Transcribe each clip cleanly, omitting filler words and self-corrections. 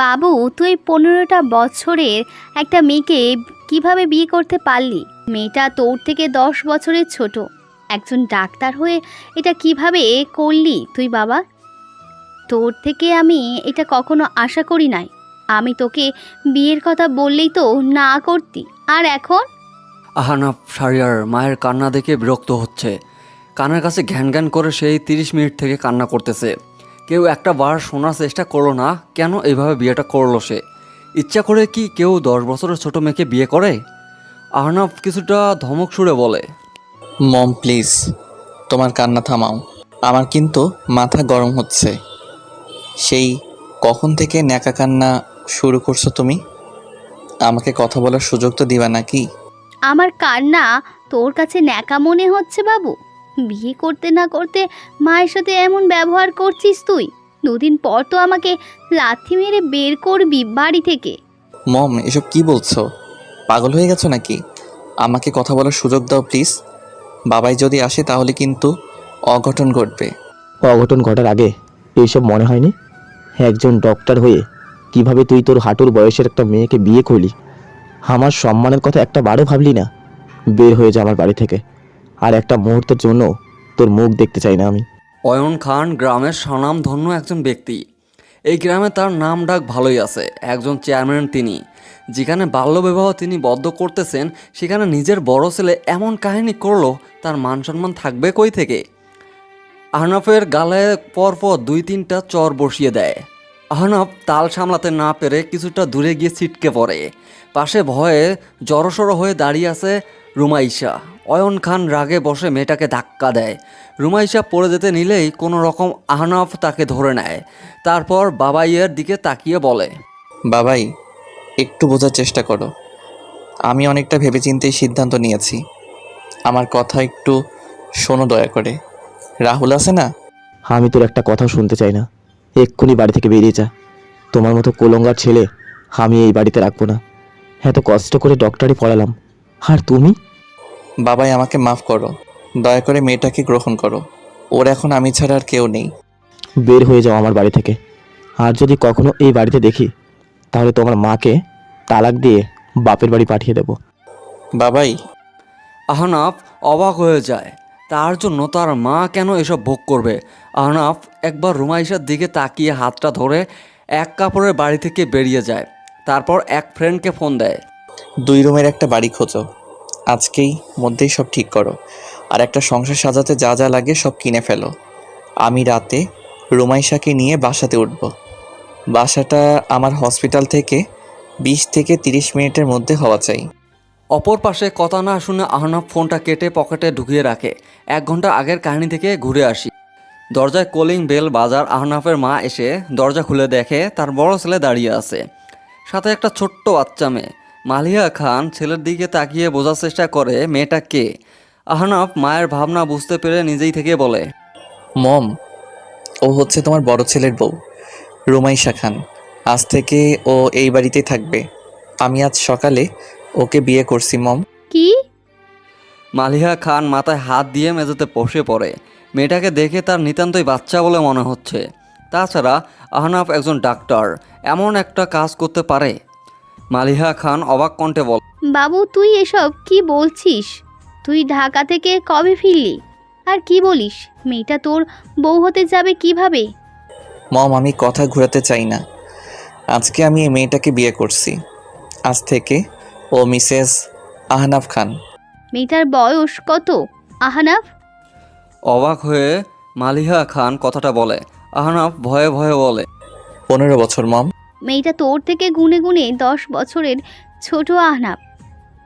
বাবু, তুই 15টা বছরের একটা মেয়েকে কিভাবে বিয়ে করতে পারলি? মেয়েটা তোর থেকে 10 বছরের ছোট। একজন ডাক্তার হয়ে এটা কিভাবে করলি তুই বাবা? তোর থেকে আমি এটা কখনো আশা করি নাই। আমি তোকে বিয়ের কথা বললেই তো না করতি, আর এখন? আহনাফ শারিয়ার মায়ের কান্না দেখে বিরক্ত হচ্ছে। কানের কাছে ঘ্যান ঘ্যান করে সেই 30 মিনিট থেকে কান্না করতেছে। কেউ একটা বার শোনার চেষ্টা করলো না কেন এইভাবে বিয়েটা করলো সে। ইচ্ছা করে কি কেউ 10 বছরের ছোট মেয়েকে বিয়ে করে? আহনাফ কিছুটা ধমক সুরে বলে, মম প্লিজ, তোমার কান্না থামাও। আমার কিন্তু মাথা গরম হচ্ছে। সেই কখন থেকে ন্যাকা কান্না শুরু করছো তুমি? আমাকে কথা বলার সুযোগ তো দিবা নাকি? আমার কান্না তোর কাছে ন্যাকা মনে হচ্ছে বাবু? বিয়ে করতে না করতে মায়ের সাথে এমন ব্যবহার করছিস তুই। দুদিন পর তো আমাকে লাথি মেরে বের করবি বাড়ি থেকে। মম, এসব কি বলছো? পাগল হয়ে গেছো নাকি? আমাকে কথা বলার সুযোগ দাও প্লিজ। বাবাই যদি আসে তাহলে কিন্তু অঘটন ঘটবে। অঘটন ঘটার আগে এইসব মনে হয়নি? একজন ডক্টর হয়ে কিভাবে তুই তোর হাঁটুর বয়সের একটা মেয়েকে বিয়ে করলি? আমার সম্মানের কথা একটা বারও ভাবলি না? বের হয়ে যা আমার বাড়ি থেকে। আর একটা মুহূর্তের জন্য তোর মুখ দেখতে চাই না আমি। অয়ন খান গ্রামের স্বনামধন্য একজন ব্যক্তি। এই গ্রামে তার নাম ডাক ভালোই আছে। একজন চেয়ারম্যান তিনি। যেখানে বাল্যবিবাহ তিনি বদ্ধ করতেছেন, সেখানে নিজের বড় ছেলে এমন কাহিনী করলো, তার মান সম্মান থাকবে কই থেকে? আহনাফের গালে পরপর 2-3টা চর বসিয়ে দেয়। আহনাফ তাল সামলাতে না পেরে কিছুটা দূরে গিয়ে ছিটকে পড়ে। পাশে ভয়ে জড়সড় হয়ে দাঁড়িয়ে আছে রুমাইশা। অয়ন খান রাগে বসে মেয়েটাকে ধাক্কা দেয়। রুমাইশা পড়ে যেতে নিলেই কোনো রকম আহনাফ তাকে ধরে নেয়। তারপর বাবাইয়ের দিকে তাকিয়ে বলে, বাবাই, একটু বোঝার চেষ্টা করো। আমি অনেকটা ভেবেচিন্তেই সিদ্ধান্ত নিয়েছি। আমার কথা একটু শোনো দয়া করে। রাহুল আছে না? আমি তোর একটা কথাও শুনতে চাই না। এক্ষুনি বাড়ি থেকে বেরিয়ে যা। তোমার মতো কোলঙ্গার ছেলে আমি এই বাড়িতে রাখবো না। এত কষ্ট করে ডক্টরি পড়ালাম, আর তুমি? বাবাই, আমাকে মাফ করো। দয়া করে মেয়েটাকে গ্রহণ করো। ওর এখন আমি ছাড়া আর কেউ নেই। বের হয়ে যাও আমার বাড়ি থেকে। আর যদি কখনো এই বাড়িতে দেখি, তাহলে তোমার মাকে তালাক দিয়ে বাপের বাড়ি পাঠিয়ে দেবো। বাবাই, আহনাফ অবাক হয়ে যায়। তার জন্য তার মা কেন এসব ভোগ করবে? আহনাফ একবার রুমাইশার দিকে তাকিয়ে হাতটা ধরে এক কাপড়ের বাড়ি থেকে বেরিয়ে যায়। তারপর এক ফ্রেন্ডকে ফোন দেয়। 2 রুমের একটা বাড়ি খোঁজো। আজকেই মধ্যেই সব ঠিক করো। আর একটা সংসার সাজাতে যা যা লাগে সব কিনে ফেলো। আমি রাতে রুমাইশাকে নিয়ে বাসাতে উঠব। বাসাটা আমার হসপিটাল থেকে 20 থেকে 30 মিনিটের মধ্যে হওয়া চাই। অপর পাশে কথা না শুনে আহনাফ ফোনটা কেটে পকেটে ঢুকিয়ে রাখে। 1 ঘন্টা আগের কাহিনী থেকে ঘুরে আসি। দরজায় কলিং বেল বাজার। আহনাফের মা এসে দরজা খুলে দেখে তার বড় ছেলে দাঁড়িয়ে আছে, সাথে একটা ছোট্ট বাচ্চা মেয়ে। মালিহা খান ছেলের দিকে তাকিয়ে বোঝার চেষ্টা করে মেয়েটা কে। আহনাফ মায়ের ভাবনা বুঝতে পেরে নিজেই থেকে বলে, মম, ও হচ্ছে তোমার বড় ছেলের বউ, রুমাইশা খান। আজ থেকে ও এই বাড়িতেই থাকবে। আমি আজ সকালে ওকে বিয়ে করছি মম। কি? মালিহা খান মাথায় হাত দিয়ে মেঝেতে বসে পড়ে। মেয়েটাকে দেখে তার নিতান্তই বাচ্চা বলে মনে হচ্ছে। তাছাড়া আহনাফ একজন ডাক্তার, এমন একটা কাজ করতে পারে? মালিহা খান অবাক কণ্ঠে বলে, বাবু, তুই এসব কি বলছিস? তুই ঢাকা থেকে কবে ফিরলি? আর কি বলিস? মেয়েটা তোর বউ হতে যাবে কিভাবে? মম, আমি কথা ঘোরাতে চাই না। আজকে আমি এই মেয়েটাকে বিয়ে করছি। আজ থেকে ও মিসেস আহনাফ খান। মেয়েটার বয়স কত আহনাফ? অবাক হয়ে মালিহা খান কথাটা বলে। আহনাফ ভয়ে ভয়ে বলে, 15 বছর মম। মেয়েটা তোর থেকে গুনে গুনে 10 বছরের ছোট আহনাফ।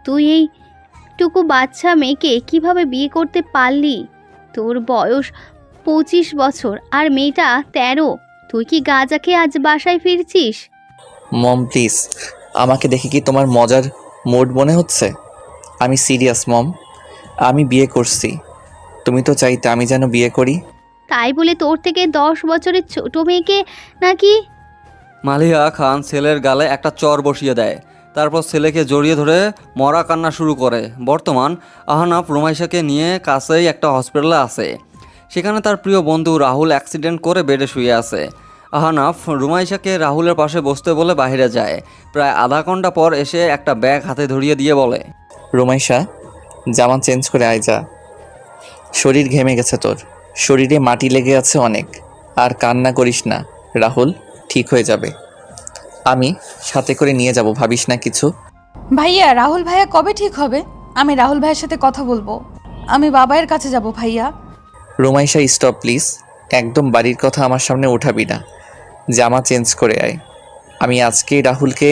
তুই এইটুকু বাচ্চা মেয়েকে কিভাবে বিয়ে করতে পারলি? তোর বয়স 25 বছর আর মেয়েটা 13। তুই কি গাঁজা খেয়ে আজ বাসায় ফিরছিস? মম প্লিজ, আমাকে দেখে কি তোমার মজার মুড মনে হচ্ছে? আমি সিরিয়াস মম। আমি বিয়ে করছি। তুমি তো চাইতে আমি যেন বিয়ে করি। তাই বলে তোর থেকে 10 বছরের ছোট মেয়েকে নাকি? মালিহা খান ছেলের গালে একটা চর বসিয়ে দেয়। তারপর ছেলেকে জড়িয়ে ধরে মরা কান্না শুরু করে। বর্তমান আহনাফ রুমাইশাকে নিয়ে কাছেই একটা হসপিটালে আছে। সেখানে তার প্রিয় বন্ধু রাহুল অ্যাক্সিডেন্ট করে বেডে শুয়ে আছে। আহনাফ রুমাইশাকে রাহুলের পাশে বসতে বলে বাইরে যায়। প্রায় আধা ঘন্টা পর এসে একটা ব্যাগ হাতে ধরিয়ে দিয়ে বলে, রুমাইশা, জামা চেঞ্জ করে আয় যা। শরীর ঘেমে গেছে তোর, শরীরে মাটি লেগে আছে অনেক। আর কান্না করিস না রাহুল, ঠিক হয়ে যাবে। আমি সাথে করে নিয়ে যাব, ভাবিস না কিছু। ভাইয়া, রাহুল ভাইয়া কবে ঠিক হবে? আমি রাহুল ভাইয়ের সাথে কথা বলবো। আমি বাবাইয়ের কাছে যাব ভাইয়া। রুমাইশা স্টপ প্লিজ, একদম বাড়ির কথা আমার সামনে উঠাবি না। জামা চেঞ্জ করে আয়। আমি আজকেই রাহুলকে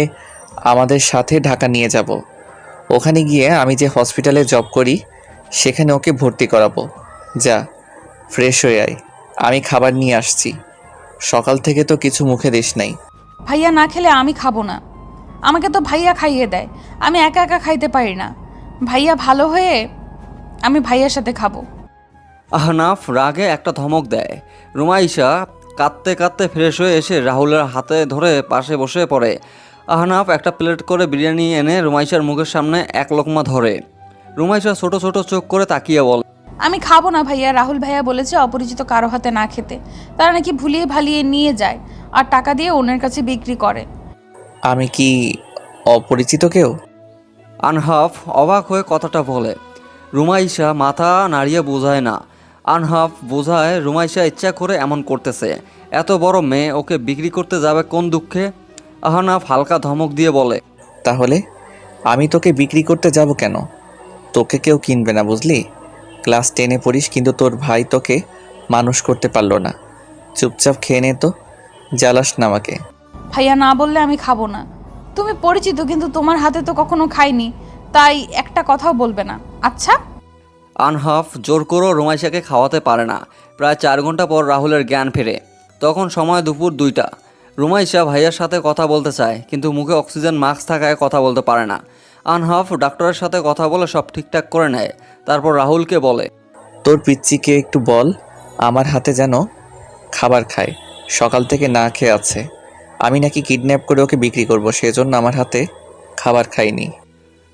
আমাদের সাথে ঢাকা নিয়ে যাব। ওখানে গিয়ে আমি যে হসপিটালে জব করি সেখানে ওকে ভর্তি করাবো। যা, ফ্রেশ হয়ে আয়, আমি খাবার নিয়ে আসছি। সকাল থেকে তো কিছু মুখে দিস নাই। ভাইয়া না খেলে আমি খাবো না। আমাকে তো ভাইয়া খাইয়ে দেয়, আমি একা একা খাইতে পারি না। ভাইয়া ভালো হয়ে আমি ভাইয়ার সাথে খাবো। আহনাফ রাগে একটা ধমক দেয়। রুমাইশা কাঁদতে কাঁদতে ফ্রেশ হয়ে এসে রাহুলের হাতে ধরে পাশে বসে পড়ে। আহনাফ একটা প্লেট করে বিরিয়ানি এনে রুমাইশার মুখের সামনে এক লোকমা ধরে। রুমাইশা ছোট ছোট চোখ করে তাকিয়ে বলে, আমি খাবো না ভাইয়া। রাহুল ভাইয়া বলেছে অপরিচিত কারো হাতে না খেতে। তারা নাকি ভুলিয়ে ভালিয়ে নিয়ে যায় আর টাকা দিয়ে অন্যের কাছে বিক্রি করে। আমি কি অপরিচিত কেউ? আনহাফ অবাক হয়ে কথাটা বলে। রুমাইশা মাথা নাড়িয়ে বোঝায় না। আনহাফ বোঝায় রুমাইশা ইচ্ছা করে এমন করতেছে। এত বড় মেয়ে ওকে বিক্রি করতে যাবে কোন দুঃখে। আহনাফ হালকা ধমক দিয়ে বলে, তাহলে আমি তোকে বিক্রি করতে যাব কেন? তোকে কেউ কিনবে না, বুঝলি? ক্লাস 10-এ পড়িস, কিন্তু তোর ভাই তোকে মানুষ করতে পারলো না। চুপচাপ খেয়ে নে তো, জ্বালাস না আমাকে। ভাইয়া না বললে আমি খাবো না। তুমি পরিচিত, কিন্তু তোমার হাতে তো কখনো খাইনি, তাই একটা কথাও বলবে না, আচ্ছা? আনহাফ জোর করেও রুমাইশাকে খাওয়াতে পারে না। প্রায় 4 ঘন্টা পর রাহুলের জ্ঞান ফেরে। তখন সময় দুপুর 2টা। রুমাইশা ভাইয়ার সাথে কথা বলতে চায়, কিন্তু মুখে অক্সিজেন মাস্ক থাকায় কথা বলতে পারে না। আনহাফ ডাক্তারের সাথে কথা বলে সব ঠিকঠাক করে নেয়। তারপর রাহুলকে বলে, তোর পিচ্চিকে একটু বল আমার হাতে যেন খাবার খায়। সকাল থেকে না খেয়ে আছে। আমি নাকি কিডন্যাপ করে ওকে বিক্রি করব, সেজন্য আমার হাতে খাবার খাইনি।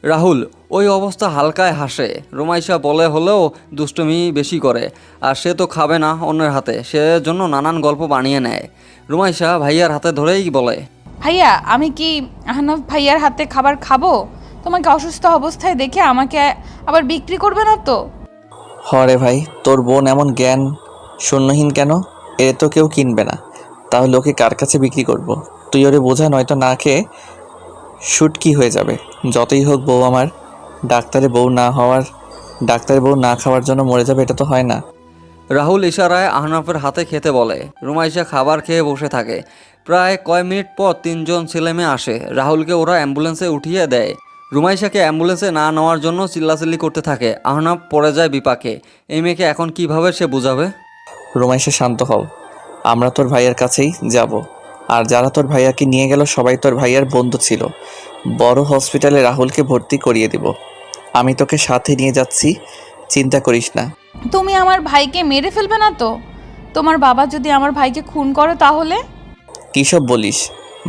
রাহুল ওই অবস্থা হালকায় হাসে। রুমাইশা বলে হলেও দুষ্টুমি বেশি করে, আর সে তো খাবে না অন্যের হাতে, সেজন্য নানান গল্প বানিয়ে নেয়। রুমাইশা ভাইয়ার হাতে ধরেই বলে, ভাইয়া, আমি কি আহনাফ ভাইয়ার হাতে খাবার খাবো? তোমাকে অসুস্থ অবস্থায় দেখে আমাকে আবার বিক্রি করবে না তো? হরে ভাই, তোর বোন এমন জ্ঞান শূন্যহীন কেন? এ তো কেউ কিনবে না, তাহলে ওকে কার কাছে বিক্রি করব? তুই ওরে বোঝা, নয়তো না খেয়ে শুটকি হয়ে যাবে। যতই হোক বউ আমার, ডাক্তারের বউ না খাওয়ার জন্য মরে যাবে, এটা তো হয় না। রাহুল ইশারায় আহনাফের হাতে খেতে বলে। রুমাইশা খাবার খেয়ে বসে থাকে। প্রায় কয় মিনিট পর 3জন ছেলেমেয়ে আসে। রাহুলকে ওরা অ্যাম্বুলেন্সে উঠিয়ে দেয়। রুমাইশাকে অ্যাম্বুলেন্সে না নেওয়ার জন্য চিল্লাচিল্লি করতে থাকে। আহনাফ পড়ে যায় বিপাকে। এই মেয়েকে এখন কিভাবে সে বুঝাবে? রুমাইশা, শান্ত হও, আমরা তোর ভাইয়ের কাছেই যাব। আর যারা তোর ভাইয়াকে নিয়ে গেল সবাই তোর ভাইয়ার বন্ধু ছিল। বড় হসপিটালে রাহুলকে ভর্তি করিয়ে দিব। আমি তোকে সাথে নিয়ে যাচ্ছি, চিন্তা করিস না। তুমি আমার ভাইকে মেরে ফেলবে না তো? তোমার বাবা যদি আমার ভাইকে খুন করে তাহলে? কী সব বলিস?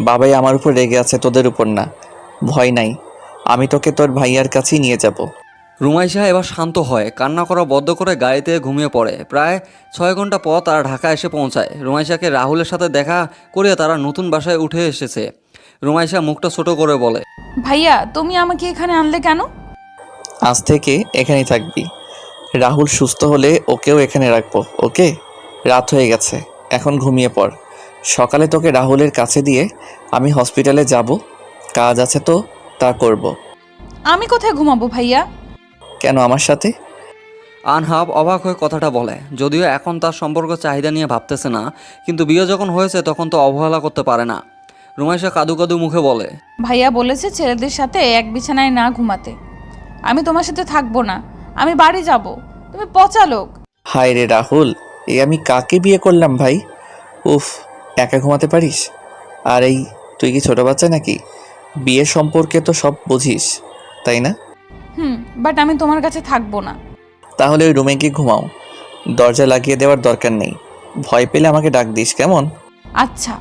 বাবাই আমার উপর রেগে আছে, তোদের উপর না। ভয় নাই, আমি তোকে তোর ভাইয়ার কাছেই নিয়ে যাব। রুমাইশা এবার শান্ত হয়। কান্না করা বদ্ধ করে গাড়িতে ঘুমিয়ে পড়ে। প্রায় 6 ঘন্টা পর তারা ঢাকা এসে পৌঁছায়। রুমাইশাকে রাহুলের সাথে দেখা করে তারা নতুন বাসায় উঠে এসেছে। রুমাইশা মুখটা ছোট করে বলে, ভাইয়া, তুমি আমাকে এখানে আনলে কেন? আজ থেকে এখানেই থাকবি। রাহুল সুস্থ হলে ওকেও এখানে রাখবো, ওকে? রাত হয়ে গেছে, এখন ঘুমিয়ে পড়। সকালে তোকে রাহুলের কাছে দিয়ে আমি হসপিটালে যাব। কাজ আছে তো, তা করব। আমি কোথায় ঘুমাবো ভাইয়া? কেন আমার সাথে? আনহাব অবাক হয়ে কথাটা বলে। যদিও এখন তার সম্পর্ক চাহিদা নিয়ে ভাবতেছে না, কিন্তু বিয়ে যখন হয়েছে তখন তো অবহেলা করতে পারে না। রুমাইশা কাদু কাদু মুখে বলে, ভাইয়া বলেছে ছেলেদের সাথে এক বিছানায় না ঘুমাতে। আমি তোমার সাথে থাকবো না, আমি বাড়ি যাব। তুমি পচা লোক। হায় রে রাহুল, আমি কাকে বিয়ে করলাম ভাই? উফ, একা ঘুমাতে পারিস? আর তুই কি ছোট বাচ্চা নাকি? বিয়ে সম্পর্কে তো সব বুঝিস, তাই না? বাট আমি তোমার কাছে থাকবো না। তাহলে ওই রুমে গিয়ে ঘুমাও, দরজা লাগিয়ে দেওয়ার দরকার নেই। ভয় পেলে আমাকে ডাক দিস, কেমন? আচ্ছা।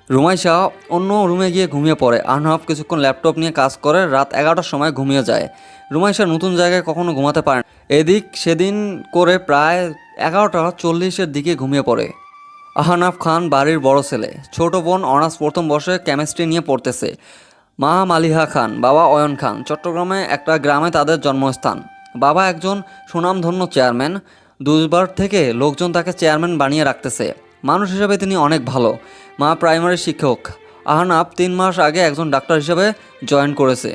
রুমাইশা অন্য রুমে গিয়ে ঘুমিয়ে পড়ে। আনহাব কিছুক্ষণ ল্যাপটপ নিয়ে কাজ করে রাত 11টার সময় ঘুমিয়ে যায়। রুমাইশা নতুন জায়গায় কখনো ঘুমাতে পারে না। এদিক সেদিন করে প্রায় 11:40-এর দিকে ঘুমিয়ে পড়ে। আহনাফ খান বাড়ির বড় ছেলে, ছোট বোন অনার্স প্রথম বর্ষে কেমিস্ট্রি নিয়ে পড়তেছে। মা মালিহা খান, বাবা অয়ন খান। চট্টগ্রামে একটা গ্রামে তাদের জন্মস্থান। বাবা একজন সুনামধন্য চেয়ারম্যান। দুবার থেকে লোকজন তাকে চেয়ারম্যান বানিয়ে রাখতেছে। মানুষ হিসেবে তিনি অনেক ভালো। মা প্রাইমারি শিক্ষক। আহনাফ 3 মাস আগে একজন ডাক্তার হিসেবে জয়েন করেছে।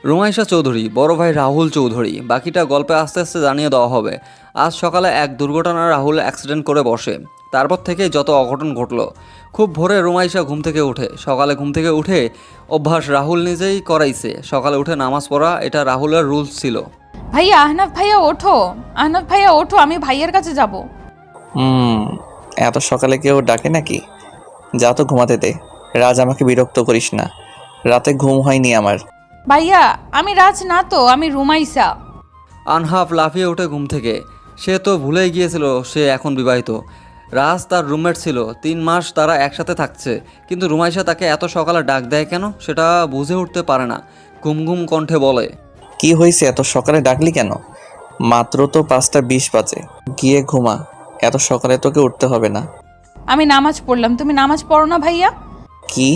রুমাইশা চৌধুরী, বড় ভাই রাহুল চৌধুরী। বাকিটা গল্পে আস্তে আস্তে জানিয়ে দেওয়া হবে। আজ সকালে এক দুর্ঘটনায় রাহুল অ্যাক্সিডেন্ট করে বসে। তারপর থেকেই যত অঘটন ঘটল। খুব ভোরে রুমাইশা ঘুম থেকে উঠে। সকালে ঘুম থেকে উঠে অভ্যাস রাহুল নিজেই করাইছে। সকালে উঠে নামাজ পড়া এটা রাহুলের রুলস ছিল। ভাইয়া, আহনাফ ভাইয়া ওঠো, আহনাফ ভাইয়া ওঠো, আমি ভাইয়ার কাছে যাব। এত সকালে কেউ ডাকে নাকি? যা তো ঘুমাতে দে। রাজ, আমাকে বিরক্ত করিস না, রাতে ঘুম হয়নি আমার। ভাইয়া, আমি রাজ না তো, আমি রুমাইসা। আনহাফ লাফিয়ে ওঠে ঘুম থেকে। সে তো ভুলেই গিয়েছিল সে এখন বিবাহিত। রাজ তার রুমমেট ছিল। 3 মাস তারা একসাথে থাকছে। কিন্তু রুমাইশা তাকে এত সকালে ডাক দেয় কেন সেটা বুঝে উঠতে পারে না। ঘুম ঘুম কণ্ঠে বলে, কি হয়েছে, এত সকালে ডাকলি কেন? মাত্র তো 5:20 বাজে, গিয়ে ঘুমা। এত সকালে তোকে উঠতে হবে না। আমি নামাজ পড়লাম, তুমি নামাজ পড়ো না ভাইয়া? কি?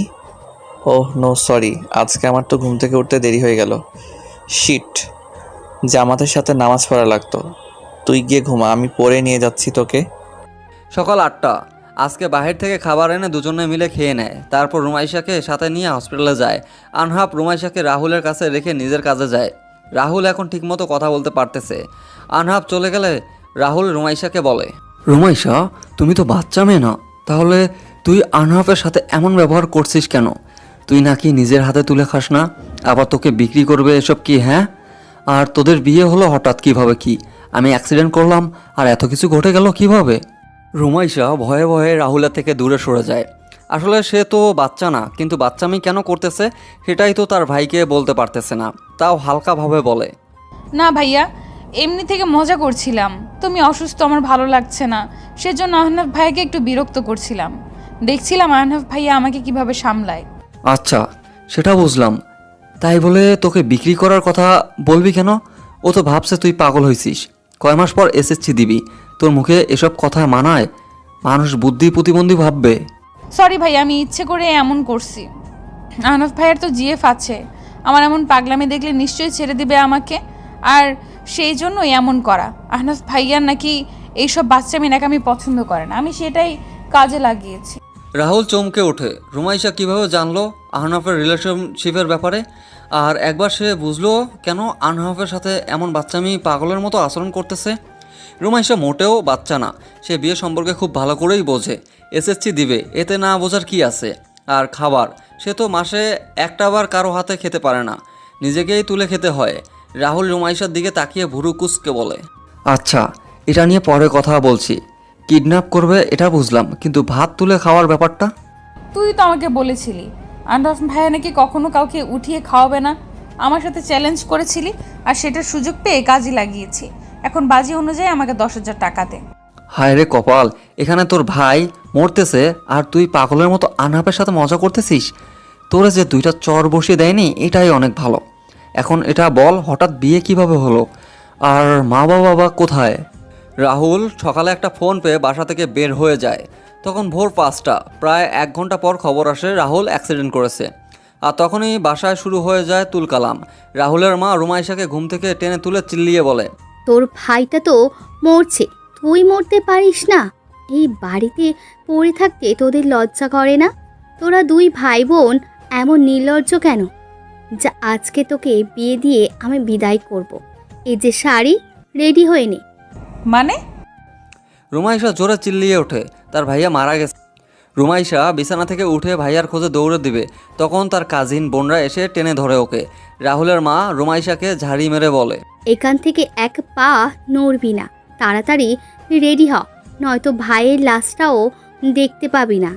ওহ নো, সরি, আজকে আমার তো ঘুম থেকে উঠতে দেরি হয়ে গেল। শিট, জামাতের সাথে নামাজ পড়া লাগতো। তুই গিয়ে ঘুমা, আমি পড়ে নিয়ে যাচ্ছি তোকে। সকাল 8টা। আজকে বাহির থেকে খাবার এনে দুজনে মিলে খেয়ে নেয়। তারপর রুমাইশাকে সাথে নিয়ে হসপিটালে যায়। আনহাফ রুমাইশাকে রাহুলের কাছে রেখে নিজের কাজে যায়। রাহুল এখন ঠিকমতো কথা বলতে পারতেছে। আনহাফ চলে গেলে রাহুল রুমাইশাকে বলে, রুমাইশা, তুমি তো বাচ্চা মেয়ে না, তাহলে তুই আনহাফের সাথে এমন ব্যবহার করছিস কেন? তুই নাকি নিজের হাতে তুলে খাস না, আবার তোকে বিক্রি করবে এসব কি? হ্যাঁ, আর তোদের বিয়ে হলো হঠাৎ কিভাবে? কি আমি অ্যাক্সিডেন্ট করলাম আর এত কিছু ঘটে গেল কিভাবে? রুমাইশা ভয়ে ভয়ে রাহুলের থেকে দূরে সরে যায়। আসলে সে তো বাচ্চা না, কিন্তু বাচ্চামি কেন করতেছে সেটাই তো তার ভাইকে বলতে পারতেছে না। তাও হালকাভাবে বলে, না ভাইয়া, এমনি থেকে মজা করছিলাম। তুমি অসুস্থ, আমার ভালো লাগছে না, সেজন্য আহনাফ ভাইয়াকে একটু বিরক্ত করছিলাম। দেখছিলাম আহনাফ ভাইয়া আমাকে কিভাবে সামলায়। আচ্ছা সেটা বুঝলাম। তাই বলে তোকে বিক্রি করার কথা বলবি কেন? ও তো ভাবছে তুই পাগল হয়েছিস। কয় মাস পর এসএসসি দিবি, তোর মুখে এসব কথা মানায়? মানুষ বুদ্ধি প্রতিবন্ধী ভাববে। সরি ভাইয়া, আমি ইচ্ছে করে এমন করছি। আহনাফ ভাইয়ার তো জিএফ আছে, আমার এমন পাগলামি দেখলে নিশ্চয়ই ছেড়ে দিবে আমাকে। আর সেই জন্যই এমন করা। আহনাফ ভাইয়ার নাকি এইসব বাচ্চামি নাকি পছন্দ করে না, আমি সেটাই কাজে লাগিয়েছি। রাহুল চমকে ওঠে। রুমাইশা কিভাবে জানলো আহনাফের রিলেশনশিপের ব্যাপারে? আর একবার সে বুঝলো কেন আহনাফের সাথে এমন বাচ্চামি পাগলের মতো আচরণ করতেছে। রুমাইশা মোটেও বাচ্চা না। সে বিয়ে সম্পর্কে খুব ভালো করেই বোঝে। এসএসসি দিবে, এতে না বোঝার কি আছে? আর খাবার, সে তো মাসে একটাবার কারো হাতে খেতে পারে না, নিজেকেই তুলে খেতে হয়। রাহুল রুমাইশার দিকে তাকিয়ে ভুরু কুঁচকে বলে, আচ্ছা এটা নিয়ে পরে কথা বলছি। কিডন্যাপ করবে এটা বুঝলাম, কিন্তু ভাত তুলে খাওয়ার ব্যাপারটা? তুই তো আমাকে বলেছিলি আহনাফ ভাইয়া নাকি কখনো কাউকে উঠিয়ে খাওয়াবে না। আমার সাথে চ্যালেঞ্জ করেছিলি, আর সেটার সুযোগ পেয়ে কাজে লাগিয়েছি। এখন বাজি অনুযায়ী আমাকে 10,000 টাকা দে। হায় রে কপাল, এখানে তোর ভাই মরতেছে আর তুই পাগলের মতো আনহাফের সাথে মজা করতেছিস। তোরে যে 2টা চর বসিয়ে দেয়নি এটাই অনেক ভালো। এখন এটা বল, হঠাৎ বিয়ে কিভাবে হলো? আর মা বাবা কোথায়? রাহুল সকালে একটা ফোন পেয়ে বাসা থেকে বের হয়ে যায়। তখন ভোর 5টা। প্রায় 1 ঘন্টা পর খবর আসে রাহুল অ্যাক্সিডেন্ট করেছে। আর তখনই বাসায় শুরু হয়ে যায় তুলকালাম। রাহুলের মা রুমাইশাকে ঘুম থেকে টেনে তুলে চিল্লিয়ে বলে, তোর ভাইটা তো মরছে, তুই মরতে পারিস না? এই বাড়িতে পড়ে থাকতে তোদের লজ্জা করে না? তোরা 2 ভাই বোন এমন নির্লজ্জ কেন? যা, আজকে তোকে বিয়ে দিয়ে আমি বিদায় করব। এই যে শাড়ি, রেডি হয়ে নে। মানে? রুমাইশা জোরে চিল্লিয়ে ওঠে, তার ভাইয়া মারা গেছে। রুমাইশা বিছানা থেকে উঠে ভাইয়ার খোঁজে দৌড়ে দিবে, তখন তার কাজিন বোনরা এসে টেনে ধরে ওকে। রাহুলের মা রুমাইশাকে ঝাড়ি মেরে বলে, এখান থেকে 1 পা নড়বি না, তাড়াতাড়ি রেডি হ, নয়তো ভাইয়ের লাশটাও দেখতে পাবি না।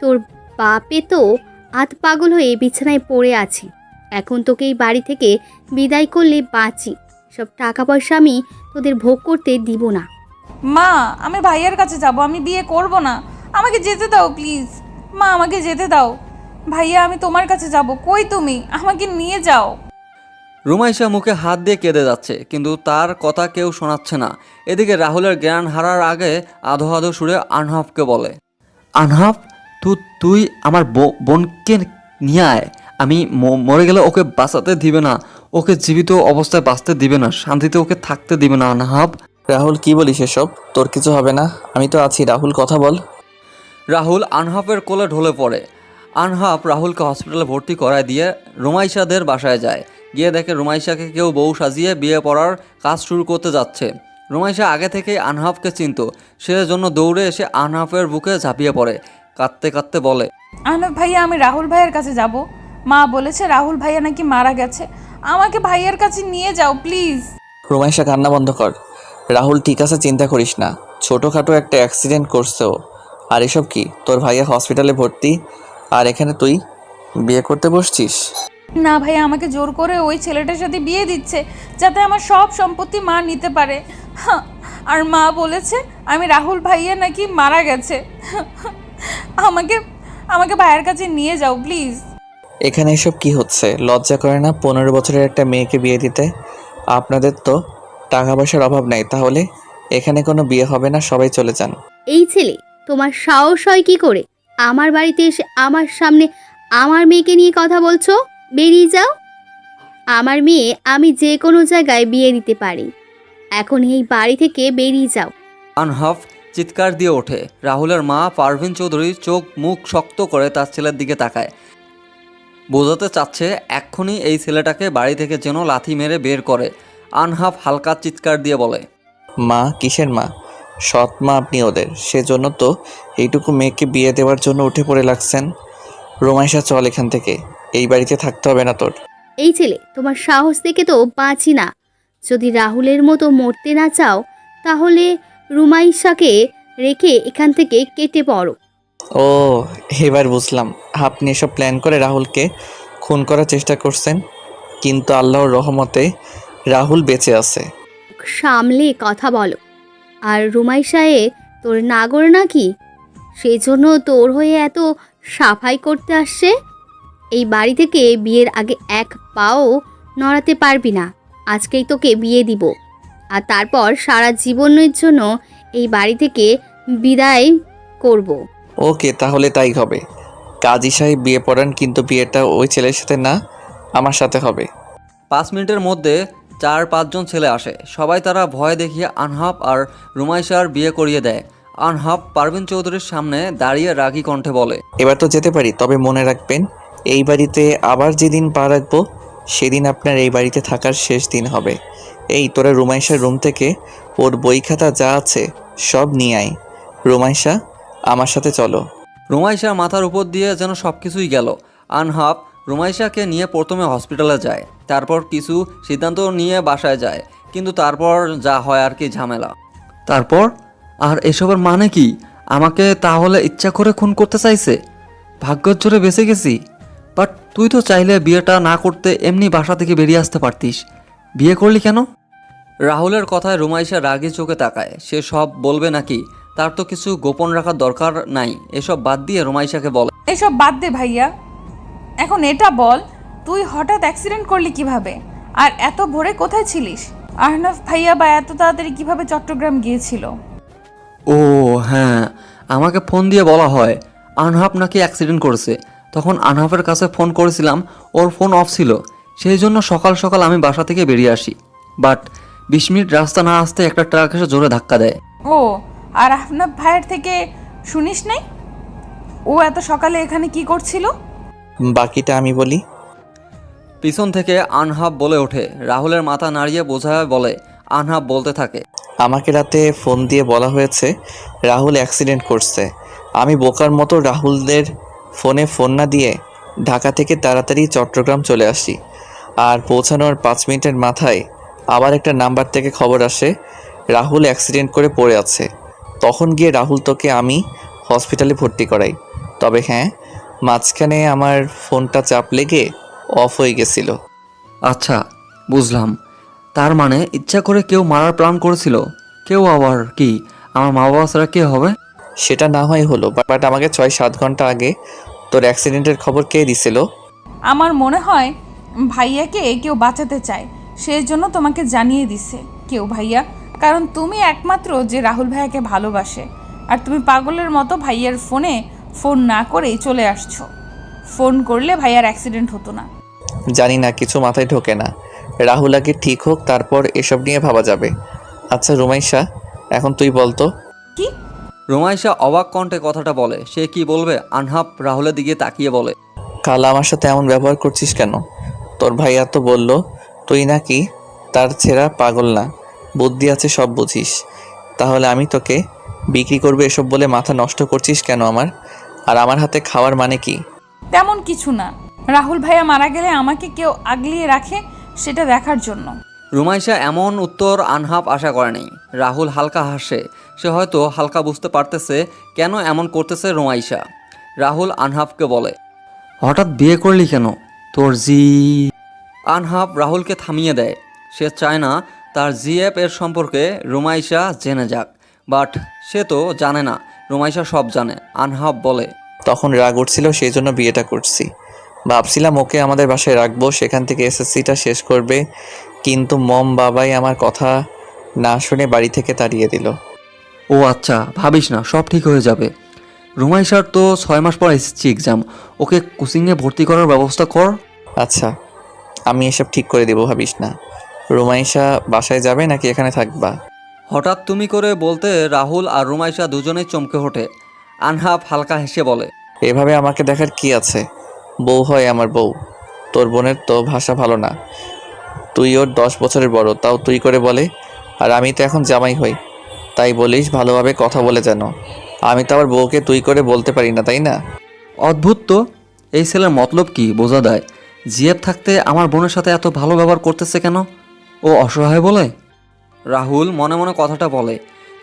তোর বাপে তো আধ পাগল হয়ে বিছানায় পড়ে আছে। এখন তোকে এই বাড়ি থেকে বিদায় করলে বাঁচি, সব টাকা পয়সা আমি তোদের ভোগ করতে দিব না। মা, আমি ভাইয়ার কাছে যাব, আমি বিয়ে করব না। আমাকে যেতে দাও প্লিজ। মা, আমাকে যেতে দাও। ভাইয়া, আমি তোমার কাছে যাব। কই তুমি? আমাকে নিয়ে যাও। রুমাইশা মুখে হাত দিয়ে কেঁদে যাচ্ছে, কিন্তু তার কথা কেউ শোনাচ্ছে না। এদিকে রাহুলের জ্ঞান হারার আগে আধো আধো সুরে আনহাফকে বলে, আনহাফ, তুই আমার বোনকে নিয়ে আয়। আমি মরে গেলে ওকে বাঁচাতে দিবে না, ওকে জীবিত অবস্থায় বাঁচতে দিবে না, শান্তিতে ওকে থাকতে দিবে না। আনহাফ। রাহুল কি বলিস এসব? তোর কিছু হবে না, আমি তো আছি। রাহুল কথা বল। রাহুল আনহাফের কোলে ঢলে পড়ে। আনহাফ রাহুলকে হসপিটালে ভর্তি করায় দিয়ে রুমাইশাদের বাসায় যায়। গিয়ে দেখে রুমাইশাকে কেউ বউ সাজিয়ে বিয়ে পড়ার কাজ শুরু করতে যাচ্ছে। রুমাইশা আগে থেকেই আনহাফকে চিনত, সেজন্য দৌড়ে এসে আনহাফের বুকে ঝাঁপিয়ে পড়ে, কাঁদতে কাঁদতে বলে, আহনাফ ভাইয়া, আমি রাহুল ভাইয়ের কাছে যাব। মা বলেছে রাহুল ভাইয়া নাকি মারা গেছে, আমাকে ভাইয়ার কাছে নিয়ে যাও প্লিজ। রুমাইশা, কান্না বন্ধ কর। রাহুল ঠিক আছে, চিন্তা করিস না। ছোটোখাটো একটা অ্যাক্সিডেন্ট করছে ও। আর এসব কি? তোর ভাইয়া হসপিটালে ভর্তি, আর এখানে তুই বিয়ে করতে বসছিস? না ভাইয়া, আমাকে জোর করে ওই ছেলেটার সাথে বিয়ে দিচ্ছে যাতে আমার সব সম্পত্তি মা নিতে পারে। হ্যাঁ, আর মা বলেছে আমি রাহুল ভাইয়া নাকি মারা গেছে। আমাকে আমাকে ভাইয়ের কাছে নিয়ে যাও প্লিজ। এখানে এসব কি হচ্ছে? লজ্জা করে না 15 বছরের একটা মেয়েকে বিয়ে দিতে? আপনাদের তো টাকা পয়সার অভাব নাই, তাহলে এখানে কোনো বিয়ে হবে না, সবাই চলে যান। এই ছেলে, তোমার সাহস হয় কি করে আমার বাড়িতে এসে আমার সামনে আমার মেয়েকে নিয়ে কথা বলছো? বেরিয়ে যাও। আমার মেয়ে আমি যে কোনো জায়গায় বিয়ে দিতে পারি। এখন এই বাড়ি থেকে বেরিয়ে যাও। আনহাফ চিৎকার দিয়ে ওঠে। রাহুলের মা পারভিন চৌধুরী চোখ মুখ শক্ত করে তার ছেলের দিকে তাকায়, বোঝাতে চাচ্ছে এক্ষুনি এই ছেলেটাকে বাড়ি থেকে যেন লাথি মেরে বের করে। আনহাফ হালকা চিৎকার দিয়ে বলে, মা? কিসের মা? সৎ মা আপনি ওদের, সেজন্য তো এইটুকু মেয়েকে বিয়ে দেওয়ার জন্য উঠে পড়ে লাগছেন। রোমাইশা, চল এখান থেকে, এই বাড়িতে থাকতে হবে না তোর। এই ছেলে, তোমার সাহস দেখে তো বাঁচি না। যদি রাহুলের মতো মরতে না চাও তাহলে রুমাইশাকে রেখে এখান থেকে কেটে পড়ো। ও, এবার বুঝলাম। আপনি এসব প্ল্যান করে রাহুলকে খুন করার চেষ্টা করছেন, কিন্তু আল্লাহর রহমতে রাহুল বেঁচে আছে। সামলে কথা বলো। আর রুমাইশায়ে তোর নাগর নাকি? সেই জন্য তোর হয়ে এত সাফাই করতে আসছে। এই বাড়ি থেকে বিয়ের আগে এক পাও নড়াতে পারবি না। আজকেই তোকে বিয়ে দিব, আর তারপর সারা জীবনের জন্য এই বাড়ি থেকে বিদায় করব। ওকে, তাহলে তাই হবে। কাজী সাহেব বিয়ে পড়ান, কিন্তু বিয়েটা ওই ছেলের সাথে না, আমার সাথে হবে। 5 মিনিটের মধ্যে 4-5 জন ছেলে আসে। সবাই তারা ভয় দেখিয়ে আনহাফ আর রুমাইশার বিয়ে করিয়ে দেয়। আনহাফ পারভিন চৌধুরীর সামনে দাঁড়িয়ে রাগী কণ্ঠে বলে, এবার তো যেতে পারি, তবে মনে রাখবেন এই বাড়িতে আবার যেদিন পা রাখবো সেদিন আপনার এই বাড়িতে থাকার শেষ দিন হবে। এই তোরা রুমাইশার রুম থেকে ওর বই খাতা যা আছে সব নিয়ে আয়। রুমাইশা, আমার সাথে চলো। রুমাইশার মাথার উপর দিয়ে যেন সব কিছুই গেল। আনহাফ রুমাইশাকে নিয়ে প্রথমে হসপিটালে যায়, তারপর কিছু সিদ্ধান্ত নিয়ে বাসায় যায়। কিন্তু তারপর যা হয় আর কি ঝামেলা। তারপর আর এসবের মানে কি? আমাকে তাহলে ইচ্ছা করে খুন করতে চাইছে? ভাগ্যের জোরে বেঁচে গেছি। বাট তুই তো চাইলে বিয়েটা না করতে এমনি বাসা থেকে বেরিয়ে আসতে পারতিস, বিয়ে করলি কেন? রাহুলের কথায় রুমাইশা রাগী চোখে তাকায়। সে সব বলবে নাকি? তার তো কিছু গোপন রাখার দরকার নাই। এসব বাদ দিয়ে রুমাইশাকে বলে, এসব বাদ দে ভাইয়া, এখন এটা বল তুই হঠাৎ অ্যাক্সিডেন্ট করলি কিভাবে? আর এত ভোরে কোথায় ছিলিস? আহনাফ ভাইয়া বা এত তাড়াতাড়ি কিভাবে চট্টগ্রাম গিয়েছিল? ও হ্যাঁ, আমাকে ফোন দিয়ে বলা হয় আনহাফ নাকি অ্যাক্সিডেন্ট করেছে। তখন আনহাফের কাছে ফোন করেছিলাম, ওর ফোন অফ ছিল। সেই জন্য সকাল সকাল আমি বাসা থেকে বেরিয়ে আসি। বাট 20 মিনিট রাস্তা না আসতে একটা ট্রাক এসে জোরে ধাক্কা দেয়। ও, আর আহনাফ ভাইয়ের থেকে শুনিস নাই ও এত সকালে এখানে কি করছিল? বাকিটা আমি বলি। পিছন থেকে আনহাফ বলে ওঠে। রাহুলের মাথা নাড়িয়ে বোঝায় বলে। আনহাফ বলতে থাকে, আমাকে রাতে ফোন দিয়ে বলা হয়েছে রাহুল অ্যাক্সিডেন্ট করছে। আমি বোকার মতো রাহুলদের ফোনে ফোন না দিয়ে ঢাকা থেকে তাড়াতাড়ি চট্টগ্রাম চলে আসি। আর পৌঁছানোর 5 মিনিটের মাথায় আবার একটা নাম্বার থেকে খবর আসে রাহুল অ্যাক্সিডেন্ট করে পড়ে আছে। তখন গিয়ে রাহুল তোকে আমি হসপিটালে ভর্তি করাই। তবে হ্যাঁ, মাঝখানে আমার ফোনটা চাপ লেগে অফ হয়ে গেছিল। আচ্ছা বুঝলাম। তার মানে ইচ্ছা করে কেউ মারার প্ল্যান করেছিল। কেউ আবার কি? আমার মা বাবা ছাড়া কে হবে? সেটা না হয় হলো, বাট আমাকে 6-7 ঘন্টা আগে তোর অ্যাক্সিডেন্টের খবর কে দিছিল? আমার মনে হয় ভাইয়াকে কেউ বাঁচাতে চায়, সেই জন্য তোমাকে জানিয়ে দিছে কেউ ভাইয়া, কারণ তুমি একমাত্র যে রাহুল ভাইয়াকে ভালোবাসে। আর তুমি পাগলের মতো ভাইয়ার ফোনে ফোন না করেই চলে আসছো। ফোন করলে ভাইয়ার অ্যাক্সিডেন্ট হতো না। জানি না, কিছু মাথায় ঢোকে না। রাহুল আগে ঠিক হোক, তারপর এসব নিয়ে ভাবা যাবে। আচ্ছা রুমাইশা, এখন তুই বলতো। কি? রুমাইশা অবাক কণ্ঠে কথাটা বলে। সে কি বলবে? আনহাব রাহুলের দিকে তাকিয়ে বলে, কাল আমার সাথে এমন ব্যবহার করছিস কেন? তোর ভাইয়া তো বলল তুই নাকি তার ছেঁড়া পাগল না, বুদ্ধি আছে, সব বুঝিস। তাহলে আমি তোকে বিক্রি করবে এসব বলে মাথা নষ্ট করছিস কেন আমার? আর আমার হাতে খাওয়ার মানে কি? তেমন কিছু না, রাহুল ভাইয়া মারা গেলে আমাকে কেউ আগলিয়ে রাখে সেটা দেখার জন্য। রুমাইশা এমন উত্তর আনহাব আশা করেনি। রাহুল হালকা হাসে। সে হয়তো হালকা বুঝতে পারতেছে কেন এমন করতেছে রুমাইশা। রাহুল আনহাবকে বলে, হঠাৎ বিয়ে করলি কেন? তোর জি। আনহাব রাহুলকে থামিয়ে দেয়। সে চায় না তার জিএফ এর সম্পর্কে রুমাইশা জেনে যাক, বাট সে তো জানে না, রুমাইশা সব জানে। আনহাব বলে, তখন রাগ উঠছিল, সেই জন্য বিয়েটা করছি। ভাবছিলাম ওকে আমাদের বাসায় রাখবো, সেখান থেকে এসএসসিটা শেষ করবে, কিন্তু বাবাই আমার কথা না শুনে বাড়ি থেকে তাড়িয়ে দিল। ও আচ্ছা, ভাবিস না, সব ঠিক হয়ে যাবে। রুমাইশার তো 6 মাস পর এসএসসি এক্সাম, ওকে কোচিংয়ে ভর্তি করার ব্যবস্থা কর। আচ্ছা, আমি এসব ঠিক করে দেবো, ভাবিস না। রুমাইশা বাসায় যাবে নাকি এখানে থাকবা? হঠাৎ তুমি করে বলতে রাহুল আর রুমাইশা দুজনেই চমকে ওঠে। আনহাব হালকা হেসে বলে, এভাবে আমাকে দেখার কি আছে? বউ হয় আমার বউ। তোর বোনের তো ভাষা ভালো না, তুই ওর 10 বছরের বড়, তাও তুই করে বলে। আর আমি তো এখন জামাই হই, তাই বলিস ভালোভাবে কথা বলে যেন। আমি তো আবার বউকে তুই করে বলতে পারি না, তাই না? অদ্ভুত তো, এই ছেলের মতলব কি বোঝা দেয়? জিএফ থাকতে আমার বোনের সাথে এত ভালো ব্যবহার করতেছে কেন? ও অসহায় বলে? রাহুল মনে মনে কথাটা বলে।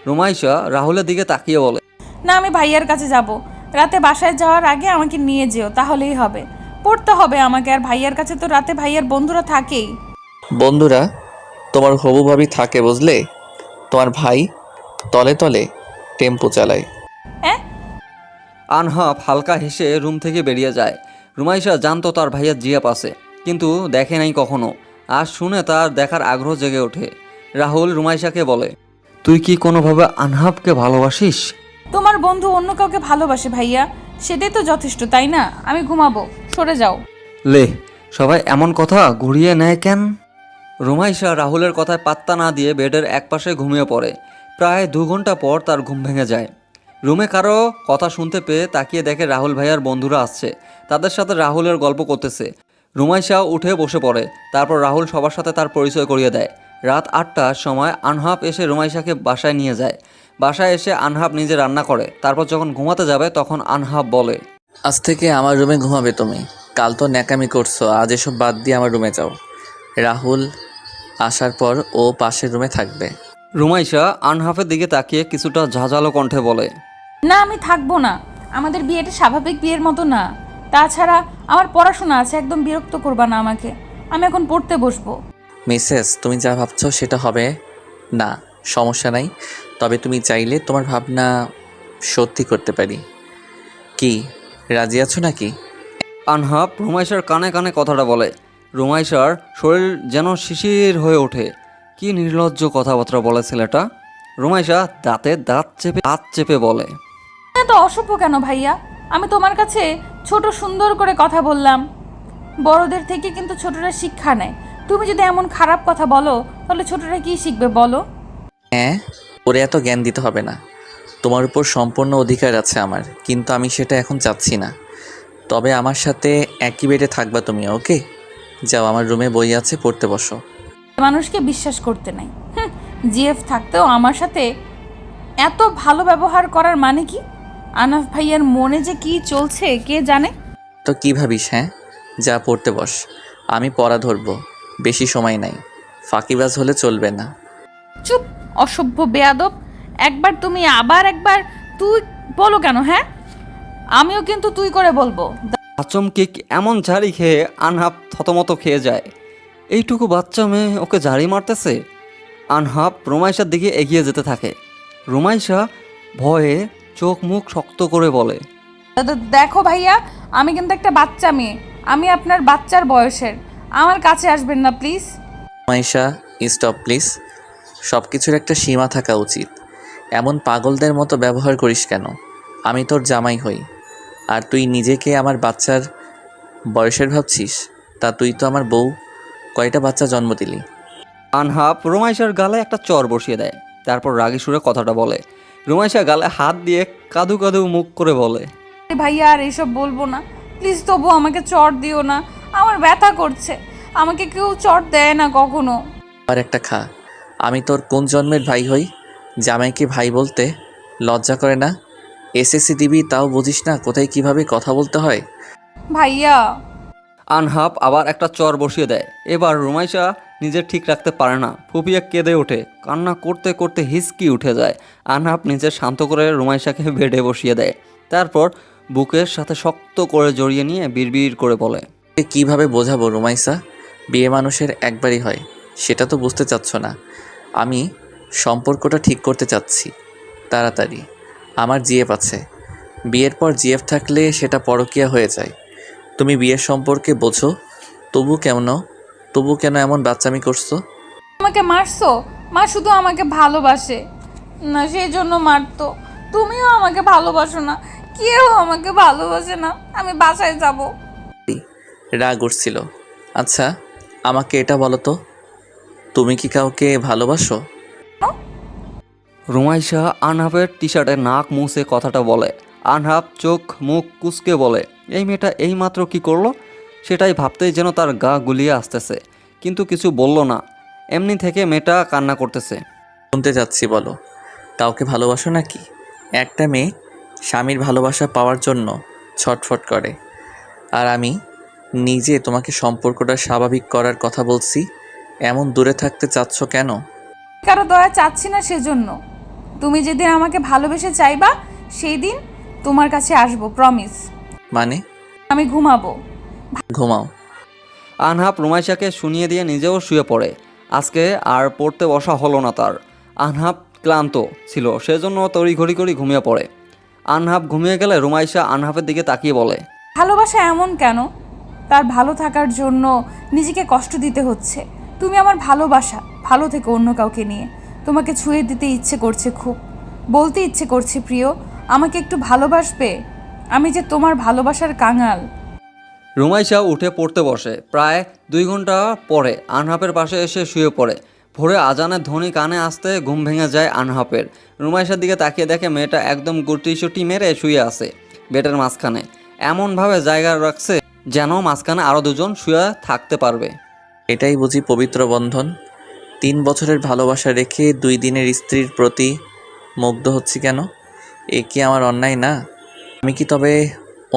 রুমাইশা রাহুলের দিকে তাকিয়ে বলে, না, আমি ভাইয়ার কাছে যাব। রাতে বাসায় যাওয়ার আগে আমাকে নিয়ে যেও, তাহলেই হবে। পড়তে হবে আমাকে, আর ভাইয়ার কাছে তো রাতে ভাইয়ার বন্ধুরা থাকেই। বন্ধুরা? তোমার হবু ভাবি থাকে বুঝলে? তোমার ভাই তলে তলে টেম্পো চালায়। হ্যাঁ? আনহাব হালকা হেসে রুম থেকে বেরিয়ে যায়। রুমাইশা জানতো তার ভাইয়ের জিএফ আছে, কিন্তু দেখে নাই কখনো। আজ শুনে তার দেখার আগ্রহ জেগে ওঠে। রাহুল রুমাইশাকে বলে, তুই কি কোনোভাবে আনহাবকে ভালোবাসিস? তোমার বন্ধু অন্য কাউকে ভালোবাসে ভাইয়া, সেটাই তো যথেষ্ট, তাই না? আমি ঘুমাবো, সরে যাও। লে, সবাই এমন কথা ঘুরিয়ে নেয় কেন? রুমাইশা রাহুলের কথায় পাত্তা না দিয়ে বেডের একপাশে ঘুমিয়ে পড়ে। প্রায় 2 ঘন্টা পর তার ঘুম ভেঙে যায়। রুমে কারো কথা শুনতে পেয়ে তাকিয়ে দেখে রাহুল ভাইয়ার বন্ধুরা আসছে। তাদের সাথে রাহুলের গল্প করতেছে। রুমাইশা উঠে বসে পড়ে। তারপর রাহুল সবার সাথে তার পরিচয় করিয়ে দেয়। রাত 8টার সময় আনহাব এসে রুমাইশাকে বাসায় নিয়ে যায়। বাসায় এসে আনহাব নিজে রান্না করে। তারপর যখন ঘুমাতে যাবে তখন আনহাব বলে, আজ থেকে আমার রুমে ঘুমাবে তুমি। কাল তো ন্যাকামি করছো, আজ এসব বাদ দিয়ে আমার রুমে যাও। রাহুল আসার পর ও পাশের রুমে থাকবে। রুমাইশা আনহাফের দিকে তাকিয়ে কিছুটা ঝাঁঝালো কণ্ঠে বলে, না, আমি থাকবো না। আমাদের বিয়েটা স্বাভাবিক বিয়ের মতো না। তাছাড়া আমার পড়াশোনা আছে, একদম বিরক্ত করবা না আমাকে। আমি এখন পড়তে বসবো। মিসেস, তুমি যা ভাবছো সেটা হবে না, সমস্যা নাই। তবে তুমি চাইলে তোমার ভাবনা সত্যি করতে পারি। কি রাজি আছো নাকি? আনহাব রুমাইশার কানে কানে কথাটা বলে। রুমাইশার শরীর যেন শিশির হয়ে ওঠে। কি নির্লজ্জ কথাবার্তা বলে ছেলেটা। রুমাইশা দাঁতে দাঁত চেপে বলে, এত অসভ্য কেন ভাইয়া? আমি তোমার কাছে ছোট সুন্দর করে কথা বললাম। বড়দের থেকে কিন্তু ছোটরা শিক্ষা নেয়। তুমি যদি এমন খারাপ কথা বলো, তাহলে ছোটরা কি শিখবে বলো? হ্যাঁ, ওরে এত জ্ঞান দিতে হবে না। তোমার উপর সম্পূর্ণ অধিকার আছে আমার, কিন্তু আমি সেটা এখন চাচ্ছি না। তবে আমার সাথে একই বেডে থাকবা তুমি, ওকে? যাও, আমার রুমে বই আছে, পড়তে বসো। মানুষকে বিশ্বাস করতে নাই। জিএফ থাকতেও আমার সাথে এত ভালো ব্যবহার করার মানে কি? আনাফ ভাইয়ার মনে যে কি চলছে কে জানে। তো কী ভাবিস? হ্যাঁ, যা পড়তে বস, আমি পড়া ধরবো। বেশি সময় নাই, ফাঁকিবাজ হলে চলবে না। চুপ, অসভ্য বেয়াদব। একবার তুমি আবার একবার তুই বলো কেন? হ্যাঁ, আমিও কিন্তু তুই করে বলবো। আচমকে এমন ঝাড়ি খেয়ে আনহাব থতমত খেয়ে যায়। এইটুকু বাচ্চা মেয়ে ওকে ঝাড়ি মারতেছে। আনহাব রুমাইশার দিকে এগিয়ে যেতে থাকে। রুমাইশা ভয়ে চোখ মুখ শক্ত করে বলে, দেখো ভাইয়া, আমি কিন্তু একটা বাচ্চা মেয়ে। আমি আপনার বাচ্চার বয়সের। আমার কাছে আসবেন না প্লিজ। Maisha, stop please. সব কিছুর একটা সীমা থাকা উচিত। এমন পাগলদের মতো ব্যবহার করিস কেন? আমি তোর জামাই হই, আর তুই নিজেকে আমার বাচ্চার বয়সের ভাবছিস? তা তুই তো আমার বউ, কয়টা বাচ্চা জন্ম দিলি? আনহাপ রুমাইশার গালে একটা চর বসিয়ে দেয়, তারপর রাগী সুরে কথাটা বলে। রুমাইশা গালে হাত দিয়ে কাদু কাদু মুখ করে বলে, ভাইয়া আর এসব বলবো না, প্লিজ তবু আমাকে চট দিও না, আমার ব্যথা করছে। আমাকে কেউ চট দেয় না কখনো। আর একটা খা। আমি তোর কোন জন্মের ভাই হই? জামাইকে ভাই বলতে লজ্জা করে না? এসএসসি দিবি তাও বুঝিস না কোথায় কিভাবে কথা বলতে হয়? ভাইয়া আনহাপ আবার একটা চর বসিয়ে দেয়। এবার রুমাইশা নিজে ঠিক রাখতে পারে না, ফুপিয়ে কেঁদে ওঠে, কান্না করতে করতে হিসকি উঠে যায়। আনহাপ নিজে শান্ত করে রুমাইশাকে বেডে বসিয়ে দেয়, তারপর বুকের সাথে শক্ত করে জড়িয়ে নিয়ে বিড়বিড় করে বলে, কিভাবে বোঝাবো রুমাইসা? বিয়ে মানুষের একবারই হয়, সেটা তো বুঝতে চাচ্ছ না। আমি সম্পর্কটা ঠিক করতে চাচ্ছি তাড়াতাড়ি। আমার জিএফ আছে, বিয়ের পর জিএফ থাকলে সেটা পরকীয়া হয়ে যায়। তুমি বিয়ের সম্পর্কে বোঝো, তবু কেন এমন বাচ্চামি করছো? আমাকে মারছো? মা শুধু আমাকে ভালোবাসে না, সেই জন্য মারতো। তুমিও আমাকে ভালোবাসো না, কেউ আমাকে ভালোবাসে না। আমি বাসায় যাব। রাগ উঠছিল। আচ্ছা, আমাকে এটা বলো তো, তুমি কি কাউকে ভালোবাসো? রুমাইশা আনহাফের টি শার্টে নাক মুছে কথাটা বলে। আনহাফ চোখ মুখ কুঁচকে বলে, এই মেয়েটা এইমাত্র কি করলো? সেটাই ভাবতেই যেন তার গা গুলিয়ে আসতেছে, কিন্তু কিছু বলল না। এমনি থেকে মেয়েটা কান্না করতেছে। শুনতে যাচ্ছি, বলো, কাউকে ভালোবাসো নাকি? একটা মেয়ে স্বামীর ভালোবাসা পাওয়ার জন্য ছটফট করে, আর আমি নিজে তোমাকে সম্পর্কটা স্বাভাবিক করার কথা বলছি। এমন দূরে থাকতে চাচ্ছ কেন? কারো দয়া চাচ্ছি না সেজন্য। তুমি যেদিন আমাকে ভালোবেসে চাইবা সেই দিন তোমার কাছে আসবো, প্রমিস। মানে? আমি ঘুমাবো। ঘুমাও। আনহাফ রুমাইশাকে শুনিয়ে দিয়ে নিজেও শুয়ে পড়ে। আজকে আর পড়তে বসা হলো না তার। আনহাফ ক্লান্ত ছিল, সেজন্য তড়িঘড়ি করে ঘুমিয়ে পড়ে। আনহাফ ঘুমিয়ে গেলে রুমাইশা আনহাফের দিকে তাকিয়ে বলে, ভালোবাসা এমন কেন? তার ভালো থাকার জন্য নিজেকে কষ্ট দিতে হচ্ছে। তুমি আমার ভালোবাসা, ভালো থেকে অন্য কাউকে নিয়ে। তোমাকে ছুঁয়ে দিতে ইচ্ছে করছে খুব, বলতে ইচ্ছে করছে, প্রিয় আমাকে একটু ভালোবাসবে। আমি যে তোমার ভালোবাসার কাঙাল। রুমাইশা উঠে পড়তে বসে। প্রায় 2 ঘন্টা পরে আনহাফের পাশে এসে শুয়ে পড়ে। ভোরে আজানের ধ্বনি কানে আসতে ঘুম ভেঙে যায় আনহাফের। রুমাইশার দিকে তাকিয়ে দেখে মেয়েটা একদম গুটিসুটি মেরে শুয়ে আছে বেডের মাঝখানে। এমনভাবে জায়গা রাখছে যেন মাঝখানে আরও 2 জন শুয়ে থাকতে পারবে। এটাই বুঝি পবিত্র বন্ধন? 3 বছরের ভালোবাসা রেখে 2 দিনের স্ত্রীর প্রতি মুগ্ধ হচ্ছি কেন? এ কি আমার অন্যায় না? আমি কি তবে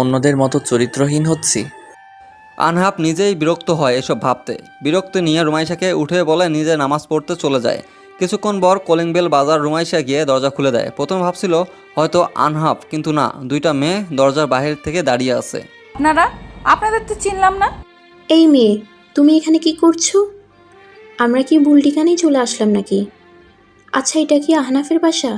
অন্যদের মতো চরিত্রহীন হচ্ছি? আনহাফ নিজেই বিরক্ত হয় এসব ভাবতে। বিরক্ত নিয়ে রুমাইশাকে উঠে বলে নিজে নামাজ পড়তে চলে যায়। কিছুক্ষণ পর কলিং বেল বাজার। রুমাইশা গিয়ে দরজা খুলে দেয়। প্রথমে ভাবছিল হয়তো আনহাফ, কিন্তু না, 2টা মেয়ে দরজার বাহির থেকে দাঁড়িয়ে আছে। আপনাদের তো চিনলাম না। এই মেয়ে, তুমি এখানে কি করছো? আমরা কি ভুল ঠিকানায় চলে আসলাম নাকি? আচ্ছা, এটা কি আহনাফের বাসা?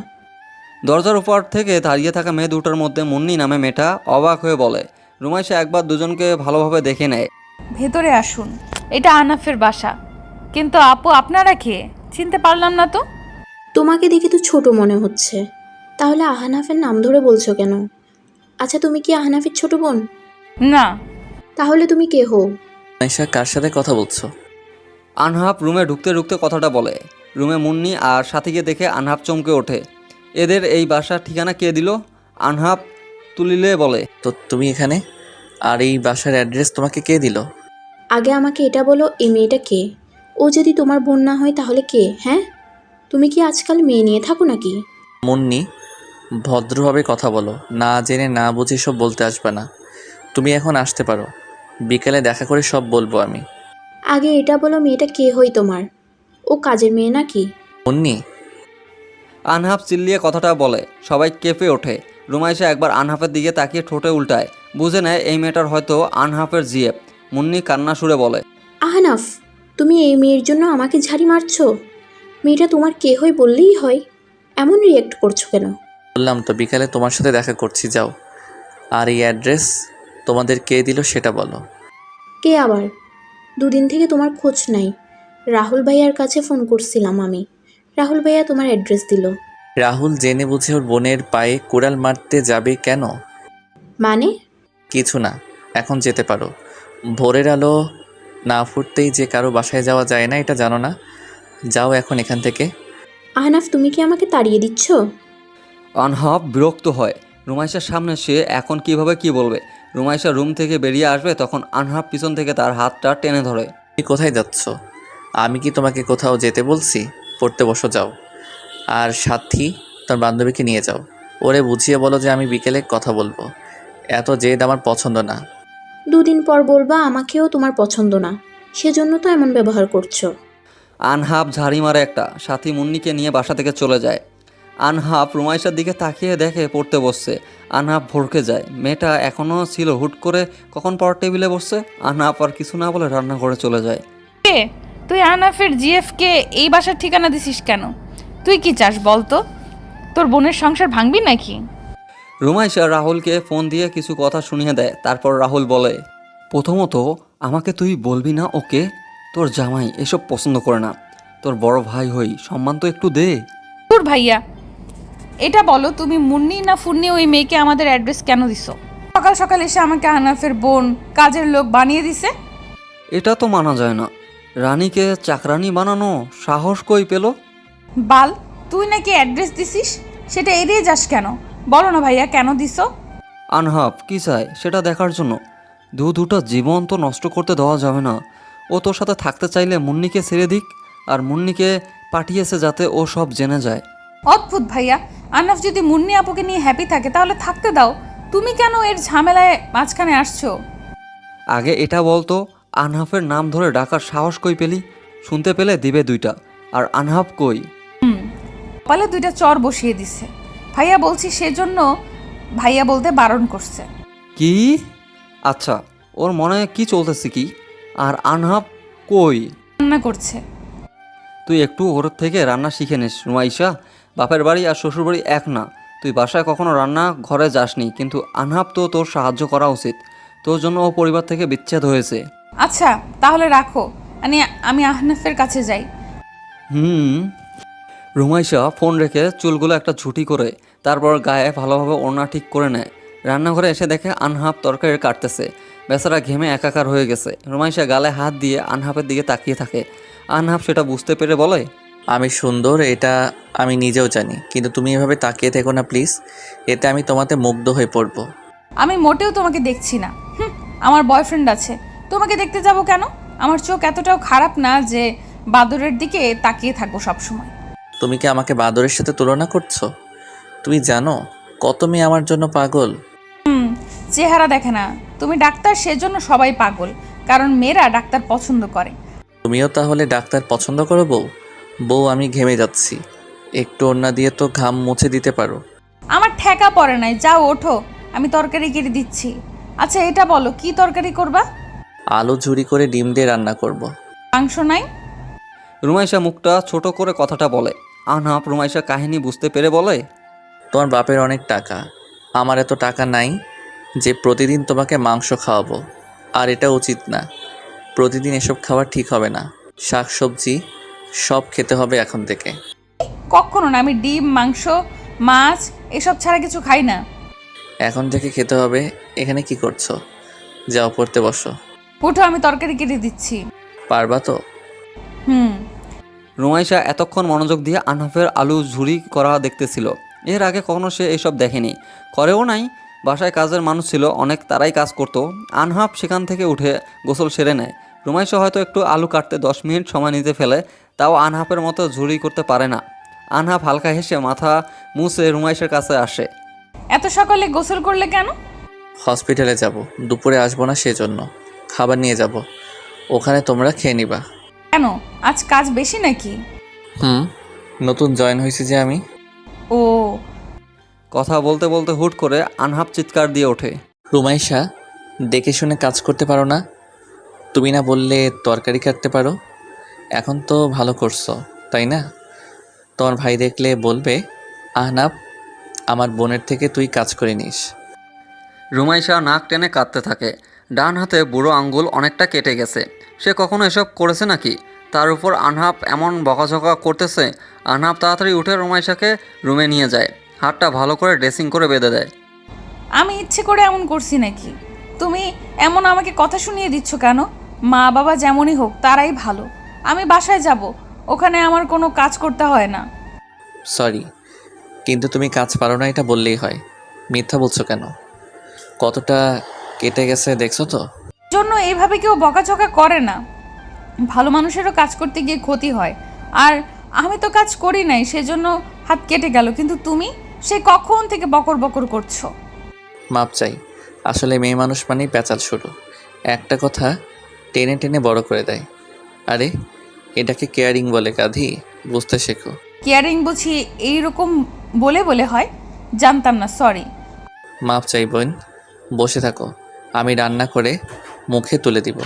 দরজার উপর থেকে দাঁড়িয়ে থাকা মেয়ে 2টার মধ্যে মুন্নি নামে মেয়েটা অবাক হয়ে বলে। রুমাইশা একবার দুজনকে ভালোভাবে দেখে নেয়। ভেতরে আসুন, এটা আনাফের বাসা। কিন্তু আপু আপনারা কে? চিনতে পারলাম না তো। তোমাকে দেখে তো ছোট মনে হচ্ছে, তাহলে আহনাফের নাম ধরে বলছো কেন? আচ্ছা, তুমি কি আহনাফের ছোট বোন? না। তাহলে তুমি কে হও? আয়েশা, কার সাথে কথা বলছো? আনহাফ রুমে ঢুকতে ঢুকতে কথাটা বলে। রুমে মুন্নি আর সাথীকে দেখে আনহাফ চমকে ওঠে। এদের এই বাসার ঠিকানা কে দিল? আনহাফ তুলিলে বলে, তো তুমি এখানে, আর এই বাসার অ্যাড্রেস তোমাকে কে দিল? আগে আমাকে এটা বলো, এই মেয়েটা কে? ও যদি তোমার বোন না হয় তাহলে কে? হ্যাঁ, তুমি কি আজকাল মেয়ে নিয়ে থাকো নাকি? মুন্নি, ভদ্রভাবে কথা বলো, না জেনে না বুঝে সব বলতে আসবে না। তুমি এখন আসতে পারো, বিকেলে দেখা করে সব বলবো আমি। আগে এটা বলো, মেয়েটা কে হই তোমার? ও কাজের মেয়ে নাকি? মুন্নি, আনহাফ চিল্লিয়ে কথাটা বলে। সবাই কেঁপে ওঠে। রুমাইশা একবার আনহাফের দিকে তাকিয়ে ঠোঁটে উল্টায়, বুঝে নেয় এই মেয়েটার হয়তো আনহাফের জিএফ। মুন্নি কান্না সুরে বলে, আহনাফ, তুমি এই মেয়ের জন্য আমাকে ঝাড়ি মারছো? মেয়েটা তোমার কে হই বললেই হয়, এমন রিয়েক্ট করছো কেন? বললাম তো বিকালে তোমার সাথে দেখা করছি, যাও। আর এই অ্যাড্রেস তোমাদের কে দিল সেটা বলো। কে আবার? দুদিন থেকে তোমার খোঁজ নাই। রাহুল ভাইয়ার কাছে ফোন করছিলাম আমি, রাহুল ভাইয়া তোমার অ্যাড্রেস দিল। রাহুল জেনে বুঝে ওর বোনের পায়ে কুড়াল মারতে যাবে কেন? মানে? কিছু না, এখন যেতে পারো। ভোরের আলো না ফুটতেই যে কারো বাসায় যাওয়া যায় না, এটা জানো না? যাও এখন এখান থেকে। আহনাফ, তুমি কি আমাকে তাড়িয়ে দিচ্ছ? আনহাব বিরক্ত হয়। রুমাইশার সামনে সে এখন কিভাবে কি বলবে। রুমাইশা রুম থেকে বেরিয়ে আসবে, তখন আনহাব পিছন থেকে তার হাতটা টেনে ধরে। তুমি কোথায় যাচ্ছ? আমি কি তোমাকে কোথাও যেতে বলছি? পড়তে বসো যাও। আর সাথী তোর বান্ধবীকে নিয়ে যাও। ওরে বুঝিয়ে বলো যে আমি বিকেলে কথা বলবো। এত জেদ আমার পছন্দ না। 2 দিন পর বলবা আমাকেও তোমার পছন্দ না, সেজন্য তো এমন ব্যবহার করছো। আনহাব ঝাড়ি মারে একটা। সাথী মুন্নিকে নিয়ে বাসা থেকে চলে যায়। আনহাব রুমাইশার দিকে তাকিয়ে দেখে পড়তে বসছে। আনহাব ভড়কে যায়। মেয়েটা এখনও ছিল, হুট করে কখন পর টেবিলে বসছে। আনহাব আর কিছু না বলে রান্নাঘরে চলে যায়। কে তুই আহনাফের জিএফকে এই বাসার ঠিকানা দিছিস কেন? তুই কি চাস বল তো? তোর বোনের সংসার ভাঙবি নাকি? রুমাইশা রাহুলকে ফোন দিয়ে কিছু কথা শুনিয়ে দেয়। তারপর রাহুল বলে, প্রথমত আমাকে তুই বলবি না ওকে? তোর জামাই এসব পছন্দ করে না। তোর বড় ভাই হই, সম্মান তো একটু দে। তোর ভাইয়া, এটা বলো তুমি মুন্নি না ফুন্নি ওই মেয়েকে আমাদের অ্যাড্রেস কেন দিছো? সকাল সকাল এসে আমাকে আহনাফের বোন কাজের লোক বানিয়ে দিছে। এটা তো মানা যায় না। রানীকে চাকরানি বানানো সাহস কই পেল? বাল, তুই নাকি অ্যাড্রেস দিছিস, সেটা এড়িয়ে যাস কেন? বলো না ভাইয়া কেন দিছো? আনহাব কি চায় সেটা দেখার জন্য। দুটা জীবন তো নষ্ট করতে দেওয়া যাবে না। ও তোর সাথে থাকতে চাইলে মুন্নিকে ছেড়ে দিক। আর মুন্নিকে পাঠিয়েছে যাতে ও সব জেনে যায়। অদ্ভুত ভাইয়া, আহনাফ যদি মুন্নি আপুকে নিয়ে হ্যাপি থাকে তাহলে থাকতে দাও। তুমি কেন এর ঝামেলায় মাঝখানে আসছো? আগে এটা বলতো, আনহাফের নাম ধরে ডাকার সাহস কই পেলি? শুনতে পেলে দিবে 2টা। আর আনহাফ কই? কপালে 2টা চর বসিয়ে দিছে। ভাইয়া বলছি সেজন্য ভাইয়া বলতে বারণ করছে। কি? আচ্ছা, ওর মনে কি চলতেছে কি? আর আনহাফ কই? রান্না করছে। তুই একটু ওর থেকে রান্না শিখে নিস রুমাইশা। বাপের বাড়ি আর শ্বশুর বাড়ি এক না। তুই বাসায় কখনো রান্না ঘরে যাসনি, কিন্তু আনহাব তো তোর সাহায্য করা উচিত। তোর জন্য ও পরিবার থেকে বিচ্ছেদ হয়েছে। আচ্ছা তাহলে রাখো, আমি আহনাফের কাছে যাই। রুমাইশা ফোন রেখে চুলগুলো একটা ঝুঁটি করে তারপর গায়ে ভালোভাবে ওড়না ঠিক করে নেয়। রান্নাঘরে এসে দেখে আনহাব তরকারি কাটতেছে। বেচারা ঘেমে একাকার হয়ে গেছে। রুমাইশা গালে হাত দিয়ে আনহাবের দিকে তাকিয়ে থাকে। আনহাব সেটা বুঝতে পেরে বলে, আমি সুন্দর এটা আমি নিজেও জানি, কিন্তু তুমি এভাবে তাকিয়ে থেকো না প্লিজ। এতে আমি তোমাতে মুগ্ধ হয়ে পড়বো। আমি মোটেও তোমাকে দেখছি না। আমার বয়ফ্রেন্ড আছে, তোমাকে দেখতে যাব কেন? আমার চোখ এতটাও খারাপ না যে বাদরের দিকে তাকিয়ে থাকবো সবসময়। তুমি কি আমাকে বাদরের সাথে তুলনা করছো? তুমি জানো কত মেয়ে আমার জন্য পাগল? চেহারা দেখে না। তুমি ডাক্তার, সেজন্য সবাই পাগল, কারণ মেয়েরা ডাক্তার পছন্দ করে। তুমিও তাহলে ডাক্তার পছন্দ করো? বউ বউ আমি ঘেমে যাচ্ছি, একটু ওড়না দিয়ে তো ঘাম মুছে দিতে পারো। আমার ঠেকা পড়ে নাই, যাও ওঠো, আমি তরকারি কেটে দিচ্ছি। আচ্ছা এটা বলো কি তরকারি করবা? আলু ঝুরি করে ডিম দিয়ে রান্না করব। মাংস নাই? রুমাইশা মুখটা ছোট করে কথাটা বলে। আনহাব রুমাইশা কাহিনী বুঝতে পেরে বলে, তোমার বাপের অনেক টাকা, আমার এত টাকা নাই যে প্রতিদিন তোমাকে মাংস খাওয়াবো। আর এটা উচিত না, প্রতিদিন এসব খাওয়া ঠিক হবে না। শাক সবজি সব খেতে হবে এখন থেকে। কখনো না, আমি ডিম মাংস মাছ এসব ছাড়া কিছু খাই না। এখন থেকে খেতে হবে। এখানে কি করছো? যাও পড়তে বসো। ওঠো, আমি তরকারি কেটে দিচ্ছি। পারবা তো? রুমাইশা এতক্ষণ মনোযোগ দিয়ে আনহাফের আলু ঝুরি করা দেখতেছিল। এর আগে কখনো সে এসব দেখেনি, করেও নাই। বাসায় কাজের মানুষ ছিল অনেক, তারাই কাজ করতো। আনহাফ সেখান থেকে উঠে গোসল সেরে নেয়। রুমাইশা হয়তো একটু আলু কাটতে 10 মিনিট সময় নিতে ফেলে, তাও আনহাফের মতো ঝুরি করতে পারে না। আনহাফ হালকা হেসে মাথা মুছে রুমাইশার কাছে আসে। এত সকালে গোসল করলে কেন? হসপিটালে যাব, দুপুরে আসবো না, সেজন্য খাবার নিয়ে যাব, ওখানে তোমরা খেয়ে নিবা। কেন, আজ কাজ বেশি নাকি? নতুন জয়েন হয়েছি যে আমি। ও, কথা বলতে বলতে হুট করে আনহাফ চিৎকার দিয়ে ওঠে। রুমাইশা, দেখে শুনে কাজ করতে পারো না? তুমি না বললে তরকারি কাটতে পারো? এখন তো ভালো করছো তাই না? তোমার ভাই দেখলে বলবে আহনাফ আমার বোনের থেকে তুই কাজ করে নিস। রুমাইশা নাক টেনে কাঁদতে থাকে। ডান হাতে বুড়ো আঙ্গুল অনেকটা কেটে গেছে। সে কখনো এসব করেছে নাকি? তার উপর আনহাব এমন বকাঝকা করতেছে। আনহাব তাড়াতাড়ি উঠে রুমাইশাকে রুমে নিয়ে যায়, হাতটা ভালো করে ড্রেসিং করে বেঁধে দেয়। আমি ইচ্ছে করে এমন করছি নাকি? তুমি এমন আমাকে কথা শুনিয়ে দিচ্ছ কেন? মা বাবা যেমনই হোক তারাই ভালো। আমি বাসায় যাব, ওখানে আমার কোনো কাজ করতে হয় না। সরি, কিন্তু তুমি কাজ পারো না এটা বললেই হয়। মিথ্যা বলছো কেন? কতটা কেটে গেছে দেখছো তো? জন্য এইভাবে কেউ বকাঝকা করে না। ভালো মানুষেরও কাজ করতে গিয়ে ক্ষতি হয়। আর আমি তো কাজ করি নাই, সেজন্য হাত কেটে গেল, কিন্তু তুমি সে কখন থেকে বকর বকর করছো। মাপ চাই। আসলে মেয়ে মানুষ মানেই প্যাচাল শুরু, একটা কথা টেনে টেনে বড় করে দেয়। আরে এটাকে কেয়ারিং বলে গাধি, বুঝতে শেখো। কেয়ারিং বুঝি এইরকম বলে বলে হয়? জানতাম না, সরি। মাপ চাই বোন, বসে থাকো, আমি রান্না করে মুখে তুলে দিব।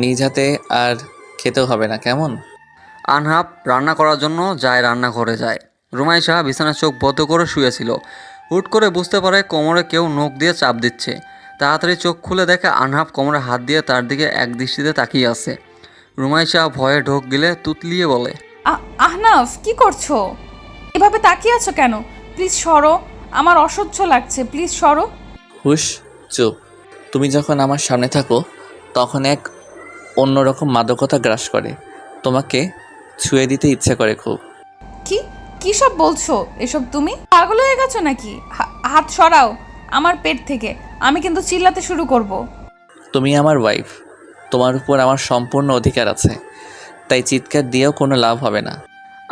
নিজ হাতে আর খেতেও হবে না, কেমন? আনহাব রান্না করার জন্য রান্নাঘরে যায়। রুমাইশা বিছানায় চোখ বদ্ধ করে শুয়েছিল। হুট করে বুঝতে পারে কোমরে কেউ নখ দিয়ে চাপ দিচ্ছে। তাড়াতাড়ি চোখ খুলে দেখে আনহাব কোমরে হাত দিয়ে তার দিকে এক দৃষ্টিতে তাকিয়ে আছে। রুমাইশা ভয়ে ঢোক গিলে তুতলিয়ে বলে, আহনাফ, কি করছো? এভাবে তাকিয়ে আছো কেন? প্লিজ সরো, আমার অসহ্য লাগছে, প্লিজ সরো। হুশ, চুপ। তুমি যখন আমার সামনে থাকো তখন এক অন্যরকম মাদকতা গ্রাস করে, তোমাকে ছুঁয়ে দিতে ইচ্ছে করে খুব। কি কি সব বলছো এসব? তুমি পাগল হয়ে গেছো নাকি? হাত সরাও আমার পেট থেকে, আমি কিন্তু চিল্লাতে শুরু করব। তুমি আমার ওয়াইফ, তোমার উপর আমার সম্পূর্ণ অধিকার আছে, তাই চিৎকার দিয়েও কোনো লাভ হবে না।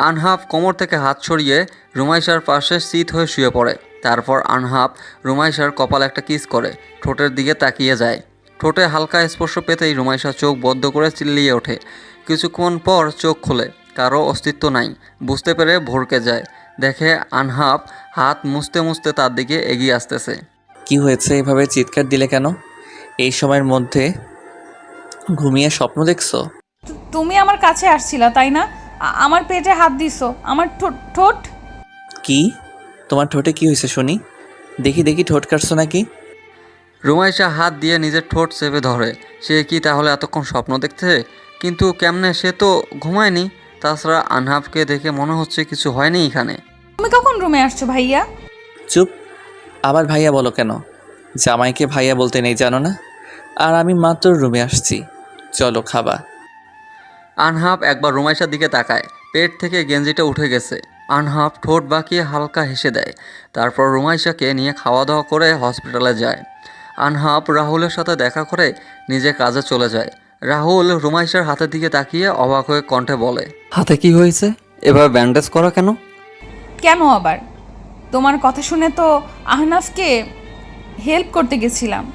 আনহাব কোমর থেকে হাত সরিয়ে রুমাইশার পাশে চিত হয়ে শুয়ে পড়ে। তারপর আনহাব রুমাইশার কপালে একটা কিস করে ঠোঁটের দিকে তাকিয়ে যায়। ঠোঁটে হালকা স্পর্শ পেতেই রুমাইশা চোখ বদ্ধ করে চিল্লিয়ে ওঠে। কিছুক্ষণ পর চোখ খোলে, কারো অস্তিত্ব নাই। বুঝতে পেরে ভরকে যায়, দেখে আনহাব হাত মুছতে মুছতে তার দিকে এগিয়ে আসতেছে। কি হয়েছে, এভাবে চিৎকার দিলে কেন? এই সময়ের মধ্যে ঘুমিয়ে স্বপ্ন দেখছো? তুমি আমার কাছে আসছিলা তাই না? আমার পেটে হাত দিছো, আমার ঠোঁট। কি? তোমার ঠোঁটে কি হয়েছে শুনি? দেখি দেখি, ঠোঁট কাটছো নাকি? রুমাইশা হাত দিয়ে নিজের ঠোঁট চেপে ধরে। সে কি তাহলে এতক্ষণ স্বপ্ন দেখছে? কিন্তু কেমনে, সে তো ঘুমায়নি। তাছাড়া আনহাবকে দেখে মনে হচ্ছে কিছু হয়নি এখানে। তুমি কখন রুমে আসছো ভাইয়া? চুপ, আবার ভাইয়া বলো কেন? জামাইকে ভাইয়া বলতে নেই জানো না? আর আমি মাত্র রুমে আসছি, চলো খাবা। আনহাব একবার রুমাইশার দিকে তাকায়, পেট থেকে গেঞ্জিটা উঠে গেছে। আনহাব ঠোঁট বাঁকিয়ে হালকা হেসে দেয়। তারপর রুমাইশাকে নিয়ে খাওয়া দাওয়া করে হসপিটালে যায়। আনহাব রাহুলের সাথে দেখা করে নিজে কাজে চলে যায়। রাহুল রুমাইশার হাতের দিকে তাকিয়ে অবাক হয়ে কণ্ঠে বলে, হাতে কি হয়েছে? এভাবে ব্যান্ডেজ করা কেন? কেন আবার? তোমার কথা শুনে তো আহনাফকে হেল্প করতে গেছিলাম,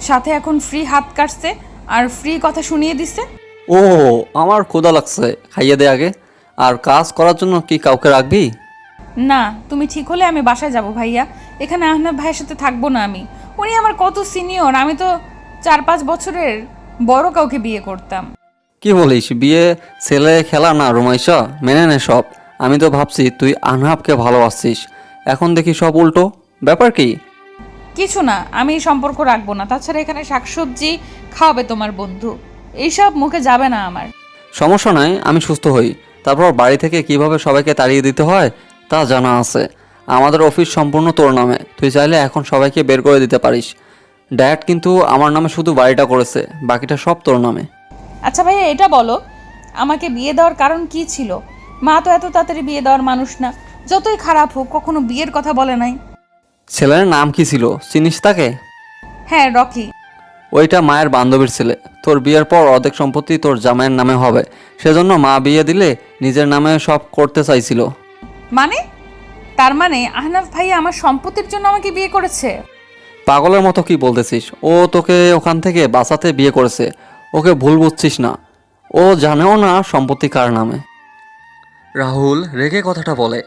সাথে এখন ফ্রি হাত কাটছে আর ফ্রি কথা শুনিয়ে দিছে। ও, আমার ক্ষুধা লাগছে, খাইয়ে দে আগে। আর কাজ করার জন্য কি কাউকে রাখবি? না, তুমি ঠিক হলে আমি বাসায় যাব ভাইয়া। এখানে আহনাফ ভাইয়ের সাথে থাকবো না আমি। উনি আমার কত সিনিয়র, আমি তো 4-5 বছরের বড় কাউকে বিয়ে করতাম। কি বলিস, বিয়ে ছেলে খেলা না রুমাইশা, মেনে নে সব। আমি তো ভাবছি তুই আনহাবকে ভালোবাসছিস, এখন দেখি সব উল্টো। ব্যাপার কি? কিছু না, আমি এই সম্পর্ক রাখবো না। তাছাড়া এখানে শাকসবজি খাওয়াবে তোমার বন্ধু, এইসব মুখে যাবে না আমার। সমস্যা নাই, আমি সুস্থ হই, তারপর বাড়ি থেকে কিভাবে সবাইকে তাড়িয়ে দিতে হয় তা জানা আছে। আমাদের অফিস সম্পূর্ণ তোর নামে, তুই চাইলে এখন সবাইকে বের করে দিতে পারিস। ড্যাড কিন্তু আমার নামে শুধু বাড়িটা করেছে, বাকিটা সব তোর নামে। আচ্ছা ভাইয়া, এটা বলো আমাকে বিয়ে দেওয়ার কারণ কি ছিল? মা তো এত তাড়াতাড়ি বিয়ে দেওয়ার মানুষ না, যতই খারাপ হোক কখনো বিয়ের কথা বলে নাই। ছেলের নাম কি ছিল, চিনিস তাকে? হ্যাঁ, রকি। ওইটা মায়ের বান্ধবীর ছেলে। তোর বিয়ের পর অর্ধেক সম্পত্তি তোর জামাইয়ের নামে হবে, সেজন্য মা বিয়ে দিলে নিজের নামে সব করতে চাইছিল। মানে? তার মানে আহনাফ ভাইয়া আমার সম্পত্তির জন্য আমাকে বিয়ে করেছে? পাগলের মতো কি বলতেছিস? ও তোকে ওখান থেকে বাঁচাতে বিয়ে করেছে, ওকে ভুল বুঝছিস না। ও জানেও না সম্পত্তি কার নামে। রাহুল রেগে কথাটা বলে।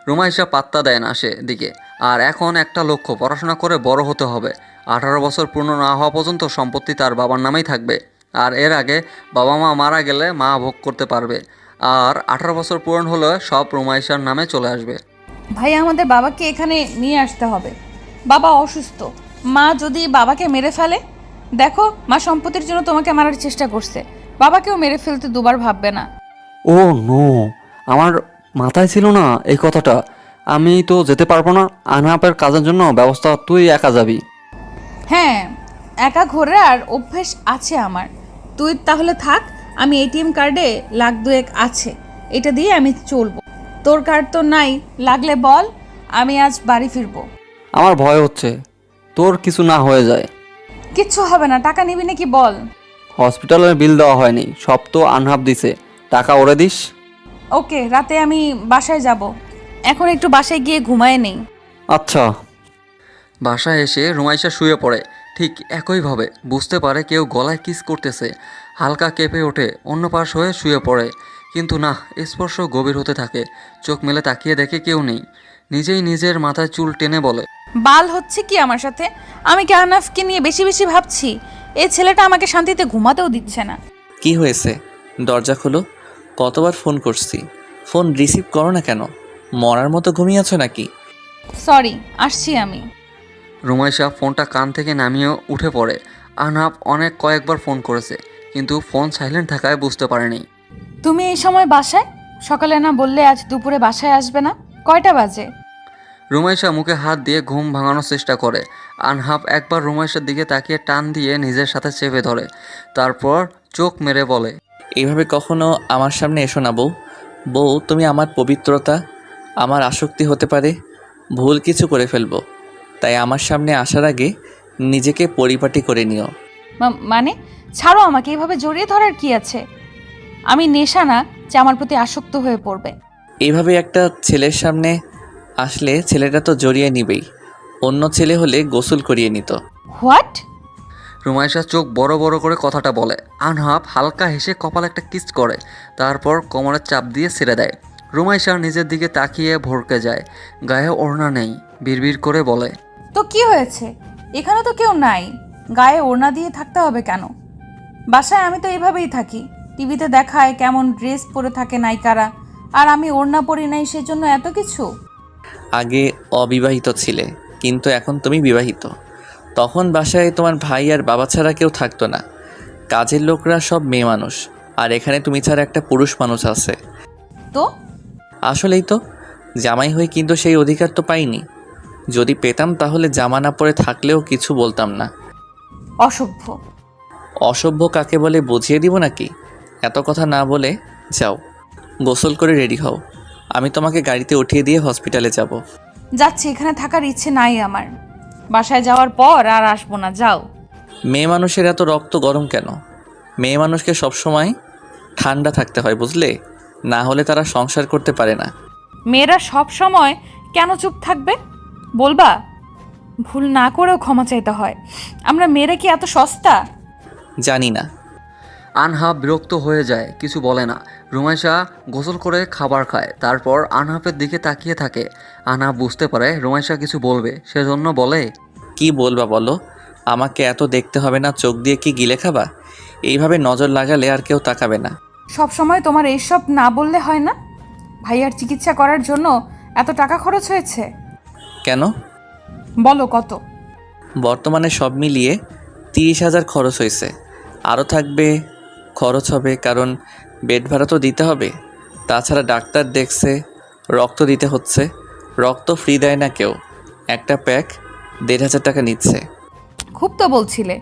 রুমাইশা পাত্তা দেয় না সে দিকে। আর এখন একটা লক্ষ্য, পড়াশোনা করে বড় হতে হবে। 18 বছর পূর্ণ না হওয়া পর্যন্ত সম্পত্তি তার বাবার নামেই থাকবে। আর এর আগে বাবা মা মারা গেলে মা ভোগ করতে পারবে। আর 18 বছর পূরণ হলে সব রুমাইশার নামে চলে আসবে। ভাইয়া, আমাদের বাবাকে এখানে নিয়ে আসতে হবে। বাবা অসুস্থ, মা যদি বাবাকে মেরে ফেলে? দেখো, মা সম্পত্তির জন্য তোমাকে মারার চেষ্টা করছে, বাবাকেও মেরে ফেলতে দুবার ভাববে না। ও নো, আমার মাথায় ছিল না এই কথাটা। আমি তো যেতে পারবো না। আনহাপের কাজের জন্য ব্যবস্থা তুই একা যাবি। হ্যাঁ, একা ঘোরার অভ্যেস আছে আমার। তুই তাহলে থাক, আমি এটিএম কার্ডে লাখ দুয়েক আছে, এটা দিয়ে আমি চলবো। তোর কার্ড তো নাই, লাগলে বল, আমি আজ বাড়ি ফিরবো। আমার ভয় হচ্ছে তোর কিছু না হয়ে যায়। কিচ্ছু হবে না, টাকা নিবি নাকি বল। হসপিটালের বিল দেওয়া হয়নি, সব তো আনহাপ দিছে, টাকা ওরে দিস। ওকে, রাতে আমি বাসায় যাব, এখন একটু বাসায় গিয়ে ঘুমায় নেই। আচ্ছা। বাসায় এসে রুমাইশা শুয়ে পড়ে। ঠিক একইভাবে বুঝতে পারে কেউ গলায় কিস করতেছে। হালকা কেঁপে ওঠে, অন্য পাশ হয়ে শুয়ে পড়ে। কিন্তু না, স্পর্শ গভীর হতে থাকে। চোখ মেলে তাকিয়ে দেখে কেউ নেই। নিজেই নিজের মাথায় চুল টেনে বলে, বাল হচ্ছে কি আমার সাথে? আমি কি আহনাফকে নিয়ে বেশি বেশি ভাবছি? এই ছেলেটা আমাকে শান্তিতে ঘুমাতেও দিচ্ছে না। কি হয়েছে? দরজা খোলো। কতবার ফোন করছি, ফোন রিসিভ করো না কেন? মরার মতো ঘুমিয়ে আছো নাকি? সরি, আসছি আমি। রুমাইশা ফোনটা কান থেকে নামিয়ে উঠে পড়ে। আনহাপ কয়েকবার ফোন করেছে, কিন্তু ফোন সাইলেন্ট থাকায় বুঝতে পারেনি। তুমি এই সময় বাসায়? সকালে না বললে আজ দুপুরে বাসায় আসবে না? কয়টা বাজে? রুমাইশা মুখে হাত দিয়ে ঘুম ভাঙানোর চেষ্টা করে। আনহাপ একবার রুমাইশার দিকে তাকিয়ে টান দিয়ে নিজের সাথে চেপে ধরে, তারপর চোখ মেরে বলে, এইভাবে কখনো আমার সামনে এসো না বউ। বউ, তুমি আমার পবিত্রতা, আমার আসক্তি হতে পারে। ভুল কিছু করে ফেলবো, তাই আমার সামনে আসার আগে নিজেকে পরিপাটি করে নিও। মানে ছাড়ো আমাকে, এভাবে জড়িয়ে ধরার কি আছে? আমি নেশা না যে আমার প্রতি আসক্ত হয়ে পড়বে। এইভাবে একটা ছেলের সামনে আসলে ছেলেটা তো জড়িয়ে নিবেই। অন্য ছেলে হলে গোসল করিয়ে নিত। হোয়াট? রুমাইশা চোখ বড় বড় করে কথাটা বলে। আনহাপ হালকা হেসে কপালে একটা কিস করে, তারপর কোমরে চাপ দিয়ে ছেড়ে দেয়। রুমাইশা নিজের দিকে তাকিয়ে ভরকে যায়। গায়ে ওড়না নেই, বিড়বিড় করে বলে, তো কি হয়েছে? এখানে তো কেউ নাই, গায়ে ওড়না দিয়ে থাকতে হবে কেন? বাসায় আমি তো এভাবেই থাকি। টিভিতে দেখায় কেমন ড্রেস পরে থাকে নায়িকারা, আর আমি ওড়না পরি নাই, সেজন্য এত কিছু? আগে অবিবাহিত ছিলে, কিন্তু এখন তুমি বিবাহিত। তখন বাসায় তোমার ভাই আর বাবা ছাড়া কেউ থাকতো না। কাজের লোকরা সব মেয়ে মানুষ, আর এখানে তুমি ছাড়া একটা পুরুষ মানুষ আছে। তো আসলেই তো, জামাই হয়ে কিন্তু সেই অধিকার তো পাইনি। যদি পেতাম তাহলে জামা না পরে থাকলেও কিছু বলতাম না। অসভ্য। অসভ্য কাকে বলে বুঝিয়ে দিব নাকি? এত কথা না বলে যাও, গোসল করে রেডি হও। আমি তোমাকে গাড়িতে উঠিয়ে দিয়ে হসপিটালে যাব। যাচ্ছি, এখানে থাকার ইচ্ছে নাই আমার। বাসায় যাওয়ার পর আর আসবো না, যাও। মেয়ে মানুষের এত রক্ত গরম কেন? মেয়ে মানুষকে সবসময় ঠান্ডা থাকতে হয়, বুঝলে? না হলে তারা সংসার করতে পারে না। মেয়েরা সব সময় কেন চুপ থাকবে বলবা? ভুল না করেও ক্ষমা চাইতে হয়। আমরা মেয়েরা কি এত সস্তা? জানি না। আনহাপ বিরক্ত হয়ে যায়, কিছু বলে না। রুমাইশা গোসল করে খাবার খায়, তারপর আনহাপের দিকে তাকিয়ে থাকে। আনহাপ বুঝতে পারে রুমাইশা কিছু বলবে, সেজন্য বলে, কি বলবা বলো? আমাকে এত দেখতে হবে না, চোখ দিয়ে কি গিলে খাবা? এইভাবে নজর লাগালে আর কেউ তাকাবে না। সব সময় তোমার এইসব না বললে হয় না? ভাইয়ার চিকিৎসা করার জন্য এত টাকা খরচ হয়েছে। কেন? বলো কত? বর্তমানে সব মিলিয়ে 30,000 খরচ হয়েছে। আরও থাকবে, খরচ হবে, কারণ বেড ভাড়া তো দিতে হবে। তাছাড়া ডাক্তার দেখছে, রক্ত দিতে হচ্ছে। রক্ত ফ্রি দেয় না কেউ। একটা প্যাক 1,500 টাকা নিচ্ছে। খুব তো বলছিলে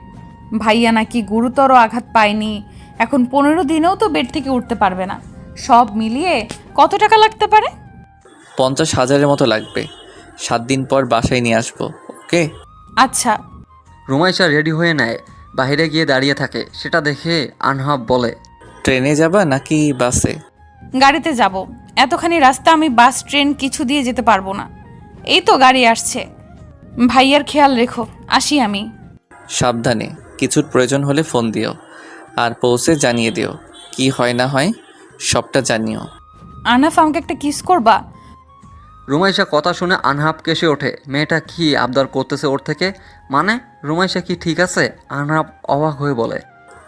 ভাইয়া নাকি গুরুতর আঘাত পায়নি, এখন 15 দিনেও তো বেড থেকে উঠতে পারবে না। সব মিলিয়ে কত টাকা লাগতে পারে? 50,000-এর মতো লাগবে। 7 দিন পর বাসায় নিয়ে আসবো, ওকে? আচ্ছা। রুমাইশা রেডি হয়ে নেয়, বাইরে গিয়ে দাঁড়িয়ে থাকে। সেটা দেখে আনহাপ বলে, ট্রেনে যাবা নাকি বাসে? গাড়িতে যাব। এতখানি রাস্তা আমি বাস ট্রেন কিছু দিয়ে যেতে পারবো না। এই তো গাড়ি আসছে। ভাইয়ার খেয়াল রেখো, আসি আমি। সাবধানে, কিছুর প্রয়োজন হলে ফোন দিও, আর পৌঁছে জানিয়ে দিও। কি হয় না হয় সবটা জানিও। আনাফ, আমাকে একটা কিস করবা? রুমাইশা কথা শুনে আনহাপ কেসে ওঠে। মেয়েটা কি আবদার করতেছে ওর থেকে? মানে রুমাইশা কি ঠিক আছে? আনহাপ অবাক হয়ে বলে,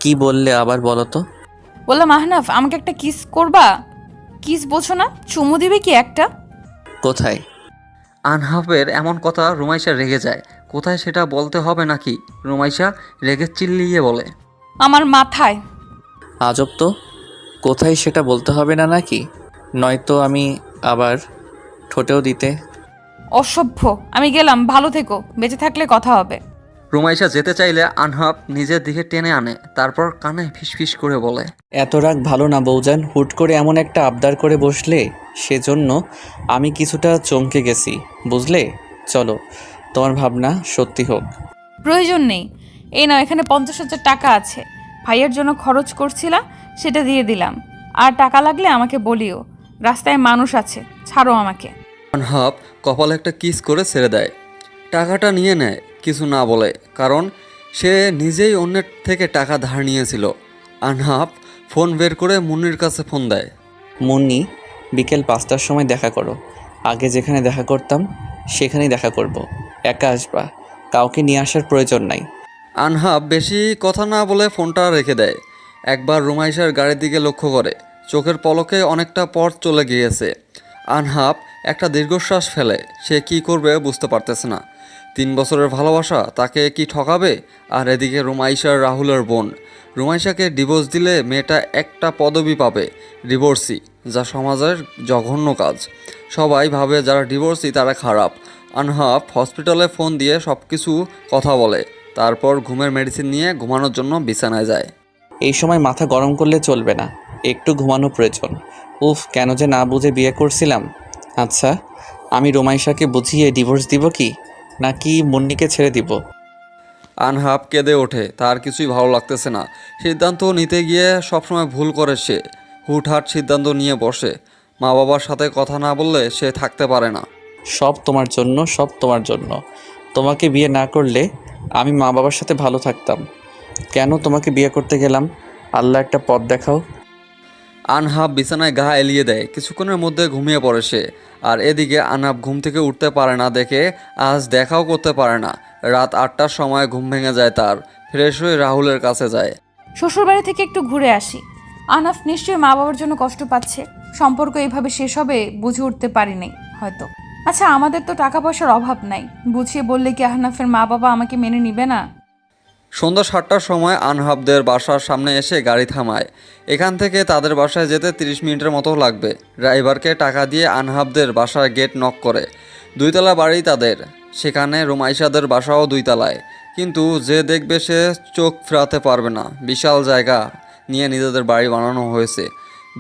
কি বললে আবার বলো তো? বললাম আহনাফ, আমাকে একটা কিস করবা? কিস বোঝো না? চুমু দিবে কি একটা? কোথায়? আনহাপের এমন কথা রুমাইশা রেগে যায়। কোথায় সেটা বলতে হবে নাকি? রুমাইশা রেগে চিল্লিয়ে বলে, আমার মাথায়। আজব তো, কোথায় সেটা বলতে হবে না নাকি? নয়তো আমি আবার ঠোঁটেও দিতে। অসভ্য, আমি গেলাম, ভালো থেকো, বেঁচে থাকলে কথা হবে। রুমাইশা যেতে চাইলে আনহাব নিজের দিকে টেনে আনে, তারপর কানে ফিসফিস করে বলে, এত রাগ ভালো না বৌজান, হুট করে এমন একটা আবদার করে বসলে, সেজন্য আমি কিছুটা চমকে গেছি, বুঝলে? চলো, তোমার ভাবনা সত্যি হোক। প্রয়োজন নেই। এই নাও, এখানে 50,000 টাকা আছে, ভাইয়ের জন্য খরচ করছিলা, সেটা দিয়ে দিলাম। আর টাকা লাগলে আমাকে বলিও, রাস্তায় মানুষ আছে, ছাড়ো আমাকে। আনহাব কপালে একটা কিস করে ছেড়ে দেয়। টাকাটা নিয়ে নেয় কিছু না বলে, কারণ সে নিজেই অন্যের থেকে টাকা ধার নিয়েছিল। আনহাব ফোন বের করে মুন্নির কাছে ফোন দেয়। মুন্নি, বিকেল 5টার সময় দেখা করো। আগে যেখানে দেখা করতাম সেখানেই দেখা করব। একা আসবা, কাউকে নিয়ে আসার প্রয়োজন নাই। আনহাব বেশি কথা না বলে ফোনটা রেখে দেয়। একবার রুমাইশার গাড়ির দিকে লক্ষ্য করে, চোখের পলকে অনেকটা পথ চলে গিয়েছে। আনহাব একটা দীর্ঘশ্বাস ফেলে। সে কি করবে বুঝতে পারতেছে না। 3 বছরের ভালোবাসা তাকে কি ঠকাবে? আর এদিকে রুমাইশার রাহুলের বোন। রুমাইশাকে ডিভোর্স দিলে মেয়েটা একটা পদবি পাবে, ডিভোর্সি, যা সমাজের জঘন্য কাজ। সবাই ভাবে যারা ডিভোর্সি তারা খারাপ। আনহাব হসপিটালে ফোন দিয়ে সব কিছু কথা বলে, তারপর ঘুমের মেডিসিন নিয়ে ঘুমানোর জন্য বিছানায় যায়। এই সময় মাথা গরম করলে চলবে না, একটু ঘুমানো প্রয়োজন। উফ, কেন যে না বুঝে বিয়ে করছিলাম। আচ্ছা, আমি রোমাইশাকে বুঝিয়ে ডিভোর্স দিব কি, নাকি মুন্নিকে ছেড়ে দিব? আনহাব কেঁদে ওঠে, তার কিছুই ভালো লাগতেছে না। সিদ্ধান্ত নিতে গিয়ে সবসময় ভুল করে সে। হুটহাট সিদ্ধান্ত নিয়ে বসে। মা বাবার সাথে কথা না বললে সে থাকতে পারে না। সব তোমার জন্য, সব তোমার জন্য। তোমাকে বিয়ে না করলে আমি মা বাবার সাথে ভালো থাকতাম। কেন তোমাকে বিয়ে করতে গেলাম? আল্লাহ একটা পথ দেখাও। আনহাব বিছানায় গা এলিয়ে দেয়। কিছুক্ষণের মধ্যে ঘুমিয়ে পড়ে সে। আর এদিকে আনহাব ঘুম থেকে উঠতে পারে না দেখে আজ দেখাও করতে পারে না। রাত 8টার সময় ঘুম ভেঙে যায় তার। ফ্রেশ হয়ে রাহুলের কাছে যায়। শ্বশুরবাড়ি থেকে একটু ঘুরে আসি। আনাফ নিশ্চয়ই মা বাবার জন্য কষ্ট পাচ্ছে, সম্পর্ক এইভাবে শেষ হবে বুঝে উঠতে পারিনি হয়তো। আচ্ছা, আমাদের তো টাকা পয়সার অভাব নাই, বুঝিয়ে বললে কি আহনাফের মা বাবা আমাকে মেনে নিবে না? সন্ধ্যা 7টার সময় আনহাবদের বাসার সামনে এসে গাড়ি থামায়। এখান থেকে তাদের বাসায় যেতে 30 মিনিটের মতো লাগবে। ড্রাইভারকে টাকা দিয়ে আনহাবদের বাসার গেট নক করে। 2তলা বাড়ি তাদের। সেখানে রুমাইশাদের বাসাও 2তলায়। কিন্তু যে দেখবে সে চোখ ফেরাতে পারবে না। বিশাল জায়গা নিয়ে নিজেদের বাড়ি বানানো হয়েছে।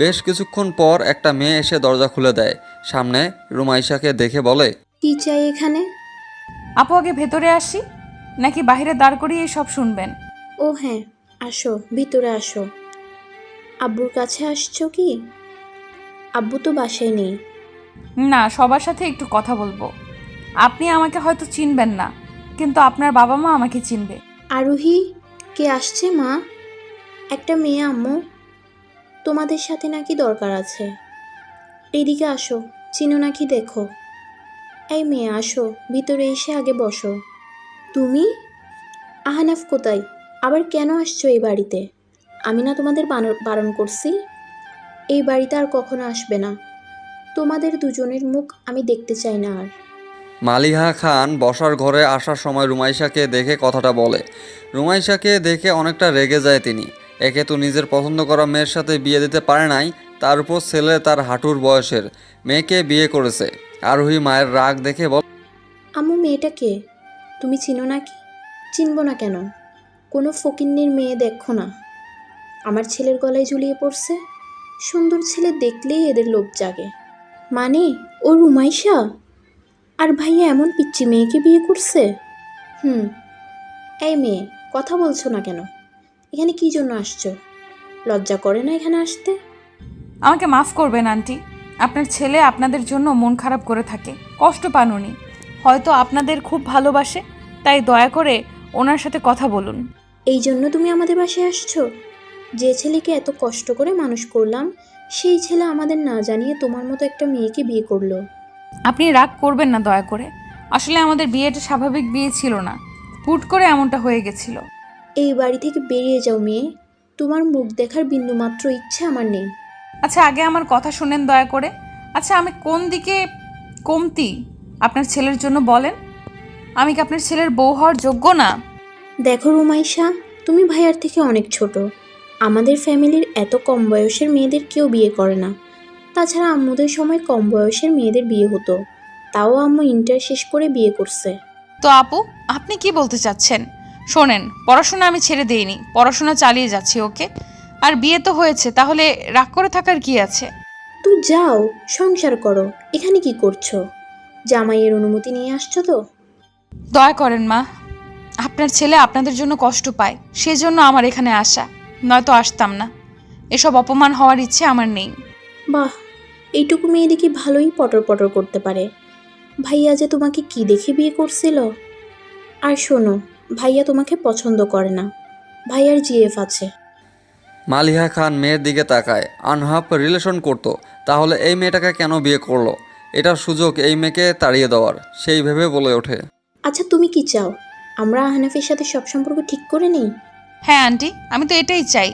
বেশ কিছুক্ষণ পর একটা মেয়ে এসে দরজা খুলে দেয়। সামনে রুমাইশাকে দেখে বলে, কি চাই এখানে? আপু, আগে ভেতরে আসি নাকি বাইরে দাঁড় করিয়ে সব শুনবেন? ও হ্যাঁ, আসো, ভিতরে আসো। আব্বুর কাছে আসছো কি? আব্বু তো বাসায় নেই। না, সবার সাথে একটু কথা বলবো। আপনি আমাকে হয়তো চিনবেন না, কিন্তু আপনার বাবা মা আমাকে চিনবে। আরোহী, কে আসছে মা? একটা মেয়ে আম্মু, তোমাদের সাথে নাকি দরকার আছে। এইদিকে আসো, চিনো নাকি দেখো। এই মেয়ে আসো, ভিতরে এসে আগে বসো। তুমি? আহনাফ কোথায়? আবার কেন আসছো এই বাড়িতে? আমি না তোমাদের বারণ করছি? এই বাড়িতে আর কখনো আসবে না। তোমাদের দুজনের মুখ আমি দেখতে চাই না আর। মালিহা খান বসার ঘরে আসার সময় রুমাইশাকে দেখে কথাটা বলে। রুমাইশাকে দেখে অনেকটা রেগে যায় তিনি। একে তো নিজের পছন্দ করা মেয়ের সাথে বিয়ে দিতে পারে নাই, তার উপর ছেলে তার হাঁটুর বয়সের মেয়েকে বিয়ে করেছে। আরোহী মায়ের রাগ দেখে বলে, আম্মু, মেয়েটা কে? তুমি চিনো নাকি? চিনবো না কেন? কোনো ফকিন্নির মেয়ে দেখো না আমার ছেলের গলায় ঝুলিয়ে পড়ছে। সুন্দর ছেলে দেখলেই এদের লোভ জাগে। মানে ও রুমাইশা? আর ভাইয়া এমন পিচ্চি মেয়েকে বিয়ে করছে? এই মেয়ে, কথা বলছো না কেন? এখানে কি জন্য আসছো? লজ্জা করে না এখানে আসতে? আমাকে মাফ করবেন আন্টি, আপনার ছেলে আপনাদের জন্য মন খারাপ করে থাকে, কষ্ট পান উনি। হয়তো আপনাদের খুব ভালোবাসে, তাই দয়া করে ওনার সাথে কথা বলুন। এই জন্য তুমি আমাদের বাসায় আসছো? যে ছেলেকে এত কষ্ট করে মানুষ করলাম, সেই ছেলে আমাদের না জানিয়ে তোমার মতো একটা মেয়েকে বিয়ে করলো। আপনি রাগ করবেন না দয়া করে। আসলে আমাদের বিয়েটা স্বাভাবিক বিয়ে ছিল না, হুট করে এমনটা হয়ে গেছিল। এই বাড়ি থেকে বেরিয়ে যাও মেয়ে, তোমার মুখ দেখার বিন্দুমাত্র ইচ্ছে আমার নেই। আচ্ছা, আগে আমার কথা শুনেন দয়া করে। আচ্ছা, আমি কোন দিকে কমতি আপনার ছেলের জন্য বলেন? আমি কি আপনার ছেলের বউ হওয়ার যোগ্য না? দেখো রুমাইশা, তুমি ভাইয়ার থেকে অনেক ছোট। আমাদের ফ্যামিলির এত কম বয়সের মেয়েদের কেউ বিয়ে করে না। তাছাড়া আম্মুদের সময় কম বয়সের মেয়েদের বিয়ে হতো, তাও আম্মু ইন্টার শেষ করে বিয়ে করছে। তো আপু, আপনি কি বলতে চাচ্ছেন? শোনেন, পড়াশোনা আমি ছেড়ে দেইনি, পড়াশোনা চালিয়ে যাচ্ছি, ওকে? আর বিয়ে তো হয়েছে, তাহলে রাগ করে থাকার কি আছে? তো যাও, সংসার করো। এখানে কি করছো? জামাইয়ের অনুমতি নিয়ে আসছো তো? দয়া করেন মা, আপনার ছেলে আপনাদের জন্য কষ্ট পায়, সেজন্য আমার এখানে আসা, নয়তো আসতাম না। এসব অপমান হওয়ার ইচ্ছে আমার নেই। বাহ, এইটুকু মেয়ে দেখি ভালোই পটর পটর করতে পারে। ভাইয়া যে তোমাকে কি দেখে বিয়ে করছিল? আর শোনো, ভাইয়া তোমাকে পছন্দ করে না, ভাইয়ার জিএফ আছে। মালিহা খান মেয়ের দিকে তাকায়। আনহাফ রিলেশন করতো, তাহলে এই মেয়েটাকে কেন বিয়ে করলো? এটার সুযোগ এই মেয়েকে তাড়িয়ে দেওয়ার, সেই ভেবে বলে ওঠে। আচ্ছা, তুমি কি চাও আমরা আহনাফের সাথে সব সম্পর্ক ঠিক করে নেই? হ্যাঁ আন্টি, আমি তো এটাই চাই।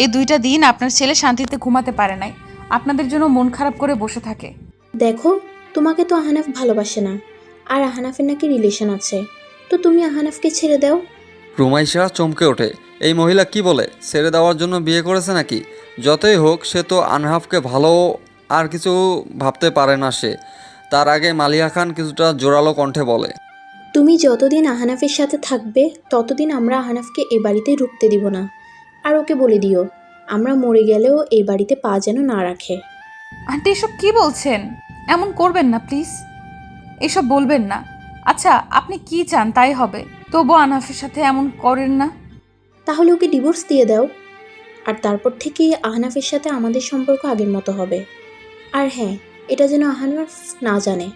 এই 2টা দিন আপনার ছেলে শান্তিতে ঘুমাতে পারে নাই, আপনাদের জন্য মন খারাপ করে বসে থাকে। দেখো, তোমাকে তো আহনাফ ভালোবাসে না, আর আহনাফের নাকি রিলেশন আছে, তো তুমি আহনাফকে ছেড়ে দাও। রুমাইশা চমকে ওঠে। এই মহিলা কি বলে? ছেড়ে দেওয়ার জন্য বিয়ে করেছে নাকি? যতই হোক, সে তো আনহাফকে ভালো আর কিছু ভাবতে পারে না সে। তার আগে মালিহা খান কিছুটা জোরালো কণ্ঠে বলে, তুমি যতদিন আহনাফের সাথে থাকবে ততদিন আমরা আহনাফকে এ বাড়িতে ঢুকতে দিব না। আর ওকে বলে দিও আমরা মরে গেলেও এই বাড়িতে পা যেন না রাখে। আন্টি এসব কি বলছেন? এমন করবেন না প্লিজ, এসব বলবেন না। আচ্ছা, আপনি কি চান তাই হবে, তবু আনাফের সাথে এমন করেন না। তাহলে ওকে ডিভোর্স দিয়ে দাও, আর তারপর থেকেই আহনাফের সাথে আমাদের সম্পর্ক আগের মতো হবে। আর হ্যাঁ, এটা যেন আহনাফ না জানে,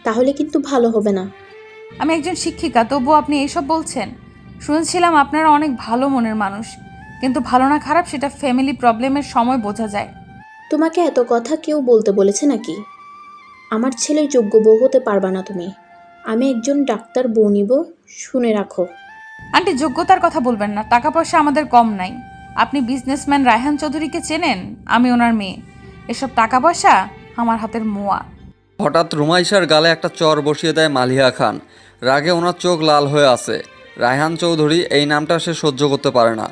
তাহলে কিন্তু ভালো হবে না। আমি একজন শিক্ষিকা, তবু আপনি এইসব বলছেন? শুনেছিলাম আপনারা অনেক ভালো মনের মানুষ, কিন্তু ভালো না খারাপ সেটা ফ্যামিলি প্রবলেমের সময় বোঝা যায়। তোমাকে এত কথা কেউ বলতে বলেছে নাকি? আমার ছেলের যোগ্য বউ হতে পারবা না তুমি। আমি একজন ডাক্তার বউ নিব, শুনে রাখো। আন্টি যোগ্যতার কথা বলবেন না, টাকা পয়সা আমাদের কম নাই। আপনি বিজনেসম্যান রায়হান চৌধুরীকে চেনেন? আমি ওনার মেয়ে। এসব টাকা পয়সা আমার হাতের মোয়া। হঠাৎ রুমাইশার গালে একটা চর বসিয়ে দেয় মালিহা খান। রাগে ওনার চোখ লাল হয়ে আসে। রায়হান চৌধুরী, এই নামটা সে সহ্য করতে পারে না।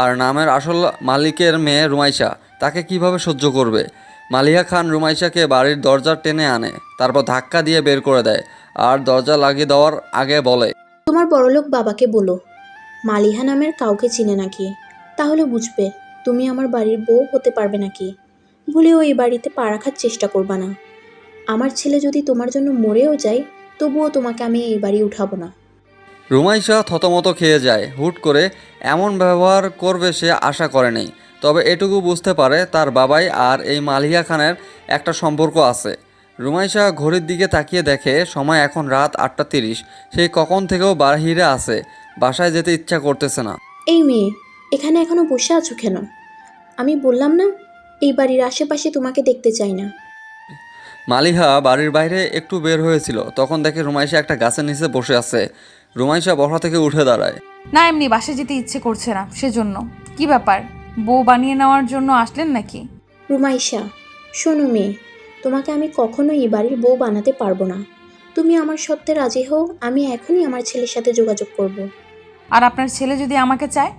আর নামের আসল মালিকের মেয়ে রুমাইশা, তাকে কিভাবে সহ্য করবে? মালিহা খান রুমাইশাকে বাড়ির দরজা টেনে আনে, তারপর ধাক্কা দিয়ে বের করে দেয়। আর দরজা লাগিয়ে দেওয়ার আগে বলে, তোমার বড়লোক বাবাকে বলো মালিহা নামের কাউকে চিনে নাকি, তাহলে বুঝবে তুমি আমার বাড়ির বউ হতে পারবে নাকি। ভুলেও এই বাড়িতে পা রাখার চেষ্টা করবা না। আমার ছেলে যদি তোমার জন্য মরেও যায়, তবুও তোমাকে আমি এই বাড়ি উঠাবো না। রুমাইশা থতমত খেয়ে যায়। হুট করে এমন ব্যবহার করবে সে আশা করেনি। তবে এটুকু বুঝতে পারে তার বাবাই আর এই মালিহা খানের একটা সম্পর্ক আছে। রুমাইশা ঘড়ির দিকে তাকিয়ে দেখে সময় এখন রাত 8:30। সেই কখন থেকেও বাহিরে আছে, বাসায় যেতে ইচ্ছা করতেছে না। এই মেয়ে, এখানে এখনো বসে আছো কেন? আমি বললাম না এই বাড়ির আশেপাশে তোমাকে দেখতে চাই না। মালিহা বাড়ির বাইরে একটু বের হয়েছিল, তখন দেখে রুমাইশা একটা গাছের নিচে বসে আছে। রুমাইশা বসা থেকে উঠে দাঁড়ায়। না, এমনি বাসায় যেতে ইচ্ছে করছে না, সেজন্য। কি ব্যাপার, বউ বানিয়ে নেওয়ার জন্য আসলেন নাকি? রুমাইশা, শোনো মেয়ে, তোমাকে আমি কখনো এই বাড়ির বউ বানাতে পারবো না। তুমি আমার সত্ত্বে রাজি হও, আমি এখনই আমার ছেলের সাথে যোগাযোগ করব। আর আপনার ছেলে যদি আমাকে চায়?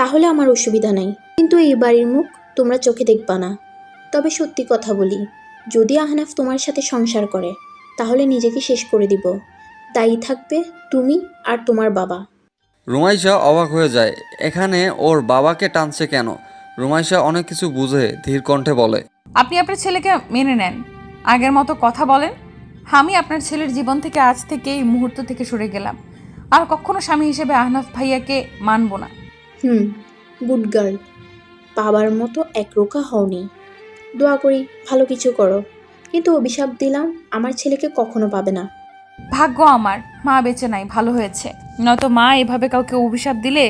তাহলে আমার অসুবিধা নাই, কিন্তু এই বাড়ির মুখ তোমরা চোখে দেখবা না। তবে সত্যি কথা বলি, যদি আহনাফ তোমার সাথে সংসার করে তাহলে নিজেকে শেষ করে দিব। দায়ী থাকবে তুমি আর তোমার বাবা। রুমাইশা অবাক হয়ে যায়, এখানে ওর বাবাকে টানছে কেন? রুমাইশা অনেক কিছু বুঝে ধীর কণ্ঠে বলে, আপনি আপনার ছেলেকে মেনে নেন, আগের মতো কথা বলেন। আমি আপনার ছেলের জীবন থেকে আজ থেকে এই মুহূর্ত থেকে সরে গেলাম, আর কখনো স্বামী হিসেবে আহনাফ ভাইয়াকে মানব না। গুড গার্ল, বাবার মতো একরোখা হওনি। দোয়া করি ভালো কিছু করো, কিন্তু অভিশাপ দিলাম আমার ছেলেকে কখনো পাবে না। ভাগ্য আমার মা বেঁচে নাই, ভালো হয়েছে। নয়তো মা এভাবে কাউকে অভিশাপ দিলে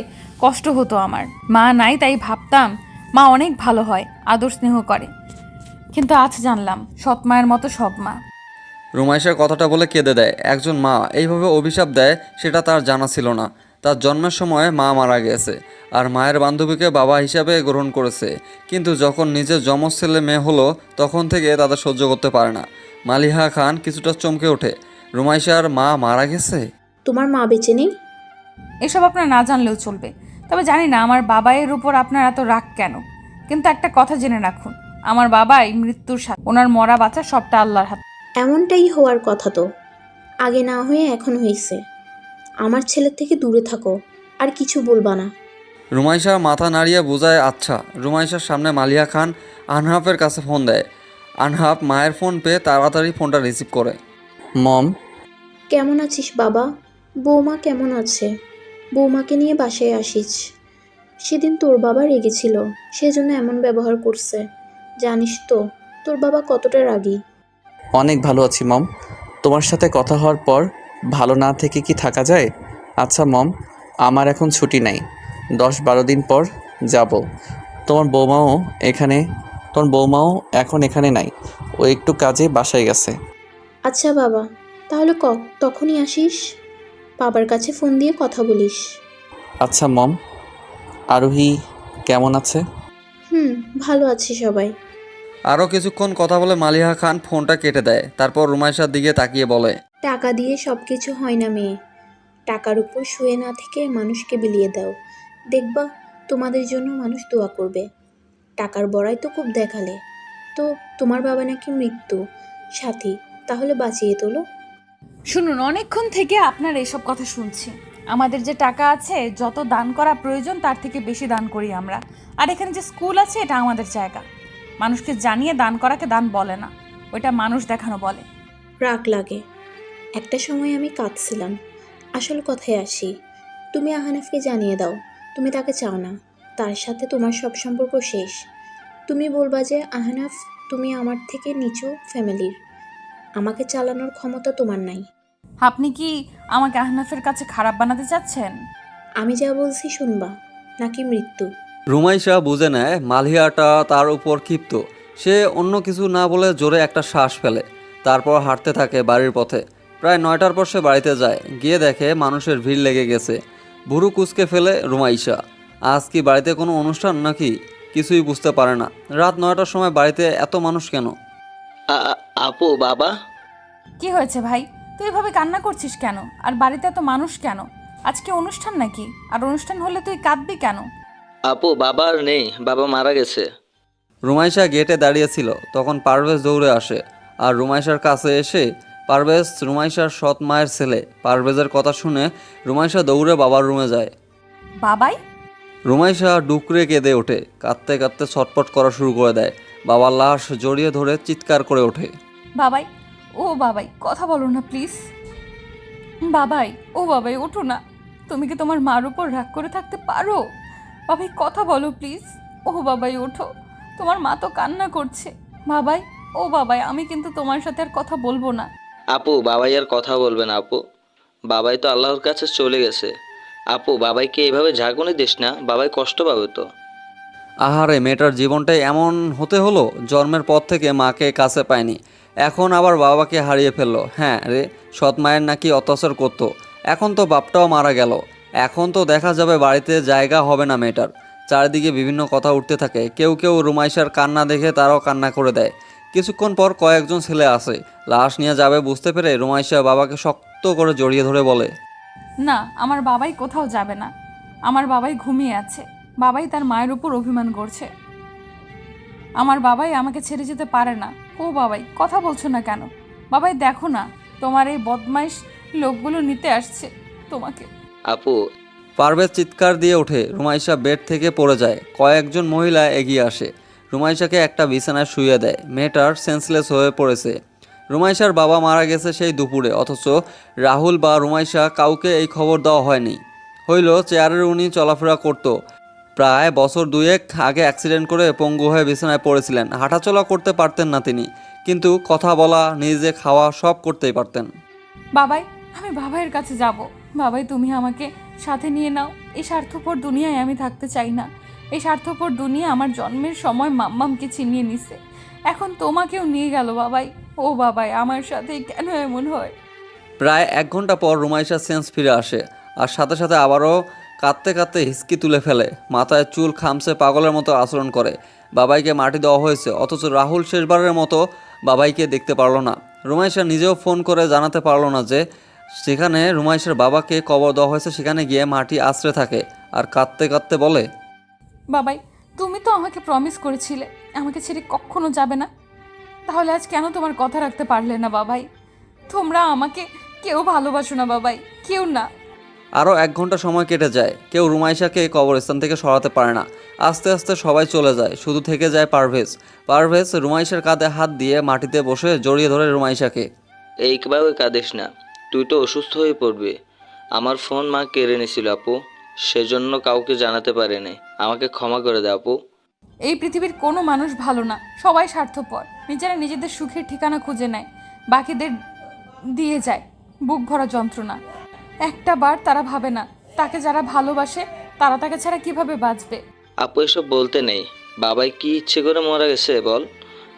কষ্ট হতো আমার। মা নাই তাই ভাবতাম মা অনেক ভালো হয়, আদর স্নেহ করে, কিন্তু আজ জানলাম সৎ মায়ের মতো সব মা। রুমাইশা কথাটা বলে কেঁদে দেয়। একজন মা এইভাবে অভিশাপ দেয় সেটা তার জানা ছিল না। তার জন্মের সময় মা মারা গেছে, আর মায়ের বান্ধবীকে বাবা হিসাবে গ্রহণ করেছে। কিন্তু যখন নিজের যমজ ছেলে মেয়ে হলো, তখন থেকে তাদের সহ্য করতে পারে না। মালিহা খান কিছুটা চমকে ওঠে। রুমাইশার মা মারা গেছে? তোমার মা বেঁচে নেই? এসব আপনার না জানলেও চলবে, তবে জানি না আমার বাবাইয়ের উপর আপনার এত রাগ কেন, কিন্তু একটা কথা জেনে রাখুন, আমার বাবাই মৃত্যুর সাথে, ওনার মরা বাঁচা সবটা আল্লাহর হাতে। এমনটাই হওয়ার কথা তো, আগে না হয়ে এখন হয়েছে। আমার ছেলের থেকে দূরে থাকো, আর কিছু বলবা না। রুমাইশা মাথা নাড়িয়ে বোঝায় আচ্ছা। রুমাইশার সামনে মালিয়া খান আনহাফের কাছে ফোন দেয়। আনহাফ মায়ের ফোন পেয়ে তাড়াতাড়ি ফোনটা রিসিভ করে। মম, কেমন আছিস বাবা? বৌমা কেমন আছে? বৌমাকে নিয়ে বাসায় আসিস। সেদিন তোর বাবা রেগেছিল, সেজন্য এমন ব্যবহার করছে। জানিস তো তোর বাবা কতটা রাগী। অনেক ভালো আছি মম। তোমার সাথে কথা হওয়ার পর ভালো না থেকে কি থাকা যায়? আচ্ছা মম, আমার এখন ছুটি নাই, 10-12 দিন পর যাব। তোমার বৌমাও এখন এখানে নাই, ও একটু কাজে বাসায় গেছে। আচ্ছা বাবা, তাহলে তখনই আসিস। বাবার কাছে ফোন দিয়ে কথা বলিস। আচ্ছা মম। আরোহী কেমন আছে? ভালো আছি সবাই। আরও কিছুক্ষণ কথা বলে মালিহা খান ফোনটা কেটে দেয়। তারপর রুমাইশার দিকে তাকিয়ে বলে, টাকা দিয়ে সব কিছু হয় না মেয়ে। টাকার উপর শুয়ে না থেকে মানুষকে বিলিয়ে দাও, দেখবা তোমাদের জন্য মানুষ দোয়া করবে। টাকার বড়াই তো খুব দেখালে। তো তোমার বাবা নাকি মৃত্যু সাথী, তাহলে বাঁচিয়ে তোলো। শুনুন, অনেকক্ষণ থেকে আপনার এসব কথা শুনছি। আমাদের যে টাকা আছে, যত দান করা প্রয়োজন তার থেকে বেশি দান করি আমরা। আর এখানে যে স্কুল আছে, এটা আমাদের জায়গা। মানুষকে জানিয়ে দান করাকে দান বলে না, ওইটা মানুষ দেখানো বলে। রাগ লাগে। একটা সময় আমি কাঁদছিলাম। আসল কথায় আসি, তুমি আহনাফকে জানিয়ে দাও তুমি তাকে চাও না, তার সাথে তোমার সব সম্পর্ক শেষ। তুমি বলবা যে আহনাফ, তুমি আমার থেকে নিচু ফ্যামিলির, আমাকে চালানোর ক্ষমতা তোমার নাই। আপনি কি আমাকে আহনাফের কাছে খারাপ বানাতে চাচ্ছেন? আমি যা বলছি শুনবা, নাকি মৃত্যু? রুমাইশা বুঝে নেয় মালিহাটা তার উপর ক্ষিপ্ত। সে অন্য কিছু না বলে জোরে একটা শ্বাস ফেলে। তারপর হাঁটতে থাকে বাড়ির পথে। প্রায় 9টার পর সে বাড়িতে যায়। গিয়ে দেখে মানুষের ভিড় লেগে গেছে। ভুরু কুচকে ফেলে রুমাইশা। আজ কি বাড়িতে কোনো অনুষ্ঠান নাকি? কিছুই বুঝতে পারে না। রাত 9টার সময় বাড়িতে এত মানুষ কেন? আপু, বাবা। কি হয়েছে ভাই, তুই এভাবে কান্না করছিস কেন? আর বাড়িতে এত মানুষ কেন? আজকে অনুষ্ঠান নাকি? আর অনুষ্ঠান হলে তুই কাঁদবি কেন? আপু, বাবা আর নেই, বাবা মারা গেছে। রুমাইশা গেটে দাঁড়িয়েছিল। তখন পারভেজ দৌড়ে আসে। আর রুমাইশার কাছে এসে, পারভেজ রুমাইশার সৎ মায়ের ছেলে। পারভেজের কথা শুনে রুমাইশা দৌড়ে বাবার রুমে যায়। বাবাই? রুমাইশা ডুকরে কেঁদে ওঠে। কাঁদতে কাঁদতে ছটপট করা শুরু করে দেয়। বাবার লাশ জড়িয়ে ধরে চিৎকার করে ওঠে। বাবাই, ও বাবাই, কথা বলো না প্লিজ। বাবাই, ও বাবাই, ওঠো না। তুমি কি তোমার মার উপর রাগ করে থাকতে পারো? বাবাই, কথা বলো প্লিজ। ও বাবাই, ওঠো, তোমার মা তো কান্না করছে। বাবাই, ও বাবাই, আমি কিন্তু তোমার সাথে আর কথা বলবো না। আপু, বাবাই আর কথা বলবে না আপু। বাবাই তো আল্লাহর কাছে চলে গেছে। আপু, বাবাইকে এভাবে ঝাঁকুনি দিস না, বাবাই কষ্ট পাবে তো। আহারে, মেয়েটার জীবনটাই এমন হতে হলো। জন্মের পর থেকে মাকে কাছে পায়নি, এখন আবার বাবাকে হারিয়ে ফেললো। হ্যাঁ রে, সৎ মায়ের নাকি অত্যাচার করতো। এখন তো বাপটাও মারা গেল। এখন তো দেখা যাবে বাড়িতে জায়গা হবে না মেয়েটার। চারিদিকে বিভিন্ন কথা উঠতে থাকে। কেউ কেউ রুমাইশার কান্না দেখে তারাও কান্না করে দেয়। কিছুক্ষণ পর কয়েকজন ছেলে আসে। লাশ নিয়ে যাবে বুঝতে পেরে রুমাইশা বাবাকে শক্ত করে জড়িয়ে ধরে বলে, না, আমার বাবাই কোথাও যাবে না। আমার বাবাই ঘুমিয়ে আছে। বাবাই তার মায়ের উপর অভিমান করছে। আমার বাবাই আমাকে ছেড়ে যেতে পারে না। ও বাবাই, কথা বলছো না কেন? বাবাই, দেখো না, তোমার এই বদমাইশ লোকগুলো নিতে আসছে তোমাকে। আপু, পারভেজ চিৎকার দিয়ে ওঠে। রুমাইশা বেড থেকে পড়ে যায়। কয়েকজন মহিলা এগিয়ে আসে। রুমাইশাকে একটা বিছানায় শুইয়ে দেয়। মেয়েটার সেন্সলেস হয়ে পড়েছে। রুমাইশার বাবা মারা গেছে সেই দুপুরে, অথচ রাহুল বা রুমাইশা কাউকে এই খবর দেওয়া হয়নি। হইল চেয়ারের উনি চলাফেরা করত। প্রায় বছর 2 আগে অ্যাক্সিডেন্ট করে পঙ্গু হয়ে বিছানায় পড়েছিলেন। হাঁটাচলা করতে পারতেন না তিনি, কিন্তু কথা বলা, নিজে খাওয়া সব করতেই পারতেন। বাবাই, আমি বাবাইয়ের কাছে যাব। বাবাই, তুমি আমাকে সাথে নিয়ে নাও। এই স্বার্থপর দুনিয়ায় আমি থাকতে চাই না। এই স্বার্থপর দুনিয়া আমার জন্মের সময় মাম্মামকে ছিনিয়ে নিছে, এখন তোমাকেও নিয়ে গেল। বাবাই, ও বাবাই, আমার সাথে কেন এমন হয়? প্রায় 1 ঘন্টা পর রুমাইশার সেন্স ফিরে আসে। আর সাথে সাথে আবারও কাঁদতে কাঁদতে হিসকি তুলে ফেলে। মাথায় চুল খামছে, পাগলের মতো আচরণ করে। বাবাইকে মাটি দেওয়া হয়েছে, অথচ রাহুল শেষবারের মতো বাবাইকে দেখতে পারলো না। রুমাইশা নিজেও ফোন করে জানাতে পারলো না যে সেখানে রুমাইশের বাবাকে কবর দেওয়া হয়েছে, সেখানে গিয়ে মাটি আশ্রে থাকে আর কাঁদতে কাঁদতে বলে, বাবাই, তুমি তো আমাকে প্রমিস করেছিলে আমাকে ছেড়ে কখনো যাবে না, তাহলে আজ কেন তোমার কথা রাখতে পারলে না বাবাই? তোমরা আমাকে কেউ ভালোবাসো না বাবাই, কেউ না। আরও 1 ঘন্টা সময় কেটে যায়, কেউ রুমাইশাকে কবরস্থান থেকে সরাতে পারে না। আস্তে আস্তে সবাই চলে যায়, শুধু থেকে যায় পারভেজ। পারভেজ রুমাইশার কাঁধে হাত দিয়ে মাটিতে বসে জড়িয়ে ধরে রুমাইশাকে। এইভাবে কাঁদিস না, তুই তো অসুস্থ হয়ে পড়বি। আমার ফোন মা কেড়ে নিয়েছিল আপু, সেজন্য কাউকে জানাতে পারেনি। আমাকে ক্ষমা করে দে আপু। এই পৃথিবীর কোনো মানুষ ভালো না, সবাই স্বার্থপর, নিজেরা নিজেদের সুখের ঠিকানা খুঁজে নেয়, বাকিদের দিয়ে যায় বুক ভরা যন্ত্রণা। একটা বার তারা ভাবে না তাকে যারা ভালোবাসে তারা তাকে ছাড়া কিভাবে বাঁচবে। আপু এসব বলতে নেই, বাবাই কি ইচ্ছে করে মারা গেছে বল?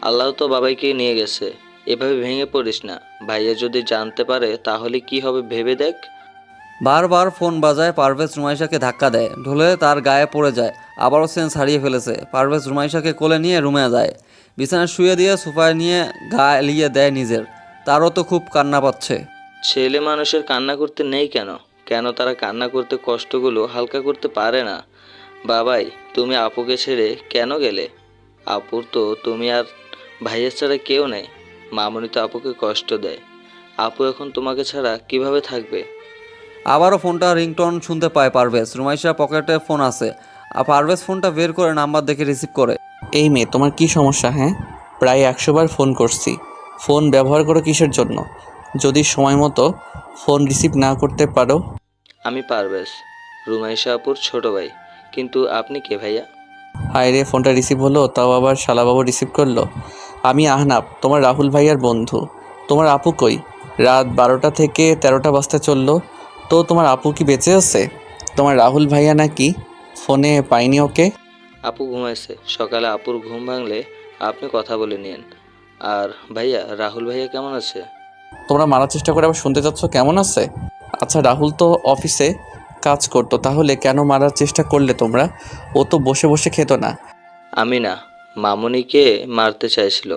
আল্লাহ তো বাবাইকে নিয়ে গেছে। এভাবে ভেঙে পড়িস না, ভাইয়া যদি জানতে পারে তাহলে কি হবে ভেবে দেখ। বারবার ফোন বাজায়, পারভেজ রুমাইশাকে ধাক্কা দেয়, ঢলে তার গায়ে পড়ে যায়। আবারও সেন্স হারিয়ে ফেলেছে। পারভেজ রুমাইশাকে কোলে নিয়ে রুমে যায়, বিছানায় শুয়ে দিয়ে সোফায় নিয়ে গা এলিয়ে দেয় নিজের। তারও তো খুব কান্না পাচ্ছে। ছেলে মানুষের কান্না করতে নেই কেন? কেন তারা কান্না করতে কষ্টগুলো হালকা করতে পারে না? বাবাই, তুমি আপুকে ছেড়ে কেন গেলে? আপুর তো তুমি আর ভাইয়ের ছাড়া কেউ নেই। মামুনি তো আপুকে কষ্ট দেয়। আপু এখন তোমাকে ছাড়া কিভাবে থাকবে? আবারও ফোনটা রিংটোন শুনতে পায় পারভেজ। রুমাইশা পকেটে ফোন আছে, আর পারভেজ ফোনটা বের করে নাম্বার দেখে রিসিভ করে। এই মেয়ে, তোমার কি সমস্যা? হ্যাঁ, প্রায় 100 বার ফোন করছি। ফোন ব্যবহার করো কিসের জন্য? যদি সময় মতো ফোন রিসিভ না করতে পারো। আমি পারভেজ, রুমাইশা আপুর ছোট ভাই। কিন্তু আপনি কে ভাইয়া? হায় রে, ফোনটা রিসিভ হলো, তাও আবার শালাবাবু রিসিভ করলো। আমি আহনাব, তোমার রাহুল ভাইয়ার বন্ধু। তোমার আপু কই? রাত 12টা থেকে 13টা বাজতে চললো, তো তোমার আপু কি বেঁচে আছে? তোমার রাহুল ভাইয়া নাকি ফোনে পাইনি ওকে? আপু ঘুমাইছে, সকালে আপুর ঘুম ভাঙলে আপনি কথা বলে নিন। আর ভাইয়া, রাহুল ভাইয়া কেমন আছে? তোমরা মারার চেষ্টা করে আবার শুনতে চাচ্ছ কেমন আছে? আচ্ছা, রাহুল তো অফিসে কাজ করতো, তাহলে কেন মারার চেষ্টা করলে তোমরা? ও তো বসে বসে খেত না। আমি না, মামুনিকে মারতে চাইছিল।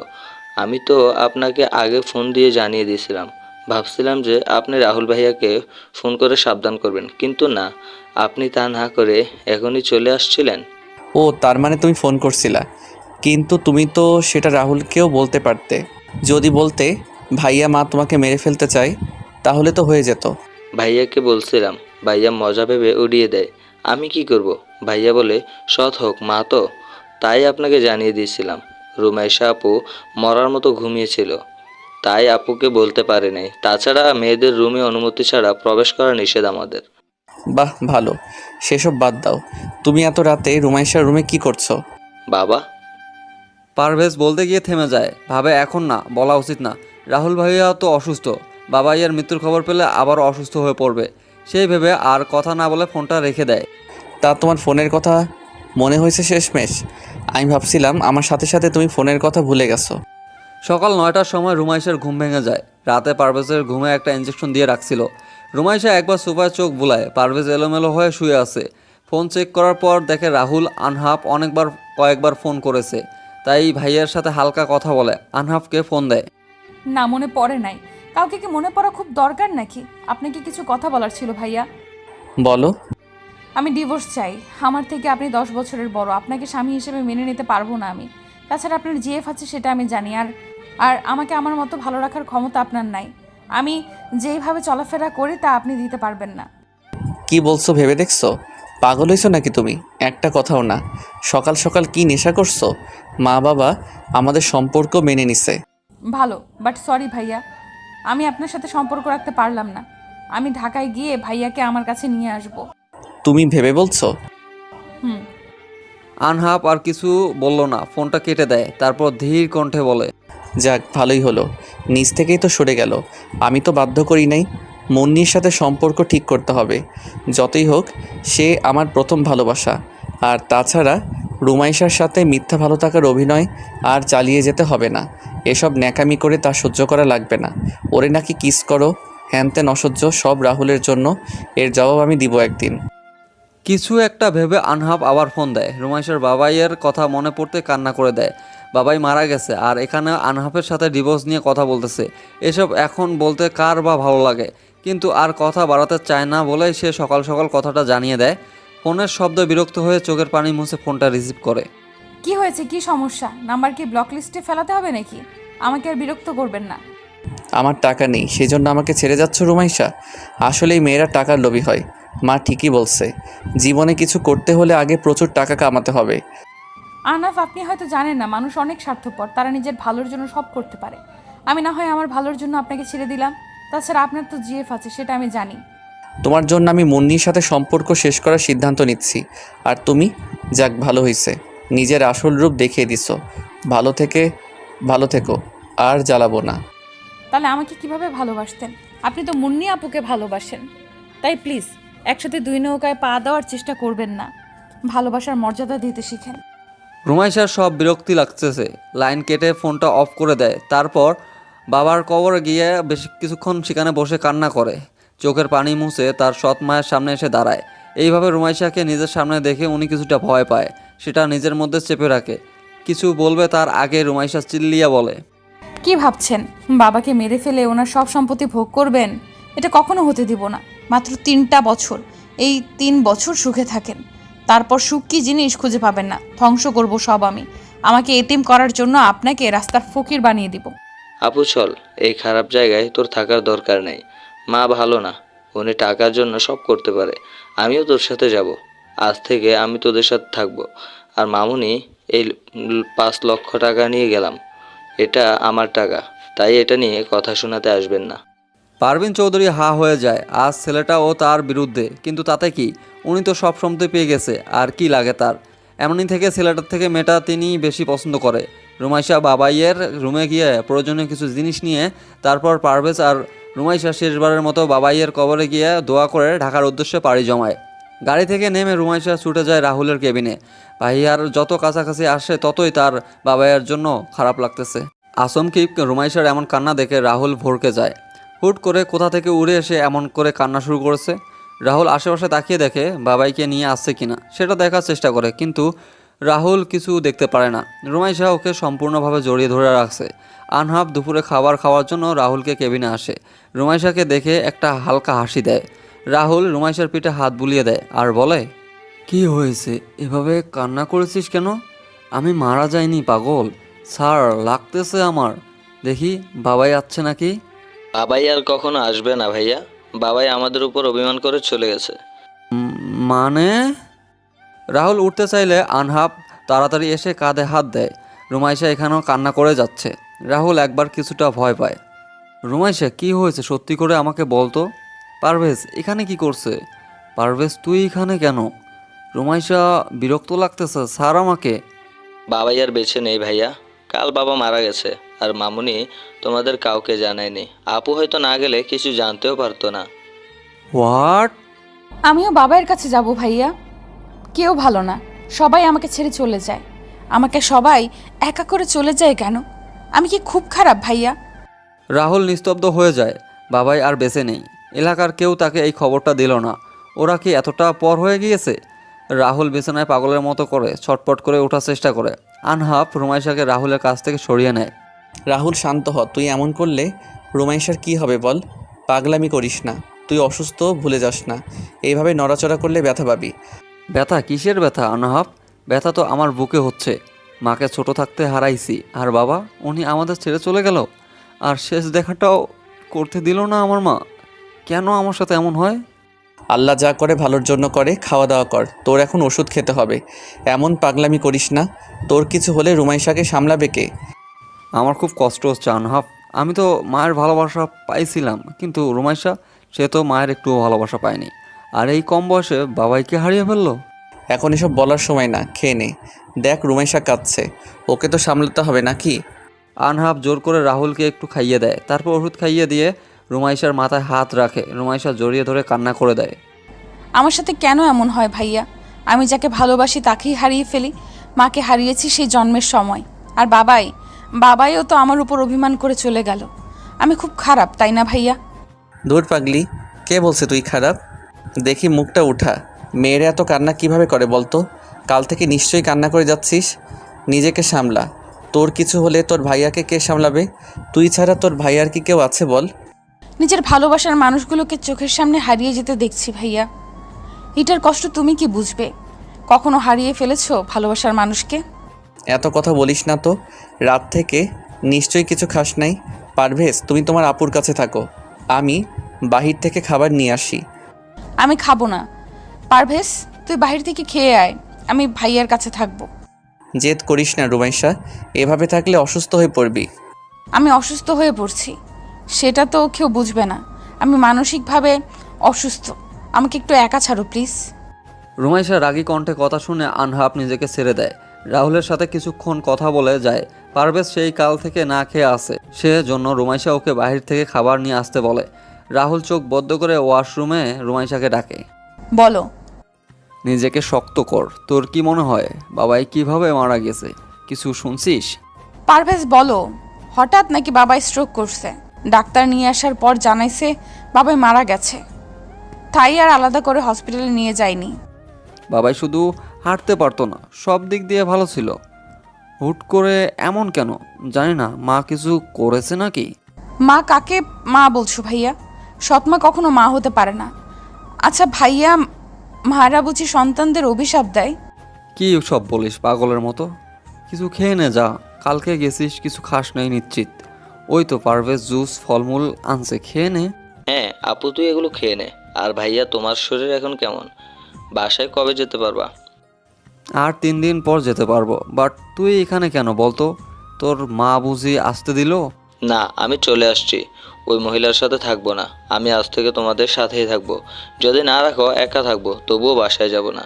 আমি তো আপনাকে আগে ফোন দিয়ে জানিয়ে দিয়েছিলাম। ভাবছিলাম যে আপনি রাহুল ভাইয়াকে ফোন করে সাবধান করবেন, কিন্তু না, আপনি তা না করে এখনই চলে আসছিলেন। ও, তার মানে তুমি ফোন করছিলা? কিন্তু তুমি তো সেটা রাহুলকেও বলতে পারতে। যদি বলতে ভাইয়া মা তোমাকে মেরে ফেলতে চায়, তাহলে তো হয়ে যেত। ভাইয়াকে বলছিলাম, ভাইয়া মজা ভেবে উড়িয়ে দেয়। আমি কি করব? ভাইয়া বলে সৎ হোক মা তো, তাই আপনাকে জানিয়ে দিয়েছিলাম। রুমাইশা আপু মরার মতো ঘুমিয়েছিল, তাই আপুকে বলতে পারে নাই। তাছাড়া মেয়েদের রুমে অনুমতি ছাড়া প্রবেশ করা নিষেধ আমাদের। বাহ, ভালো। সেসব বাদ দাও, তুমি এত রাতে রুমাইশার রুমে কি করছো? বাবা, পারভেজ বলতে গিয়ে থেমে যায়, ভাবে এখন না, বলা উচিত না। রাহুল ভাইয়া তো অসুস্থ, বাবাইয়ের মৃত্যুর খবর পেলে আবারও অসুস্থ হয়ে পড়বে। সেই ভেবে আর কথা না বলে ফোনটা রেখে দেয়। তা তোমার ফোনের কথা মনে হয়েছে শেষমেশ? আমি ভাবছিলাম আমার সাথে সাথে তুমি ফোনের কথা ভুলে গেছো। সকাল 9টার সময় রুমাইশার ঘুম ভেঙে যায়। রাতে পারভেজের ঘুমে একটা ইঞ্জেকশন দিয়ে রাখছিল। রুমাইশা একবার সোফায় চোখ বুলায়, পারভেজ এলোমেলো হয়ে শুয়ে আছে। ফোন চেক করার পর দেখে রাহুল আনহাফ কয়েকবার ফোন করেছে, তাই ভাইয়ের সাথে হালকা কথা বলে আনহাফকে ফোন দেয়। না, মনে পড়ে নাই। কাউকে কি মনে পড়া খুব দরকার নাকি? আপনাকে কিছু কথা বলার ছিল ভাইয়া। বলো। আমি ডিভোর্স চাই। আমার থেকে আপনি 10 বছরের বড়, আপনাকে স্বামী হিসেবে মেনে নিতে পারবো না আমি। তাছাড়া আপনার জিএফ আছে সেটা আমি জানি, আর আর আমাকে আমার মতো ভালো রাখার ক্ষমতা আপনার নাই। আমি যেইভাবে চলাফেরা করি তা আপনি দিতে পারবেন না। কি বলছো ভেবে দেখছো? পাগল হয়েছো নাকি তুমি? একটা কথাও না। সকাল সকাল কি নেশা করছো? মা বাবা আমাদের সম্পর্ক মেনে নিছে। ভালো, বাট সরি ভাইয়া, আমি আপনার সাথে সম্পর্ক রাখতে পারলাম না। আমি ঢাকায় গিয়ে ভাইয়াকে আমার কাছে নিয়ে আসব। তুমি ভেবে বলছো? হুম। আনহাফ আর কিছু বলল না, ফোনটা কেটে দেয়। তারপর ধীর কণ্ঠে বলে, যাক, ভালোই হলো, নিজ থেকেই তো সরে গেল। আমি তো বাধ্য করি নাই। মুন্নির সাথে সম্পর্ক ঠিক করতে হবে। যতই হোক, সে আমার প্রথম ভালোবাসা। আর তাছাড়া রুমাইশার সাথে মিথ্যা ভালো থাকার অভিনয় আর চালিয়ে যেতে হবে না। এসব ন্যাকামি করে তা সহ্য করা লাগবে না। ওরে নাকি কিস করো, হ্যানত্যান অসহ্য, সব রাহুলের জন্য। এর জবাব আমি দিব একদিন। কিছু একটা ভেবে আনহাফ আবার ফোন দেয়। রুমাইশার বাবাইয়ের কথা মনে পড়তে কান্না করে দেয়। বাবাই মারা গেছে, আর এখানে আনহাফের সাথে ডিভোর্স নিয়ে কথা বলতেছে। এসব এখন বলতে কার বা ভালো লাগে? কিন্তু আর কথা বাড়াতে চায় না বলেই সে সকাল সকাল কথাটা জানিয়ে দেয়। ফোনের শব্দ বিরক্ত হয়ে চোখের পানি মুছে ফোনটা রিসিভ করে। কি হয়েছে, কি সমস্যা? নাম্বার কি ব্লক লিস্টে ফেলাতে হবে নাকি? আমাকে আর বিরক্ত করবেন না। আমার টাকা নেই, সেই জন্য আমাকে ছেড়ে যাচ্ছ রুমাইশা? আসলেই মেয়েরা টাকার লোভী হয়। মা ঠিকই বলছে, জীবনে কিছু করতে হলে আগে প্রচুর টাকা কামাতে হবে। আহনাফ, আপনি হয়তো জানেন না, মানুষ অনেক স্বার্থপর, তারা নিজের ভালোর জন্য সব করতে পারে। আমি না হয় আমার ভালোর জন্য আপনাকে ছেড়ে দিলাম, তাছাড়া আপনার তো জিএফ আছে, সেটা আমি জানি। তোমার জন্য আমি মুন্নির সাথে সম্পর্ক শেষ করার সিদ্ধান্ত নিচ্ছি। আর তুমি? যাক, ভালো হয়েছে, নিজের আসল রূপ দেখিয়ে দিছো। ভালো থেকো, আর জ্বালাবো না। তাহলে আমাকে কিভাবে ভালোবাসতেন? আপনি তো মুন্নি আপুকে ভালোবাসেন, তাই প্লিজ একসাথে দুই নৌকায় পা দেওয়ার চেষ্টা করবেন না। ভালোবাসার মর্যাদা দিতে শিখেন। রুমাইশার সব বিরক্তি লাগতেছে, লাইন কেটে ফোনটা অফ করে দেয়। তারপর বাবার কবরে গিয়ে বেশ কিছুক্ষণ সেখানে বসে কান্না করে। চোখের পানি মুছে তার সৎ মায়ের সামনে এসে দাঁড়ায়। এইভাবে রুমাইশাকে নিজের সামনে দেখে উনি কিছুটা ভয় পায়, সেটা নিজের মধ্যে চেপে রাখে। কিছু বলবে তার আগে রুমাইশা চিল্লিয়া বলে, কি ভাবছেন বাবাকে মেরে ফেলে ওনার সব সম্পত্তি ভোগ করবেন? এটা কখনো হতে দিব না। মাত্র 3টা বছর, এই 3 বছর সুখে থাকেন, তারপর সুখ কি জিনিস খুঁজে পাবেন না। ধ্বংস করব সব আমি। আমাকে এতিম করার জন্য আপনাকে রাস্তার ফকির বানিয়ে দিব। আপু চল, এই খারাপ জায়গায় তোর থাকার দরকার নেই। মা ভালো না, উনি টাকার জন্য সব করতে পারে। আমিও তোর সাথে যাব। আজ থেকে আমি তোদের সাথে থাকবো। আর মামুনি, এই 5 লক্ষ টাকা নিয়ে গেলাম, এটা আমার টাকা, তাই এটা নিয়ে কথা শোনাতে আসবেন না। পারভিন চৌধুরী হা হয়ে যায়। আজ ছেলেটাও তার বিরুদ্ধে, কিন্তু তাতে কি? উনি তো সব সম্পত্তি পেয়ে গেছে, আর কি লাগে তার? এমনি থেকে ছেলেটার থেকে মেয়েটা তিনি বেশি পছন্দ করে। রুমাইশা বাবাইয়ের রুমে গিয়ে প্রয়োজনীয় কিছু জিনিস নিয়ে তারপর পারভেজ আর রুমাইশা শেষবারের মতো বাবাইয়ের কবরে গিয়ে দোয়া করে ঢাকার উদ্দেশ্যে পাড়ি জমায়। গাড়ি থেকে নেমে রুমাইশা ছুটে যায় রাহুলের কেবিনে। ভাইয়ার যত কাছাকাছি আসে ততই তার বাবাইয়ের জন্য খারাপ লাগতেছে। আসমকি রুমাইশার এমন কান্না দেখে রাহুল ভরকে যায়। হুট করে কোথা থেকে উড়ে এসে এমন করে কান্না শুরু করেছে। রাহুল আশেপাশে তাকিয়ে দেখে বাবাইকে নিয়ে আসছে কিনা সেটা দেখার চেষ্টা করে, কিন্তু রাহুল কিছু দেখতে পারে না। রুমাইশা ওকে সম্পূর্ণভাবে জড়িয়ে ধরে রাখছে। আনহাব দুপুরে খাবার খাওয়ার জন্য রাহুলকে কেবিনে আসে। রুমাইশাকে দেখে একটা হালকা হাসি দেয়। রাহুল রুমাইশার পিঠে হাত বুলিয়ে দেয় আর বলে, কি হয়েছে, এভাবে কান্না করেছিস কেন? আমি মারা যাইনি পাগল, স্যার লাগতেছে আমার। দেখি বাবাই আসছে নাকি। বাবাই আর কখনো আসবে না ভাইয়া। বাবাই আমাদের উপর অভিমান করে চলে গেছে। মানে? রাহুল উঠতে চাইলে আনহাব তাড়াতাড়ি এসে কাঁধে হাত দেয়। রুমাইশা এখানেও কান্না করে যাচ্ছে। রাহুল একবার কিছুটা ভয় পায়। রুমাইশা, কি হয়েছে সত্যি করে আমাকে বলতো। পারভেজ এখানে কি করছে? পারভেজ তুই এখানে কেন? রুমাইশা বিরক্ত লাগতেছে স্যার আমাকে। বাবাই আর বেঁচে নেই ভাইয়া। কাল বাবা মারা গেছে, আর মামুনি তোমাদের কাউকে জানায়নি। আপু হয়তো না গেলে কিছু জানতেও পারতো না। হোয়াট? আমিও বাবার কাছে যাব ভাইয়া। কেউ ভালো না, সবাই আমাকে ছেড়ে চলে যায়। আমাকে সবাই একা করে চলে যায় কেন? আমি কি খুব খারাপ ভাইয়া? রাহুল নিস্তব্ধ হয়ে যায়। বাবাই আর বেঁচে নেই। এলাকার কেউ তাকে এই খবরটা দিল না। ওরা কি এতটা পর হয়ে গিয়েছে? রাহুল বিছানায় পাগলের মতো করে ছটপট করে ওঠার চেষ্টা করে। আনহাফ রুমাইশাকে রাহুলের কাছ থেকে সরিয়ে নেয়। রাহুল, শান্ত হ। তুই এমন করলে রুমাইশার কি হবে বল? পাগলামি করিস না। তুই অসুস্থ, ভুলে যাস না। এইভাবে নড়াচড়া করলে ব্যথা পাবি। ব্যথা? কিসের ব্যথা আনহাফ? ব্যথা তো আমার বুকে হচ্ছে। মাকে ছোট থাকতে হারাইছি, আর বাবা উনি আমাদের ছেড়ে চলে গেল, আর শেষ দেখাটাও করতে দিল না আমার মা। কেন আমার সাথে এমন হয়? আল্লাহ যা করে ভালোর জন্য করে। খাওয়া দাওয়া কর, তোর এখন ওষুধ খেতে হবে। এমন পাগলামি করিস না। তোর কিছু হলে রুমাইশাকে সামলাবে কে? আমার খুব কষ্ট হচ্ছে আনহাফ। আমি তো মায়ের ভালোবাসা পাইছিলাম, কিন্তু রুমাইশা, সে তো মায়ের একটুও ভালোবাসা পায়নি, আর এই কম বয়সে বাবাইকে হারিয়ে ফেললো। এখন এসব বলার সময় না, খেয়ে নে। দেখ রুমাইশা কাঁদছে, ওকে তো সামলাতে হবে নাকি? আনহাফ জোর করে রাহুলকে একটু খাইয়ে দেয়। তারপর ওষুধ খাইয়ে দিয়ে রুমাইশার মাথায় হাত রাখে। রুমাইশা জড়িয়ে ধরে কান্না করে দেয়। আমার সাথে কেন এমন হয় ভাইয়া? আমি যাকে ভালোবাসি তাকেই হারিয়ে ফেলি। মাকে হারিয়েছি সেই জন্মের সময়। আর বাবাইও তো আমার উপর অভিমান করে চলে গেল। আমি খুব খারাপ, তাই না ভাইয়া? দূর পাগলি, কে বলছে তুই খারাপ? দেখি মুখটা উঠা। মেয়েরা এত কান্না কিভাবে করে বলতো? কাল থেকে নিশ্চয়ই কান্না করে যাচ্ছিস। নিজেকে সামলা। তোর কিছু হলে তোর ভাইয়াকে কে সামলাবে? তুই ছাড়া তোর ভাইয়ার কি কেউ আছে বল? নিজের ভালোবাসার মানুষগুলোকে চোখের সামনে হারিয়ে যেতে দেখছি ভাইয়া। এটার কষ্ট তুমি কি বুঝবে? কখনো হারিয়ে ফেলেছো ভালোবাসার মানুষকে? এত কথা বলিস না তো। রাত থেকে নিশ্চয়ই কিছু খাস নাই। পারভেজ, তুমি তোমার আপুর কাছে থাকো, আমি বাহির থেকে খাবার নিয়ে আসি। আমি খাবো না। পারভেজ, তুই বাহির থেকে খেয়ে আয়, আমি ভাইয়ার কাছে থাকবো। জেদ করিস না রুমাইশা, এভাবে থাকলে অসুস্থ হয়ে পড়বি। আমি অসুস্থ হয়ে পড়ছি, সেটা তো কেউ বুঝবে না। আমি মানসিকভাবে অসুস্থ, আমাকে একটু একা ছাড়ো প্লিজ। রুমাইশা রাগী কণ্ঠে কথা শুনে আনহাব নিজেকে ছেড়ে দেয়। রাহুলের সাথে কিছুক্ষণ কথা বলে যায়। পারভেজ সেই কাল থেকে না খেয়ে আসে, সে জন্য রুমাইশা ওকে বাহির থেকে খাবার নিয়ে আসতে বলে। রাহুল চোখ বদ্ধ করে ওয়াশরুমে রুমাইশাকে ডাকে। বলো। নিজেকে শক্ত কর। তোর কি মনে হয় বাবাই কিভাবে মারা গেছে? কিছু শুনছিস? পারভেজ বলো, হঠাৎ নাকি বাবাই স্ট্রোক করছে? ডাক্তার নিয়ে আসার পর জানাইছে বাবাই মারা গেছে, তাই আর আলাদা করে হসপিটালে নিয়ে যায়নি। বাবাই শুধু হাঁটতে পারতো না, সব দিক দিয়ে ভালো ছিল। হুট করে এমন কেন? জানি না, মা কিছু করেছে নাকি? মা কাকে মা বলছো ভাইয়া? সৎমা কখনো মা হতে পারে না। আচ্ছা ভাইয়া, মারা বুঝি সন্তানদের অভিশাপ দেয়? কি সব বলিস পাগলের মতো? কিছু খেয়ে নে যা, কালকে গেছিস কিছু খাস নাই নিশ্চিত। ওই তো পারভেজ জুস ফলমূল আনছে, খেয়ে নে। হ্যাঁ আপু, তুই এগুলো খেয়ে নে। আর ভাইয়া, তোমার শরীর এখন কেমন? বাসায় কবে যেতে পারবা? আর 3 দিন পর যেতে পারবো। বাট তুই এখানে কেন বলতো? তোর মা বুঝি আসতে দিল? না, আমি চলে আসছি। ওই মহিলার সাথে থাকবো না। আমি আজ থেকে তোমাদের সাথেই থাকবো। যদি না রাখো একা থাকবো, তবুও বাসায় যাব না।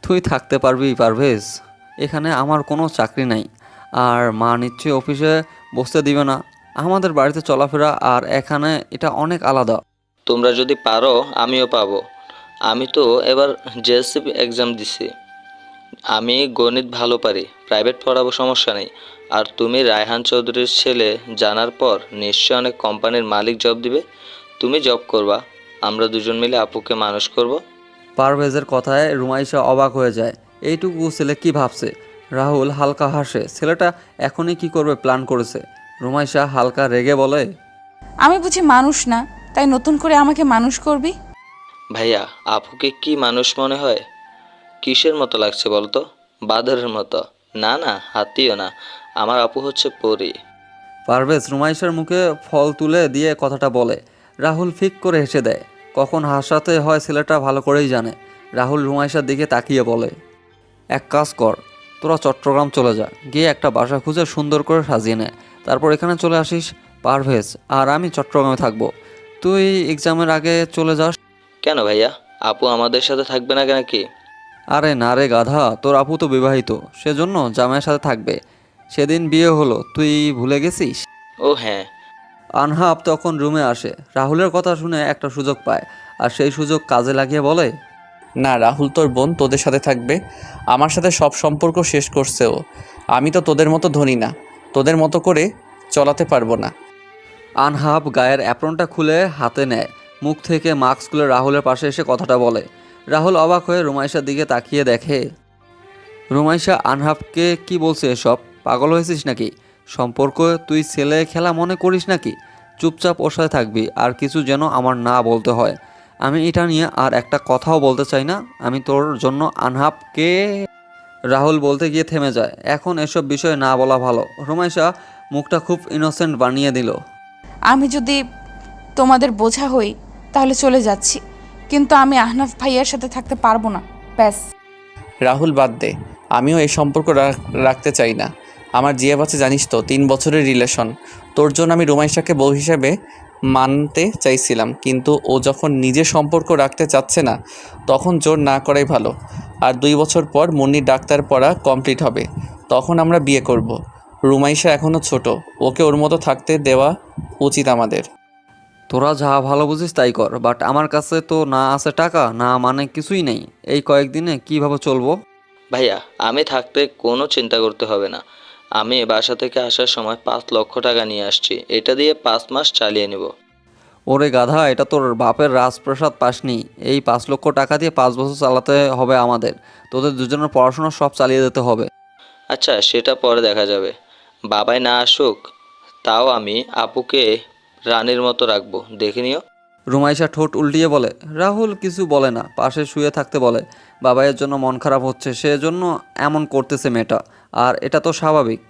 তুই থাকতে পারবি পারভেজ? এখানে আমার কোনো চাকরি নাই, আর মা নিশ্চয়ই অফিসে বসতে দিবে না। আমাদের বাড়িতে চলাফেরা আর এখানে এটা অনেক আলাদা। তোমরা যদি পারো আমিও পাবো। আমি তো এবার জেএসসি এক্সাম দিছি। আমি গণিত ভালো পারি, প্রাইভেট পড়াবো, সমস্যা নেই। আর তুমি রায়হান চৌধুরীর ছেলে জানার পর নিশ্চয় অনেক কোম্পানির মালিক জব দিবে। তুমি জব করবা, আমরা দুজন মিলে আপুকে মানুষ করব। পারভেজের কথায় রুমাইশা অবাক হয়ে যায়। এইটুকু ছেলে কি ভাবছে? রাহুল হালকা হাসে। ছেলেটা এখনই কি করবে প্ল্যান করেছে। রুমাইশা হালকা রেগে বলে, আমি বুঝি মানুষ না, তাই নতুন করে আমাকে মানুষ করবি? ভাইয়া, আপুকে কি মানুষ মনে হয়? কিসের মতো লাগছে বলতো? বাদরের মতো? না না, হাতিও না। আমার আপু হচ্ছে পরী। পারভেজ রুমাইশার মুখে ফল তুলে দিয়ে কথাটা বলে। রাহুল ফিক করে হেসে দেয়। কখন হাসাতে হয় ছেলেটা ভালো করেই জানে। রাহুল রুমাইশার দিকে তাকিয়ে বলে, এক কাজ কর, তোরা চট্টগ্রাম চলে যা, গিয়ে একটা বাসা খুঁজে সুন্দর করে সাজিয়ে নে, তারপর এখানে চলে আসিস। পারভেজ আর আমি চট্টগ্রামে থাকবো, তুই এক্সামের আগে চলে যাস। কেন ভাইয়া, আপু আমাদের সাথে থাকবে না নাকি? আরে না রে গাধা, তোর আপু তো বিবাহিত, সেজন্য জামাইয়ের সাথে থাকবে। সেদিন বিয়ে হলো, তুই ভুলে গেছিস? ও হ্যাঁ। আনহাব তখন রুমে আসে। রাহুলের কথা শুনে একটা সুযোগ পায়, আর সেই সুযোগ কাজে লাগিয়ে বলে, না, রাহুল তোর বোন তোদের সাথে থাকবে। আমার সাথে সব সম্পর্ক শেষ করছে ও। আমি তো তোদের মতো ধনী না, তোদের মতো করে চলাতে পারবো না। আনহাব গায়ের অ্যাপ্রনটা খুলে হাতে নেয়, মুখ থেকে মাস্ক খুলে রাহুলের পাশে এসে কথাটা বলে। রাহুল অবাক হয়ে রুমাইশার দিকে তাকিয়ে দেখে। রুমাইশা আনহাবকে কি বলছে এসব? পাগল হয়েছিস নাকি? সম্পর্ক তুই ছেলে খেলা মনে করিস নাকি? চুপচাপ ওর সাথে থাকবি, আর কিছু যেন আমার না বলতে হয়। আমি এটা নিয়ে আর একটা কথাও বলতে চাই না। আমি তোর জন্য আনহাবকে। রাহুল বলতে গিয়ে থেমে যায়। এখন এসব বিষয়ে না বলা ভালো। রুমাইশা মুখটা খুব ইনোসেন্ট বানিয়ে দিল। আমি যদি তোমাদের বোঝা হই তাহলে চলে যাচ্ছি, কিন্তু আমি আহনাফ ভাইয়ার সাথে থাকতে পারবো না, ব্যাস। রাহুল বাদ দে, আমিও এই সম্পর্ক রাখতে চাই না। আমার জিয়া বাচ্চা জানিস তো, 3 বছরের রিলেশন। তোর জন্য আমি রুমাইশাকে বউ হিসেবে মানতে চাইছিলাম, কিন্তু ও যখন নিজের সম্পর্ক রাখতে চাচ্ছে না, তখন জোর না করাই ভালো। আর 2 বছর পর মুন্নির ডাক্তার পড়া কমপ্লিট হবে, তখন আমরা বিয়ে করব। রুমাইশা এখনও ছোট, ওকে ওর মতো থাকতে দেওয়া উচিত আমাদের। তোরা যা ভালো বুঝিস তাই কর, বাট আমার কাছে তো না আছে টাকা, না মানে কিছুই নেই। এই কয়েকদিনে কিভাবে চলবো? ভাইয়া, আমি থাকতে কোনো চিন্তা করতে হবে না। আমি বাসা থেকে আসার সময় 5 লক্ষ টাকা নিয়ে আসছি। এটা দিয়ে 5 মাস চালিয়ে নেব। ওরে গাধা, এটা তোর বাপের রাজপ্রাসাদ পাসনি। এই 5 লক্ষ টাকা দিয়ে 5 বছর চালাতে হবে আমাদের। তোদের দুজনের পড়াশোনা সব চালিয়ে যেতে হবে। আচ্ছা, সেটা পরে দেখা যাবে। বাবাই না আসুক, তাও আমি আপুকে রানীর মতো রাখবো, দেখে নিও। রুমাইশা ঠোঁট উল্টিয়ে বলে। রাহুল কিছু বলে না, পাশে শুয়ে থাকতে বলে। বাবাইয়ের জন্য মন খারাপ হচ্ছে, সেজন্য এমন করতেছে মেয়েটা, আর এটা তো স্বাভাবিক।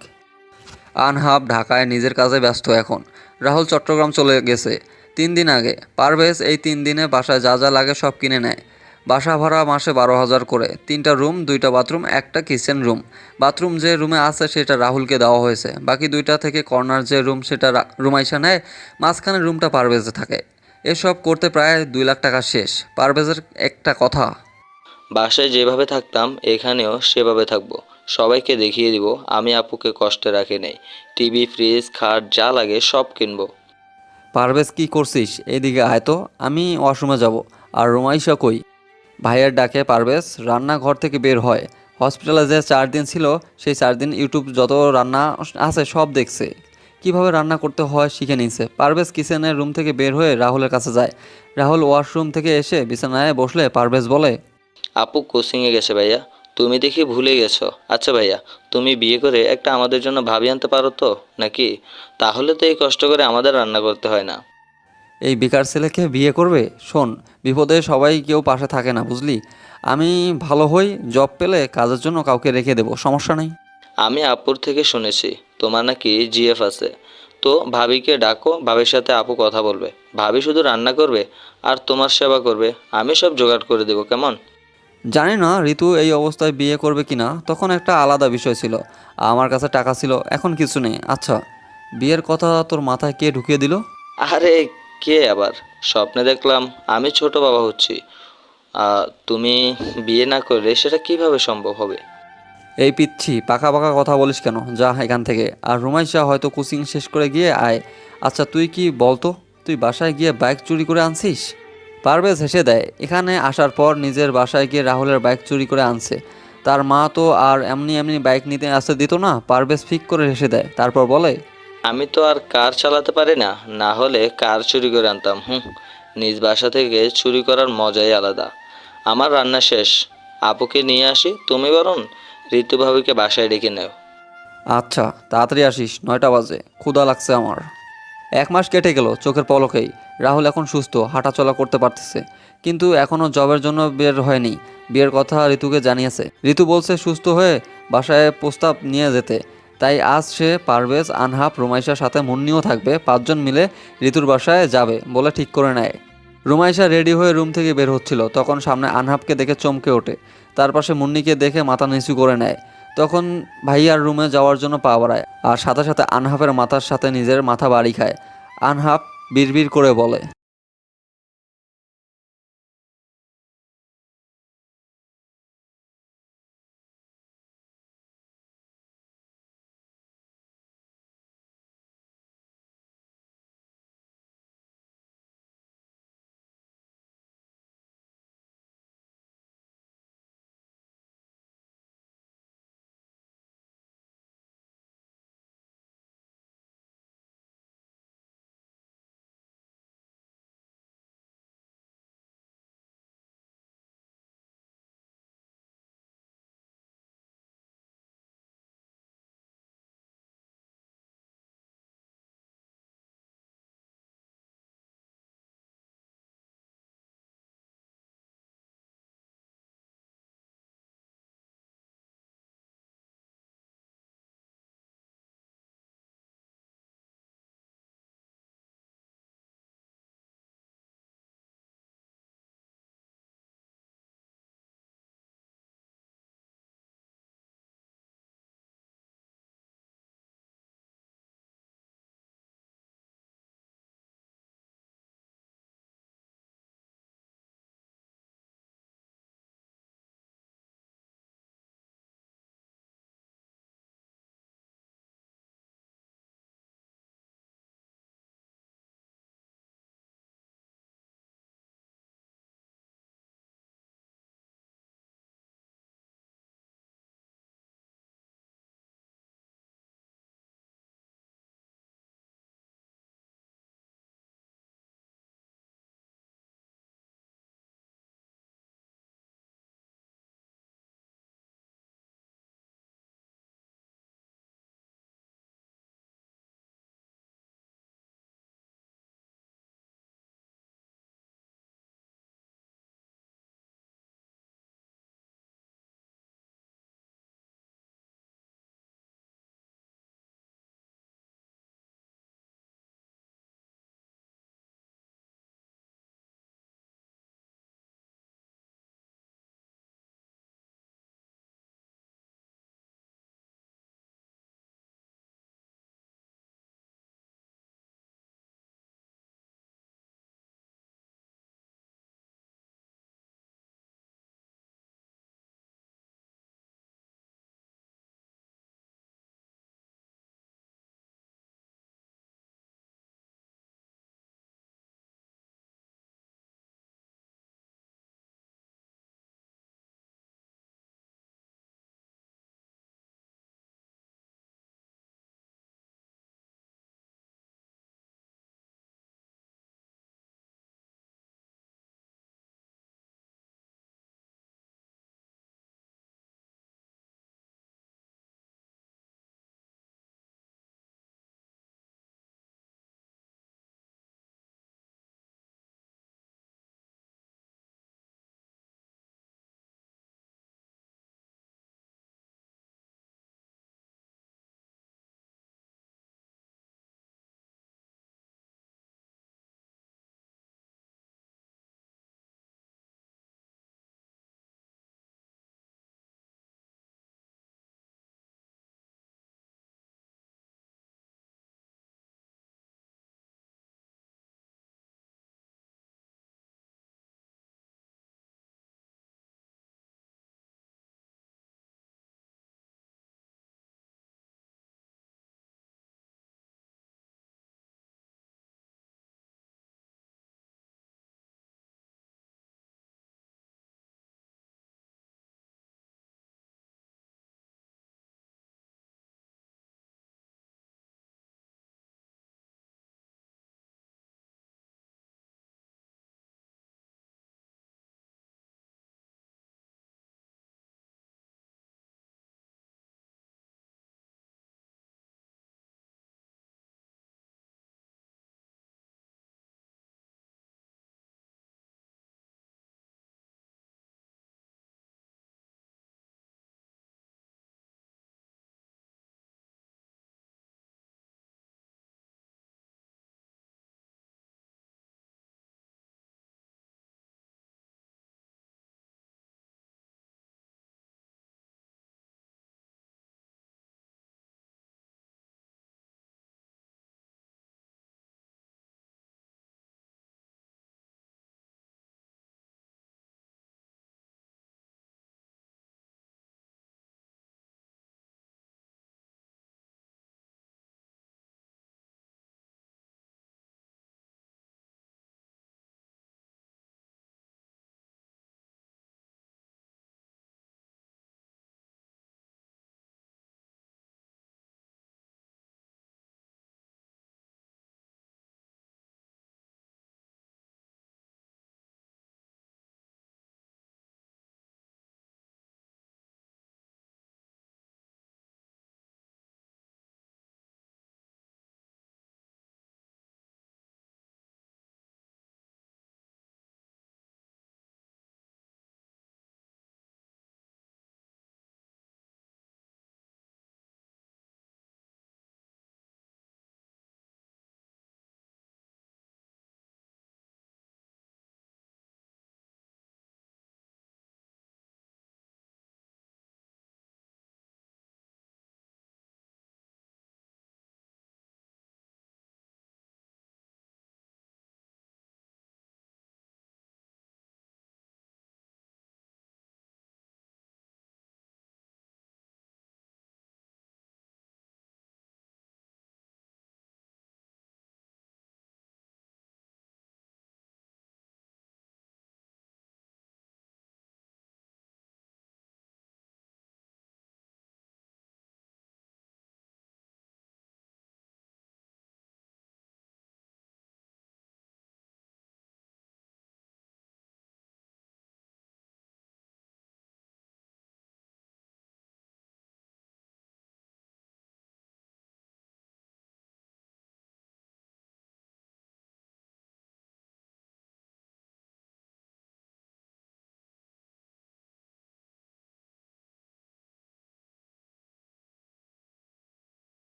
আনহাব ঢাকায় নিজের কাজে ব্যস্ত এখন। রাহুল চট্টগ্রাম চলে গেছে 3 দিন আগে। পারভেজ এই 3 দিনে বাসায় যা যা লাগে সব কিনে নেয়। বাসা ভাড়া মাসে 12,000 করে, 3টা রুম, 2টা বাথরুম, একটা কিচেন রুম। বাথরুম যে রুমে আছে সেটা রাহুলকে দেওয়া হয়েছে, বাকি 2টা থেকে কর্নার যে রুম সেটা রুমাইশা নেয়, মাঝখানের রুমটা পারভেজে থাকে। এসব করতে প্রায় 2 লাখ টাকা শেষ। পারভেজের একটা কথা, বাসায় যেভাবে থাকতাম এখানেও সেভাবে থাকবো, সবাইকে দেখিয়ে দিব আমি আপুকে কষ্টে রাখি নেই। টিভি, ফ্রিজ, খাট যা লাগে সব কিনবো। পারভেজ কি করছিস? এইদিকে আয় তো, আমি ওয়াশরুমে যাব। আর রুমাইশা কই? ভাইয়ের ডাকে পারভেজ রান্নাঘর থেকে বের হয়। হসপিটালে যে 4 দিন ছিল সেই 4 দিন ইউটিউব যত রান্না আছে সব দেখছে, কিভাবে রান্না করতে হয় শিখে নিয়েছে। পারভেজ কিচেনের রুম থেকে বের হয়ে রাহুলের কাছে যায়। রাহুল ওয়াশরুম থেকে এসে বিছানায় বসলে পারভেজ বলে, আপু কোচিংয়ে গেছে ভাইয়া, তুমি দেখি ভুলে গেছো। আচ্ছা ভাইয়া, তুমি বিয়ে করে একটা আমাদের জন্য ভাবি আনতে পারো তো নাকি? তাহলে তো এই কষ্ট করে আমাদের রান্না করতে হয় না। এই বেকার ছেলেকে বিয়ে করবে? শোন, বিপদে সবাই কেউ পাশে থাকে না, বুঝলি? আমি ভালো হই, জব পেলে কাজের জন্য কাউকে রেখে দেবো, সমস্যা নেই। আমি আপুর থেকে শুনেছি তোমার নাকি জিএফ আছে, তো ভাবিকে ডাকো, ভাবির সাথে আপু কথা বলবে। ভাবি শুধু রান্না করবে আর তোমার সেবা করবে, আমি সব জোগাড় করে দেবো, কেমন? জানি না ঋতু এই অবস্থায় বিয়ে করবে কিনা, তখন একটা আলাদা বিষয় ছিল। আমার কাছে টাকা ছিল, এখন কিছু নেই। আচ্ছা, বিয়ের কথা তোর মাথায় কে ঢুকিয়ে দিল? আরে কে আবার? স্বপ্নে দেখলাম আমি ছোট বাবা হচ্ছি। তুমি বিয়ে না করলে সেটা কিভাবে সম্ভব হবে? এই পিচ্ছি, পাকা পাকা কথা বলিস কেন? যা এখান থেকে। আর রুমাইশা হয়তো কোচিং শেষ করে গিয়ে আয়। আচ্ছা তুই কি বলতো, তুই বাসায় গিয়ে বাইক চুরি করে আনছিস? পারভেজ হেসে দেয়। এখানে আসার পর নিজের বাসায় গিয়ে রাহুলের বাইক চুরি করে আনছে। তার মা তো আর এমনি এমনি বাইক নিতে আসতে দিত না। পারভেজ ফিক করে হেসে দেয়, তারপর বলে, আমি তো আর কার চালাতে পারি না, না হলে কার চুরি করে আনতাম। নিজ বাসা থেকে চুরি করার মজাই আলাদা। আমার রান্না শেষ, আপুকে নিয়ে আসি, তুমি বরং ঋতু ভাবিকে বাসায় ডেকে নেও। আচ্ছা তাড়াতাড়ি আসিস, 9টা বাজে, ক্ষুধা লাগছে আমার। 1 মাস কেটে গেল চোখের পলকেই। রাহুল এখন সুস্থ, হাঁটাচলা করতে পারতেছে, কিন্তু এখনও জবের জন্য বের হয়নি। বিয়ের কথা ঋতুকে জানিয়েছে। ঋতু বলছে সুস্থ হয়ে বাসায় প্রস্তাব নিয়ে যেতে। তাই আজ সে, পারভেজ, আনহাব, রুমাইশার সাথে মুন্নিও থাকবে, 5 জন মিলে ঋতুর বাসায় যাবে বলে ঠিক করে নেয়। রুমাইশা রেডি হয়ে রুম থেকে বের হচ্ছিল, তখন সামনে আনহাবকে দেখে চমকে ওঠে। তার পাশে মুন্নিকে দেখে মাথা নিচু করে নেয়। তখন ভাইয়ার রুমে যাওয়ার জন্য পা বাড়ায়, আর সাথে সাথে আনহাফের মাথার সাথে নিজের মাথা বাড়ি খায়। আনহাফ বিড়বিড় করে বলে,